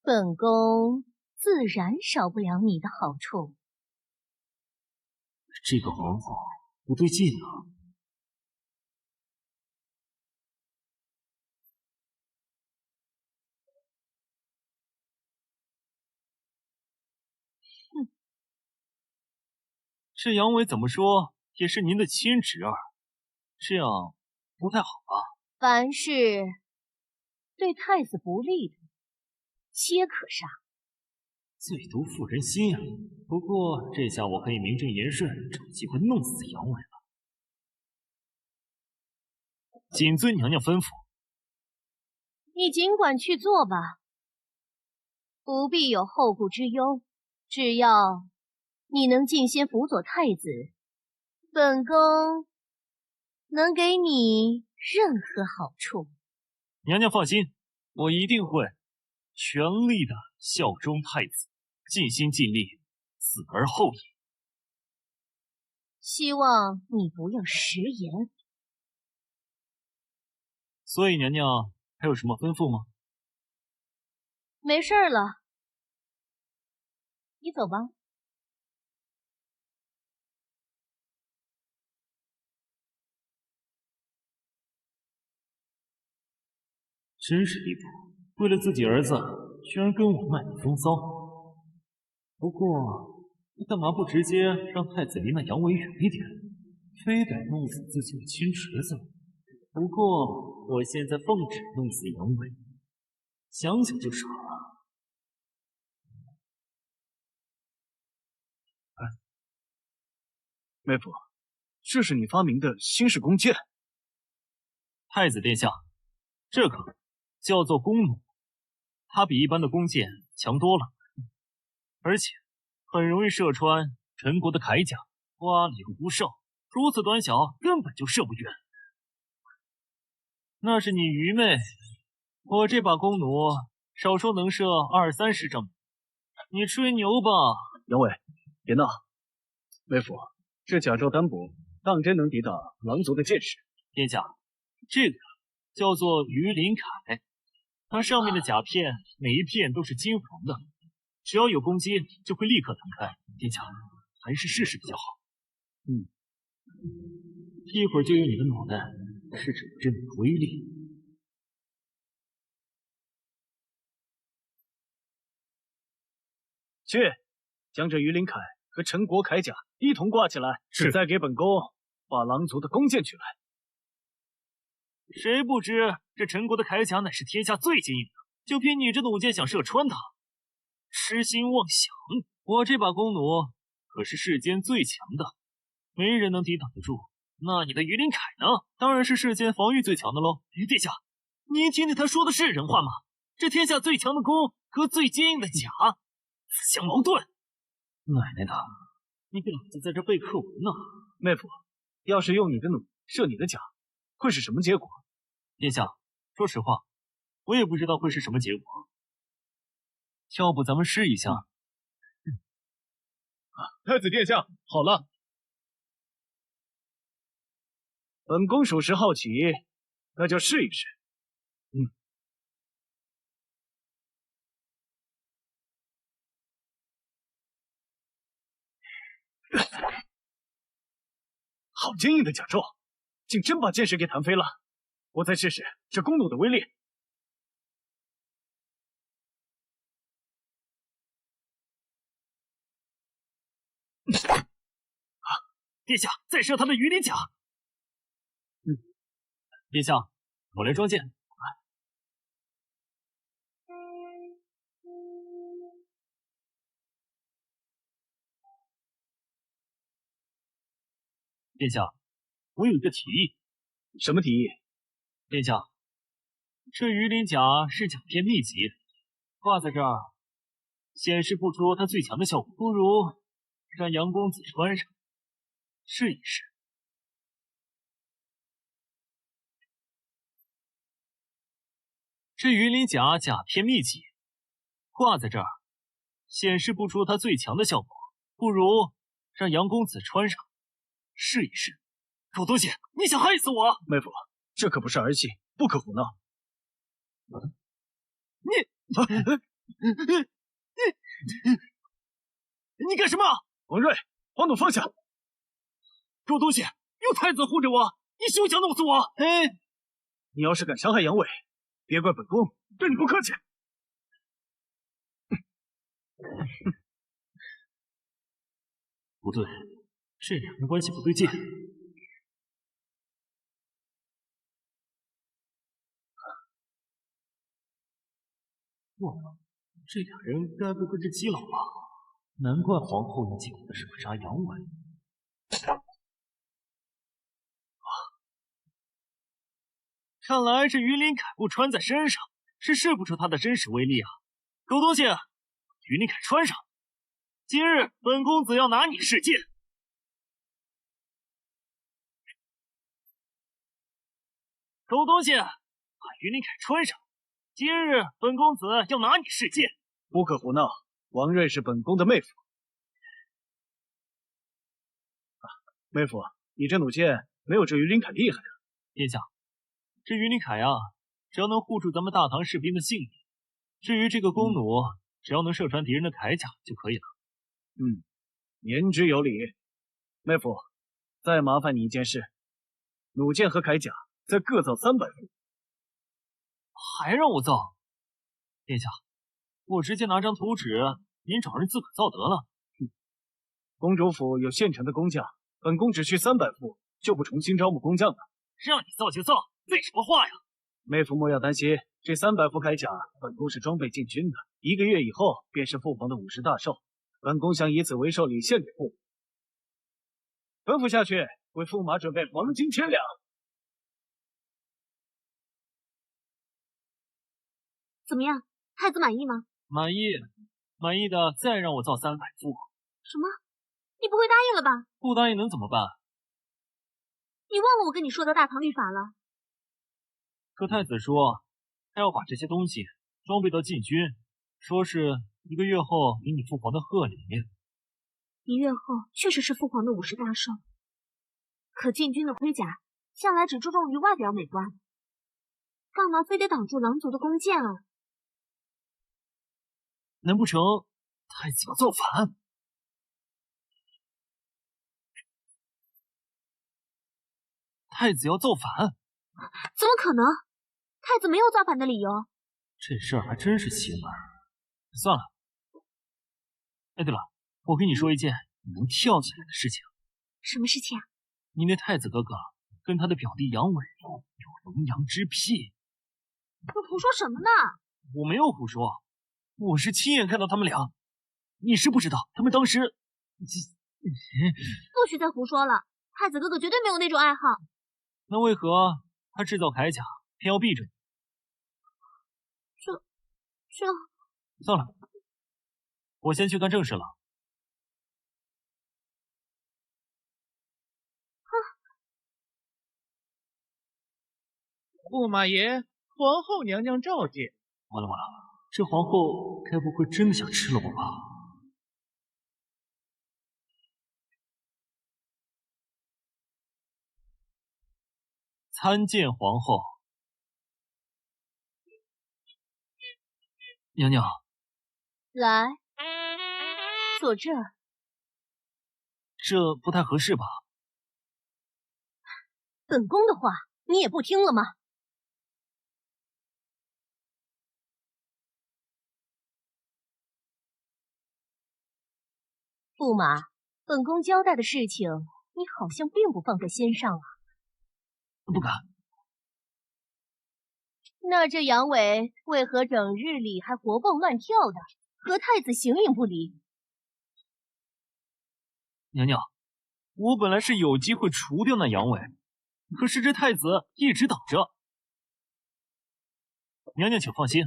本宫自然少不了你的好处。这个皇后不对劲啊！这杨伟怎么说也是您的亲侄儿，这样不太好吧？凡是对太子不利的，皆可杀。最毒妇人心啊！不过这下我可以名正言顺找机会弄死杨伟了。谨遵娘娘吩咐。你尽管去做吧，不必有后顾之忧。只要你能尽先辅佐太子，本宫能给你任何好处。娘娘放心，我一定会全力的效忠太子，尽心尽力，死而后已。希望你不要食言。所以娘娘还有什么吩咐吗？没事了，你走吧。真是离谱，为了自己儿子，居然跟我卖弄风骚。不过，你干嘛不直接让太子离那杨伟远一点，非得弄死自己的亲侄子？不过，我现在奉旨弄死杨伟，想想就傻了。哎，妹夫，这是你发明的新式弓箭。太子殿下，这个叫做弓弩，它比一般的弓箭强多了，而且很容易射穿陈国的铠甲，花里胡哨，如此短小，根本就射不远。那是你愚昧，我这把弓弩少说能射20-30丈，你吹牛吧？杨伟，别闹。妹夫，这甲胄单薄，当真能抵挡狼族的箭矢。殿下，这个叫做鱼鳞铠，它上面的甲片每一片都是金黄的，只要有攻击就会立刻弹开。殿下，还是试试比较好。一会儿就用你的脑袋试试我这弩的威力。去，将这鱼鳞铠和陈国铠甲一同挂起来，再给本宫把狼族的弓箭取来。谁不知这陈国的铠甲乃是天下最坚硬的，就凭你这弩箭想射穿它，痴心妄想！我这把弓弩可是世间最强的，没人能抵挡得住。那你的鱼鳞铠呢？当然是世间防御最强的喽。殿下，您听听他说的是人话吗？这天下最强的弓和最坚硬的甲，自相矛盾。奶奶的，你给老子在这背课文呢！妹夫，要是用你的弩射你的甲，会是什么结果？殿下，说实话，我也不知道会是什么结果。要不咱们试一下？太子殿下，好了。本宫属实好奇，那就试一试。好坚硬的甲胄，竟真把箭矢给弹飞了。我再试试这弓弩的威力。殿下，再射他的鱼鳞甲。殿下，我来装箭。殿下，我有一个提议。什么提议？殿下，这鱼鳞甲是甲片秘籍，挂在这儿显示不出它最强的效果，不如让杨公子穿上试一试。这鱼鳞甲甲片秘籍挂在这儿显示不出它最强的效果，不如让杨公子穿上试一试。狗东西，你想害死我？妹夫，这可不是儿戏，不可胡闹。你干什么？王睿，黄弩放下！狗东西，有太子护着我，你休想弄死我！哎，你要是敢伤害杨伟，别怪本宫对你不客气。不对，这两人关系不对劲。这俩人该不会是基佬吧？难怪皇后要请我的是不杀杨伟。看来这鱼鳞铠不穿在身上，是试不出它的真实威力啊！狗东西，鱼鳞铠穿上，今日本公子要拿你试剑。狗东西，把鱼鳞铠穿上，今日本公子要拿你试剑。不可胡闹，王睿是本宫的妹夫。妹夫，你这弩箭没有这鱼鳞铠厉害啊！殿下，这鱼鳞铠呀，只要能护住咱们大唐士兵的性命。至于这个弓弩，只要能射穿敌人的铠甲就可以了。言之有理。妹夫，再麻烦你一件事，弩箭和铠甲再各造300副。还让我造？殿下，我直接拿张图纸，您找人自个造得了。公主府有现成的工匠，本宫只需300副，就不重新招募工匠了。让你造就造，废什么话呀？妹夫莫要担心，这300副铠甲，本宫是装备禁军的，1个月以后便是父皇的50大寿，本宫想以此为寿礼献给父母。吩咐下去，为驸马准备黄金1000两。怎么样，太子满意吗？满意，满意的再让我造300副。什么？你不会答应了吧？不答应能怎么办？你忘了我跟你说的大唐律法了？可太子说，他要把这些东西装备到禁军，说是1个月后领你父皇的贺礼。1月后确实是父皇的50大寿，可禁军的盔甲向来只注重于外表美观，干嘛非得挡住狼族的弓箭啊？难不成太子要造反？太子要造反？怎么可能？太子没有造反的理由。这事儿还真是邪门。算了。哎，对了，我跟你说一件能跳起来的事情。什么事情啊？你那太子哥哥跟他的表弟杨伟有龙阳之癖。你胡说什么呢？我没有胡说，我是亲眼看到他们俩。你是不知道，他们当时……不许再胡说了，太子哥哥绝对没有那种爱好。那为何他制造铠甲偏要避着你？这……算了，我先去干正事了。驸马爷，皇后娘娘召见。完了，这皇后该不会真的想吃了我吧？参见皇后。娘娘，来，坐这儿。这不太合适吧？本宫的话你也不听了吗？驸马，本宫交代的事情，你好像并不放在心上啊。不敢。那这杨伟为何整日里还活蹦乱跳的，和太子形影不离？娘娘，我本来是有机会除掉那阳痿，可是这太子一直挡着。娘娘请放心，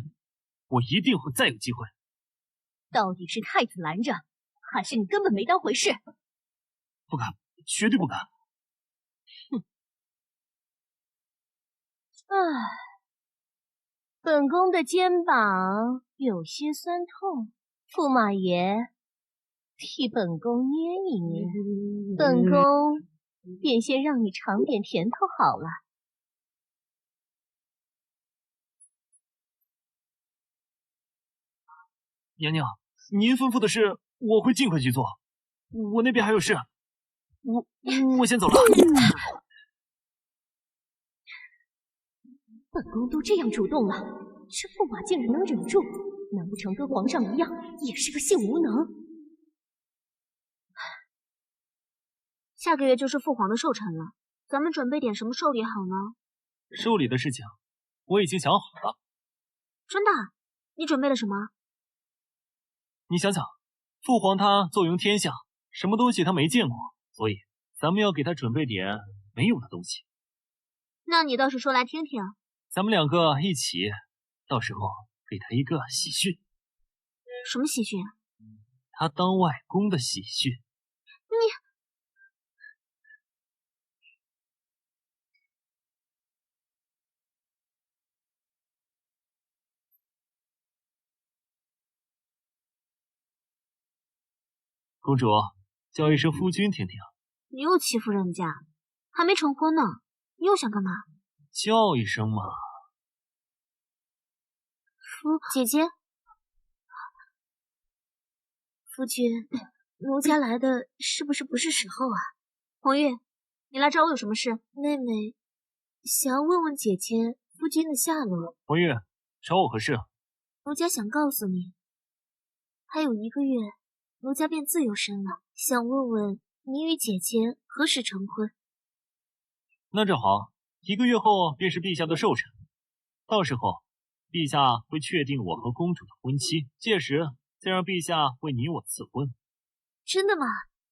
我一定会再有机会。到底是太子拦着，还是你根本没当回事？不敢，绝对不敢。哼！唉，本宫的肩膀有些酸痛，驸马爷替本宫捏一捏，本宫便先让你尝点甜头好了。娘娘，您吩咐的事我会尽快去做。我那边还有事，我先走了。本宫都这样主动了，这驸马竟然能忍住，难不成跟皇上一样，也是个性无能？下个月就是父皇的寿辰了，咱们准备点什么寿礼好呢？寿礼的事情我已经想好了。真的？你准备了什么？你想想，父皇他坐拥天下，什么东西他没见过，所以咱们要给他准备点没有的东西。那你倒是说来听听。咱们两个一起，到时候给他一个喜讯。什么喜讯？他当外公的喜讯。公主，叫一声夫君听听。你又欺负人家，还没成婚呢，你又想干嘛？叫一声嘛。姐姐，夫君，奴家来的是不是时候啊？红玉，你来找我有什么事？妹妹想要问问姐姐夫君的下落。红玉，找我何事？奴家想告诉你，还有1个月，奴家便自由身了，想问问你与姐姐何时成婚？那正好，1个月后便是陛下的寿辰，到时候陛下会确定我和公主的婚期，届时再让陛下为你我赐婚。真的吗？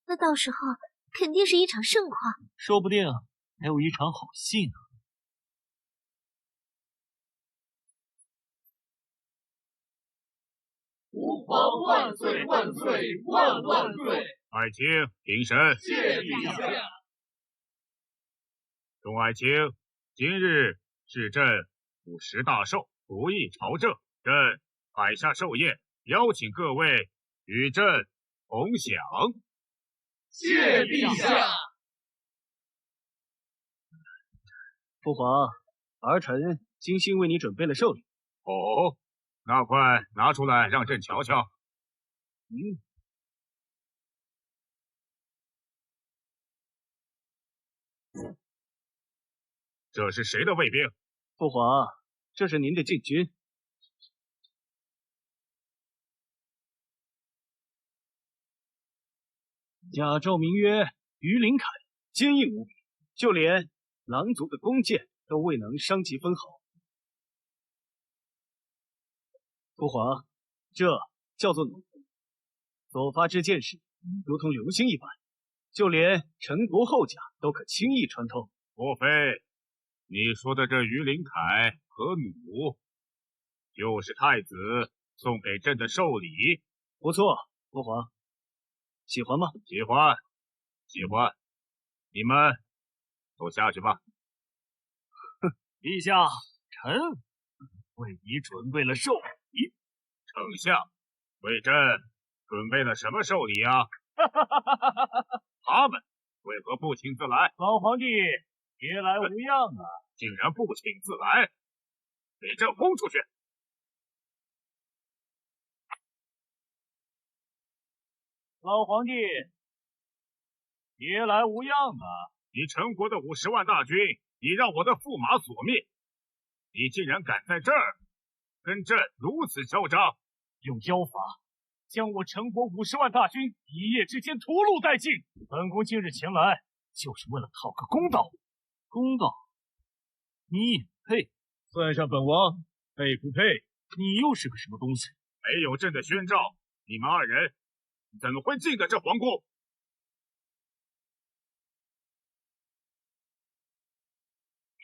那到时候肯定是一场盛况，说不定还有一场好戏呢。父皇万岁万岁万万岁！爱卿平身。谢陛下。众爱卿，今日是朕50大寿，不议朝政，朕摆下寿宴，邀请各位与朕同享。谢陛下。父皇，儿臣精心为你准备了寿礼。哦，那快拿出来让朕瞧瞧。这是谁的卫兵？父皇，这是您的禁军。甲胄名曰于林凯，坚硬无比，就连狼族的弓箭都未能伤及分毫。父皇，这叫做弩，所发之箭矢如同流星一般，就连陈国后甲都可轻易穿透。莫非你说的这于林凯和弩，就是太子送给朕的寿礼？不错，父皇，喜欢吗？喜欢，喜欢。你们都下去吧。陛下，臣为你准备了寿礼。丞相为朕准备了什么寿礼啊？他们为何不请自来？老皇帝别来无恙啊！竟然不请自来，给朕轰出去！老皇帝别来无恙啊！你陈国的50万大军，你让我的驸马所灭，你竟然敢在这儿跟朕如此嚣张，用妖法将我陈国50万大军一夜之间屠戮殆尽。本宫今日前来，就是为了讨个公道。公道？你配？算上本王，配不配？你又是个什么东西？没有朕的宣召，你们2人怎么会进得这皇宫？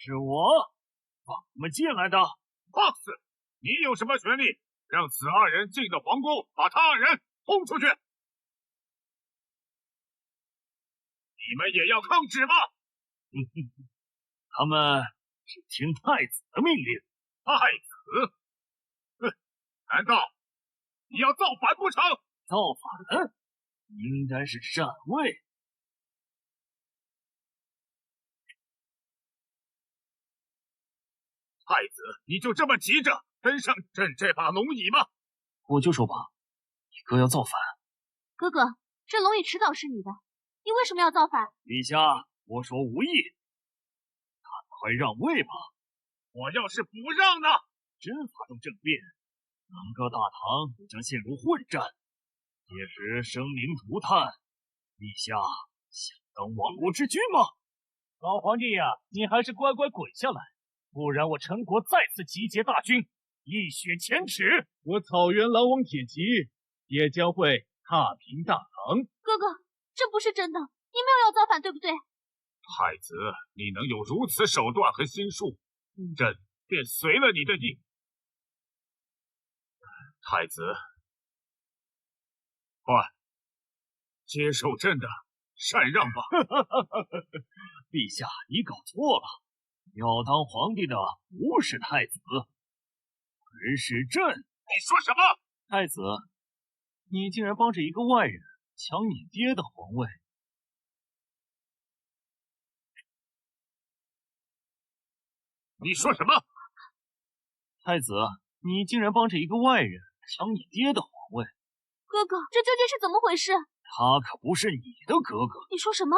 是我放你们进来的。放肆！你有什么权利让此二人进的皇宫，把他二人轰出去？你们也要抗旨吗？他们只听太子的命令。太子？哼！难道你要造反不成？造反？应该是禅位。太子，你就这么急着登上朕这把龙椅吗？我就说吧，你哥要造反。哥哥，这龙椅迟早是你的，你为什么要造反？陛下，我说无意。赶快让位吧。我要是不让呢？真发动政变，南阁大唐将陷入混战，届时生灵涂炭。陛下想当亡国之君吗？老皇帝呀，你还是乖乖滚下来，不然我陈国再次集结大军，一雪前耻。我草原狼王铁骑也将会踏平大唐。哥哥，这不是真的，你没有要造反，对不对？太子，你能有如此手段和心术，朕便随了你的意。太子，快接受朕的禅让吧。陛下，你搞错了，要当皇帝的不是太子，而是朕。你说什么？太子，你竟然帮着一个外人抢你爹的皇位。你说什么？太子，你竟然帮着一个外人抢你爹的皇位。哥哥，这究竟是怎么回事？他可不是你的哥哥。你说什么？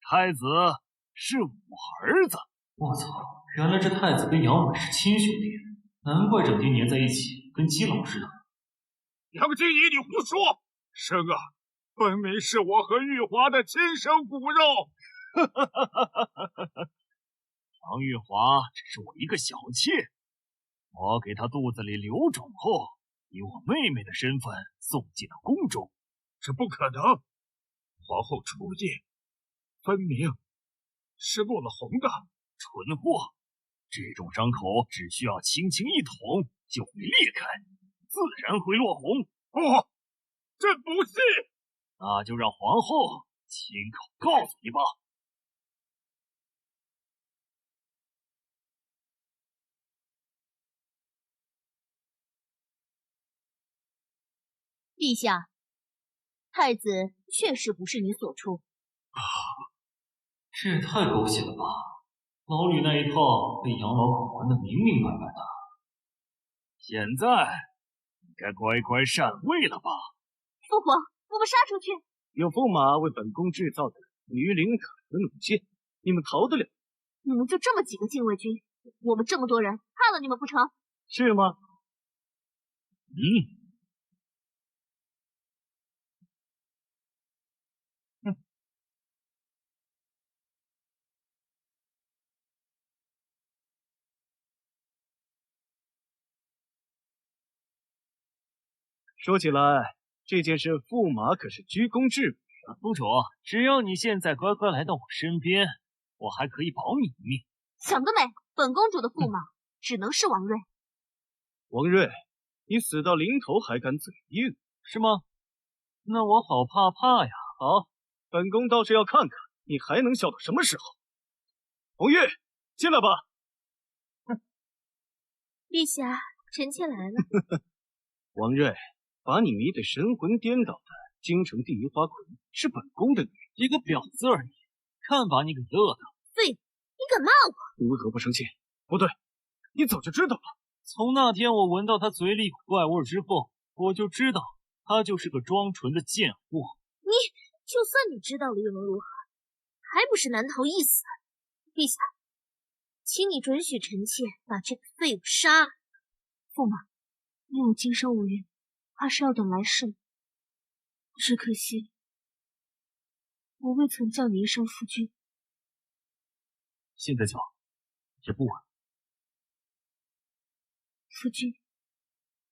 太子是我儿子。我操，原来这太子跟杨伟是亲兄弟，难怪整天黏在一起，跟基佬似的。杨金仪，你胡说！生啊，分明是我和玉华的亲生骨肉。杨玉华只是我一个小妾，我给她肚子里留种后，以我妹妹的身份送进了宫中。这不可能！皇后初夜分明是落了红的。蠢货！这种伤口只需要轻轻一捅就会裂开，自然会落红。不，朕不信。那就让皇后亲口告诉你吧。陛下，太子确实不是你所出。这也太狗血了吧！老吕那一套被杨老狗玩得明明白白的。现在你该乖乖禅位了吧？父皇，我们杀出去！有驸马为本宫制造的女领可和弩箭，你们逃得了？你们就这么几个禁卫军，我们这么多人，怕了你们不成？是吗？说起来，这件事驸马可是居功至伟啊！公主，只要你现在乖乖来到我身边，我还可以保你一命。想得美！本公主的驸马只能是王睿。王睿，你死到临头还敢嘴硬，是吗？那我好怕怕呀！好，本宫倒是要看看你还能笑到什么时候。红玉，进来吧。陛下，臣妾来了。王睿，把你迷得神魂颠倒的京城第一花魁是本宫的女人，一个婊子而已，看把你给乐的。废物，你敢骂我？如何不生气？不对，你早就知道了。从那天我闻到她嘴里有怪味之后，我就知道她就是个装纯的贱货。就算你知道了又能如何？还不是难逃一死。陛下，请你准许臣妾把这个废物杀了。驸马，你我今生无缘，怕是要等来世。只可惜，我未曾叫你一声夫君。现在叫也不晚。夫君，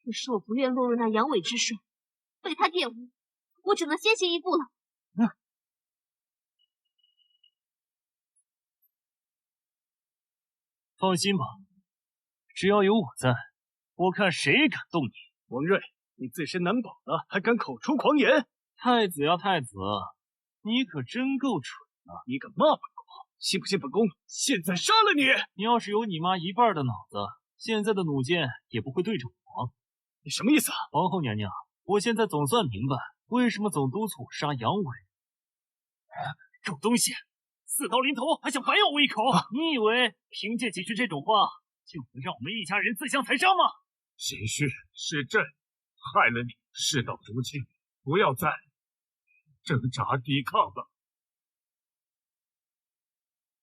可是我不愿落入那阳痿之手，被他玷污，我只能先行一步了。放心吧，只要有我在，我看谁敢动你。王睿，你自身难保了，还敢口出狂言！太子呀，太子，你可真够蠢的！你敢骂本宫，信不信本宫现在杀了你？你要是有你妈一半的脑子，现在的弩箭也不会对着我。你什么意思啊？皇后娘娘，我现在总算明白为什么总督促我杀杨伟。狗东西，4刀临头还想反咬我一口？你以为凭借几句这种话就能让我们一家人自相残杀吗？秦旭，是朕害了你，事到如今，不要再挣扎抵抗了。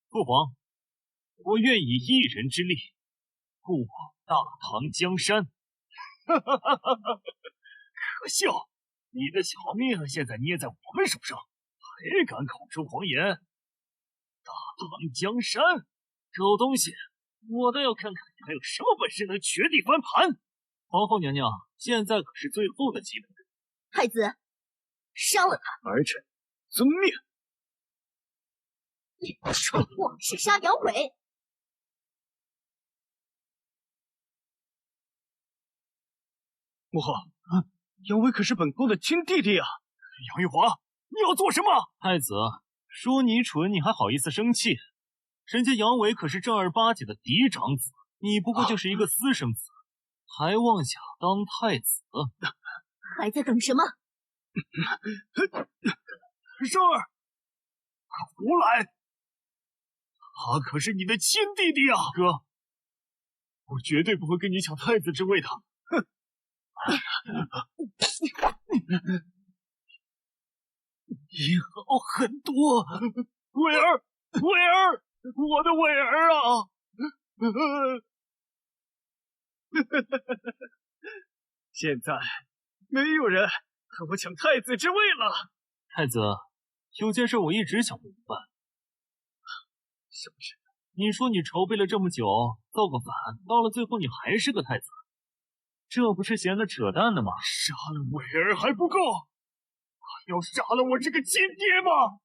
父皇，我愿以一人之力护保大唐江山。可笑！你的小命现在捏在我们手上，还敢口出狂言？大唐江山，狗东西！我倒要看看你还有什么本事能绝地翻盘！皇后娘娘，现在可是最后的机会。太子，杀了他！儿臣遵命。蠢货，是杀杨伟！母后，杨伟可是本宫的亲弟弟啊！杨玉华，你要做什么？太子，说你蠢，你还好意思生气？人家杨伟可是正儿八经的嫡长子，你不过就是一个私生子，还妄想当太子？还在等什么？生儿，胡来！他可是你的亲弟弟啊，哥！我绝对不会跟你抢太子之位的。哼！你好狠毒，伟儿，伟儿，我的伟儿啊！现在没有人和我抢太子之位了。太子，有件事我一直想不明白。什么事？你说你筹备了这么久，造个反，到了最后你还是个太子，这不是闲得扯淡的吗？杀了伟儿还不够，还要杀了我这个亲爹吗？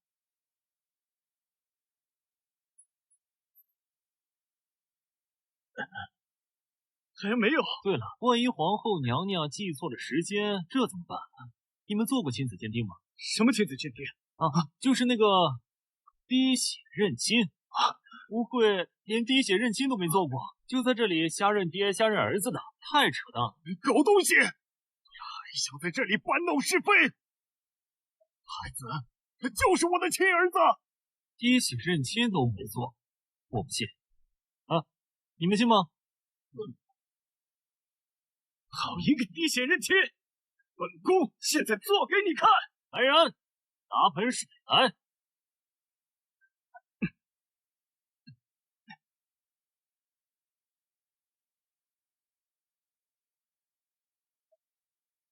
还没有。对了，万一皇后娘娘记错了时间，这怎么办？你们做过亲子鉴定吗？什么亲子鉴定啊？就是那个滴血认亲啊！不会连滴血认亲都没做过，就在这里瞎认爹瞎认儿子的，太扯淡了！狗东西，还想在这里搬弄是非！孩子，他就是我的亲儿子，滴血认亲都没做，我不信啊！你们信吗？好一个滴血认亲！本宫现在做给你看！来人，拿盆水来！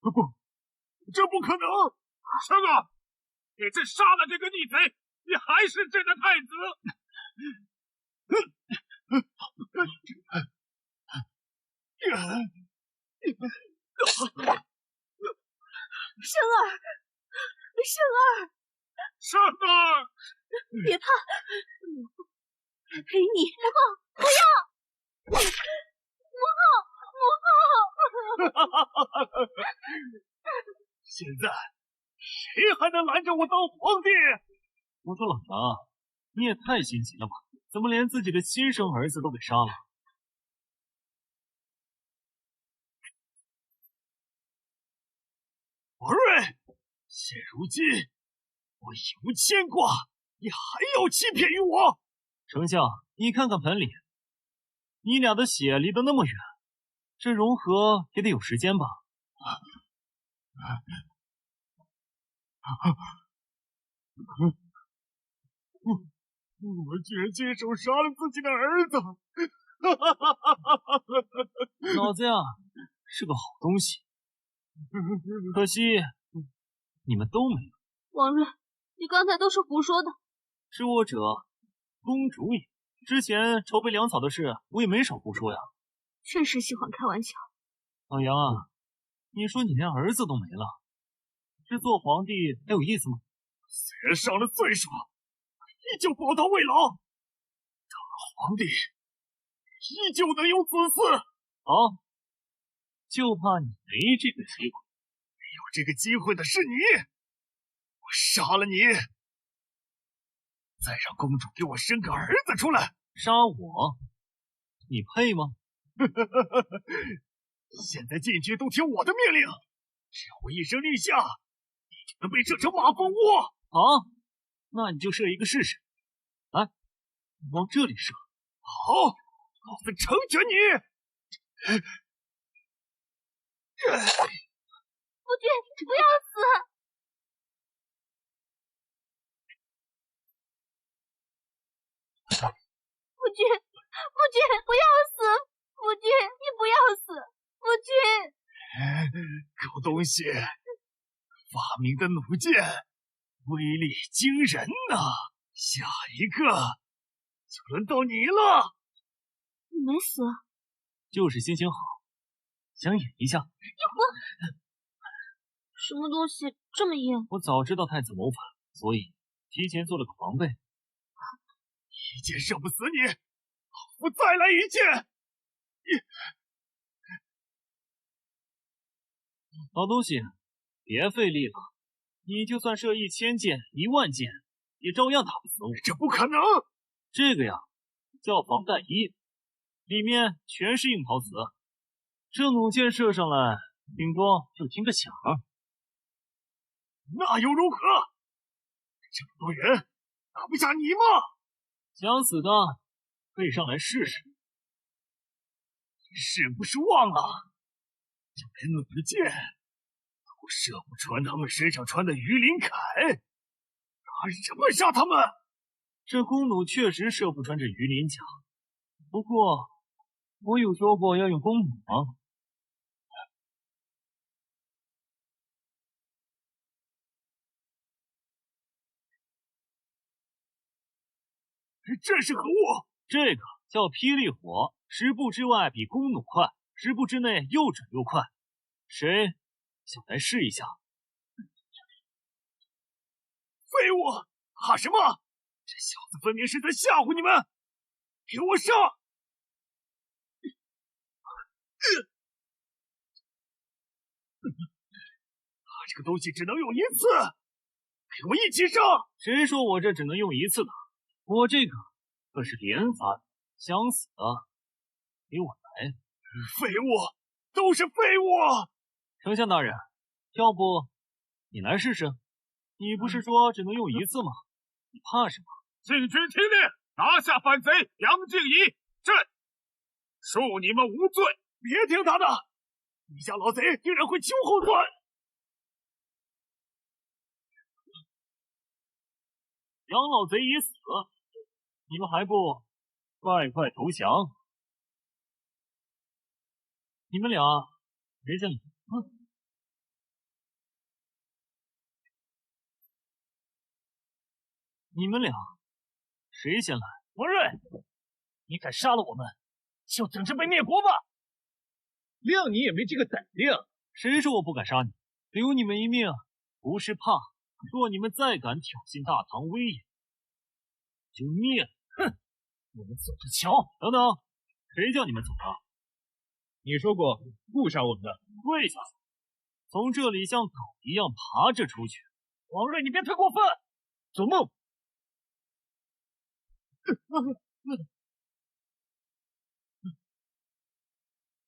不，这不可能！成啊，给朕杀了这个逆贼，你还是朕的太子！生儿，生儿，别怕，陪你。不要！母后！现在谁还能拦着我当皇帝？我说老杨，你也太心急了吧？怎么连自己的亲生儿子都给杀了？王睿，现如今我已无牵挂，你还要欺骗于我？丞相，你看看盆里，你俩的血离得那么远，这融合也得有时间吧？我居然亲手杀了自己的儿子！脑子呀，是个好东西，可惜你们都没有。王睿，你刚才都是胡说的。知我者，公主也。之前筹备粮草的事，我也没少胡说呀。确实喜欢开玩笑。老杨啊，你说你连儿子都没了，这做皇帝还有意思吗？虽然上了岁数，依旧宝刀未老。当了皇帝，依旧能有子嗣。好，就怕你没这个机会。有这个机会的是你，我杀了你，再让公主给我生个儿子出来。杀我？你配吗？现在禁军都听我的命令，只要我一声令下，你就能被射成马蜂窝。好，那你就射一个试试。来，往这里射。好，老子成全你！夫君，不要死！夫君，不要死！夫君，你不要死！夫君，狗东西，发明的弩箭威力惊人呐！下一个就轮到你了。你没死，就是心情好，想演一下。你什么东西这么硬？我早知道太子谋反，所以提前做了个防备。一箭射不死你，老夫再来一箭！老东西，别费力了，你就算射1000箭、10000箭，也照样打不死我。这不可能！这个呀，叫防弹衣，里面全是硬陶瓷。这弩箭射上来，顶多就听个响。那又如何？这么多人，打不下你吗？想死的，可以上来试试。是不是忘了？就连弩箭都射不穿他们身上穿的鱼鳞铠，拿什么杀他们？这弓弩确实射不穿这鱼鳞甲，不过我有说过要用弓弩吗？这是何物？这个叫霹雳火，10步之外比弓弩快，10步之内又准又快。谁想来试一下？废物！怕什么？这小子分明是在吓唬你们！给我上！他这个东西只能用一次，给我一起上！谁说我这只能用一次的？我这个可是连发的，想死的给我来！废物，都是废物！丞相大人，要不你来试试？你不是说只能用一次吗？你怕什么？禁军听令，拿下反贼杨敬仪，朕恕你们无罪。别听他的，你家老贼定然会秋后算。杨老贼已死，你们还不快快投降？你们俩谁先来？你们俩谁先来？文瑞，你敢杀了我们，就等着被灭国吧！谅你也没这个胆量。谁说我不敢杀你？留你们一命不是怕，若你们再敢挑衅大唐威严，就灭了！哼！我们走着瞧。等等，谁叫你们走的？你说过不杀我们的。跪下！从这里像狗一样爬着出去。王瑞，你别太过分！做梦！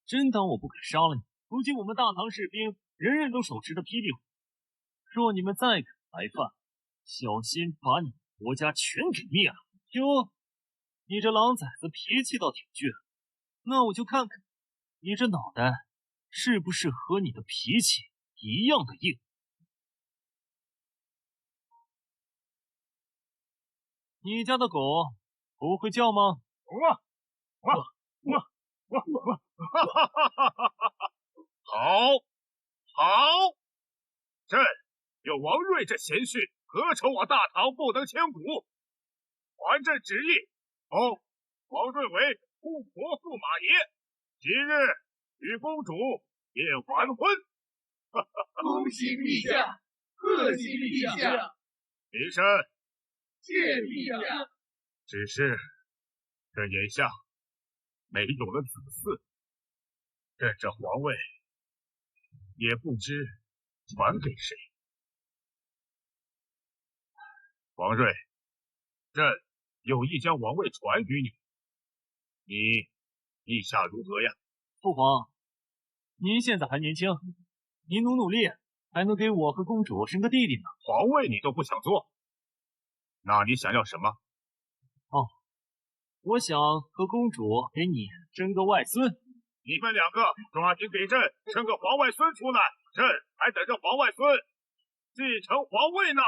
真当我不敢杀了你？如今我们大唐士兵人人都手持着霹雳火，若你们再敢来犯，小心把你们国家全给灭了！哟，你这狼崽子脾气倒挺倔，那我就看看你这脑袋是不是和你的脾气一样的硬。你家的狗不会叫吗？好！朕有王瑞这贤婿，何愁我大唐不能千古？还朕旨意，封王瑞为护国驸马爷，即日与公主宴完婚。恭喜陛下，贺喜陛下！平身，谢陛下。只是这眼下没有了子嗣，朕这皇位也不知传给谁。王睿，朕有意将王位传于你，你意下如何呀？父皇，您现在还年轻，您努力，还能给我和公主生个弟弟呢。皇位你都不想做，那你想要什么？哦，我想和公主给你生个外孙。你们两个抓紧给朕生个皇外孙出来，朕还等着皇外孙继承皇位呢。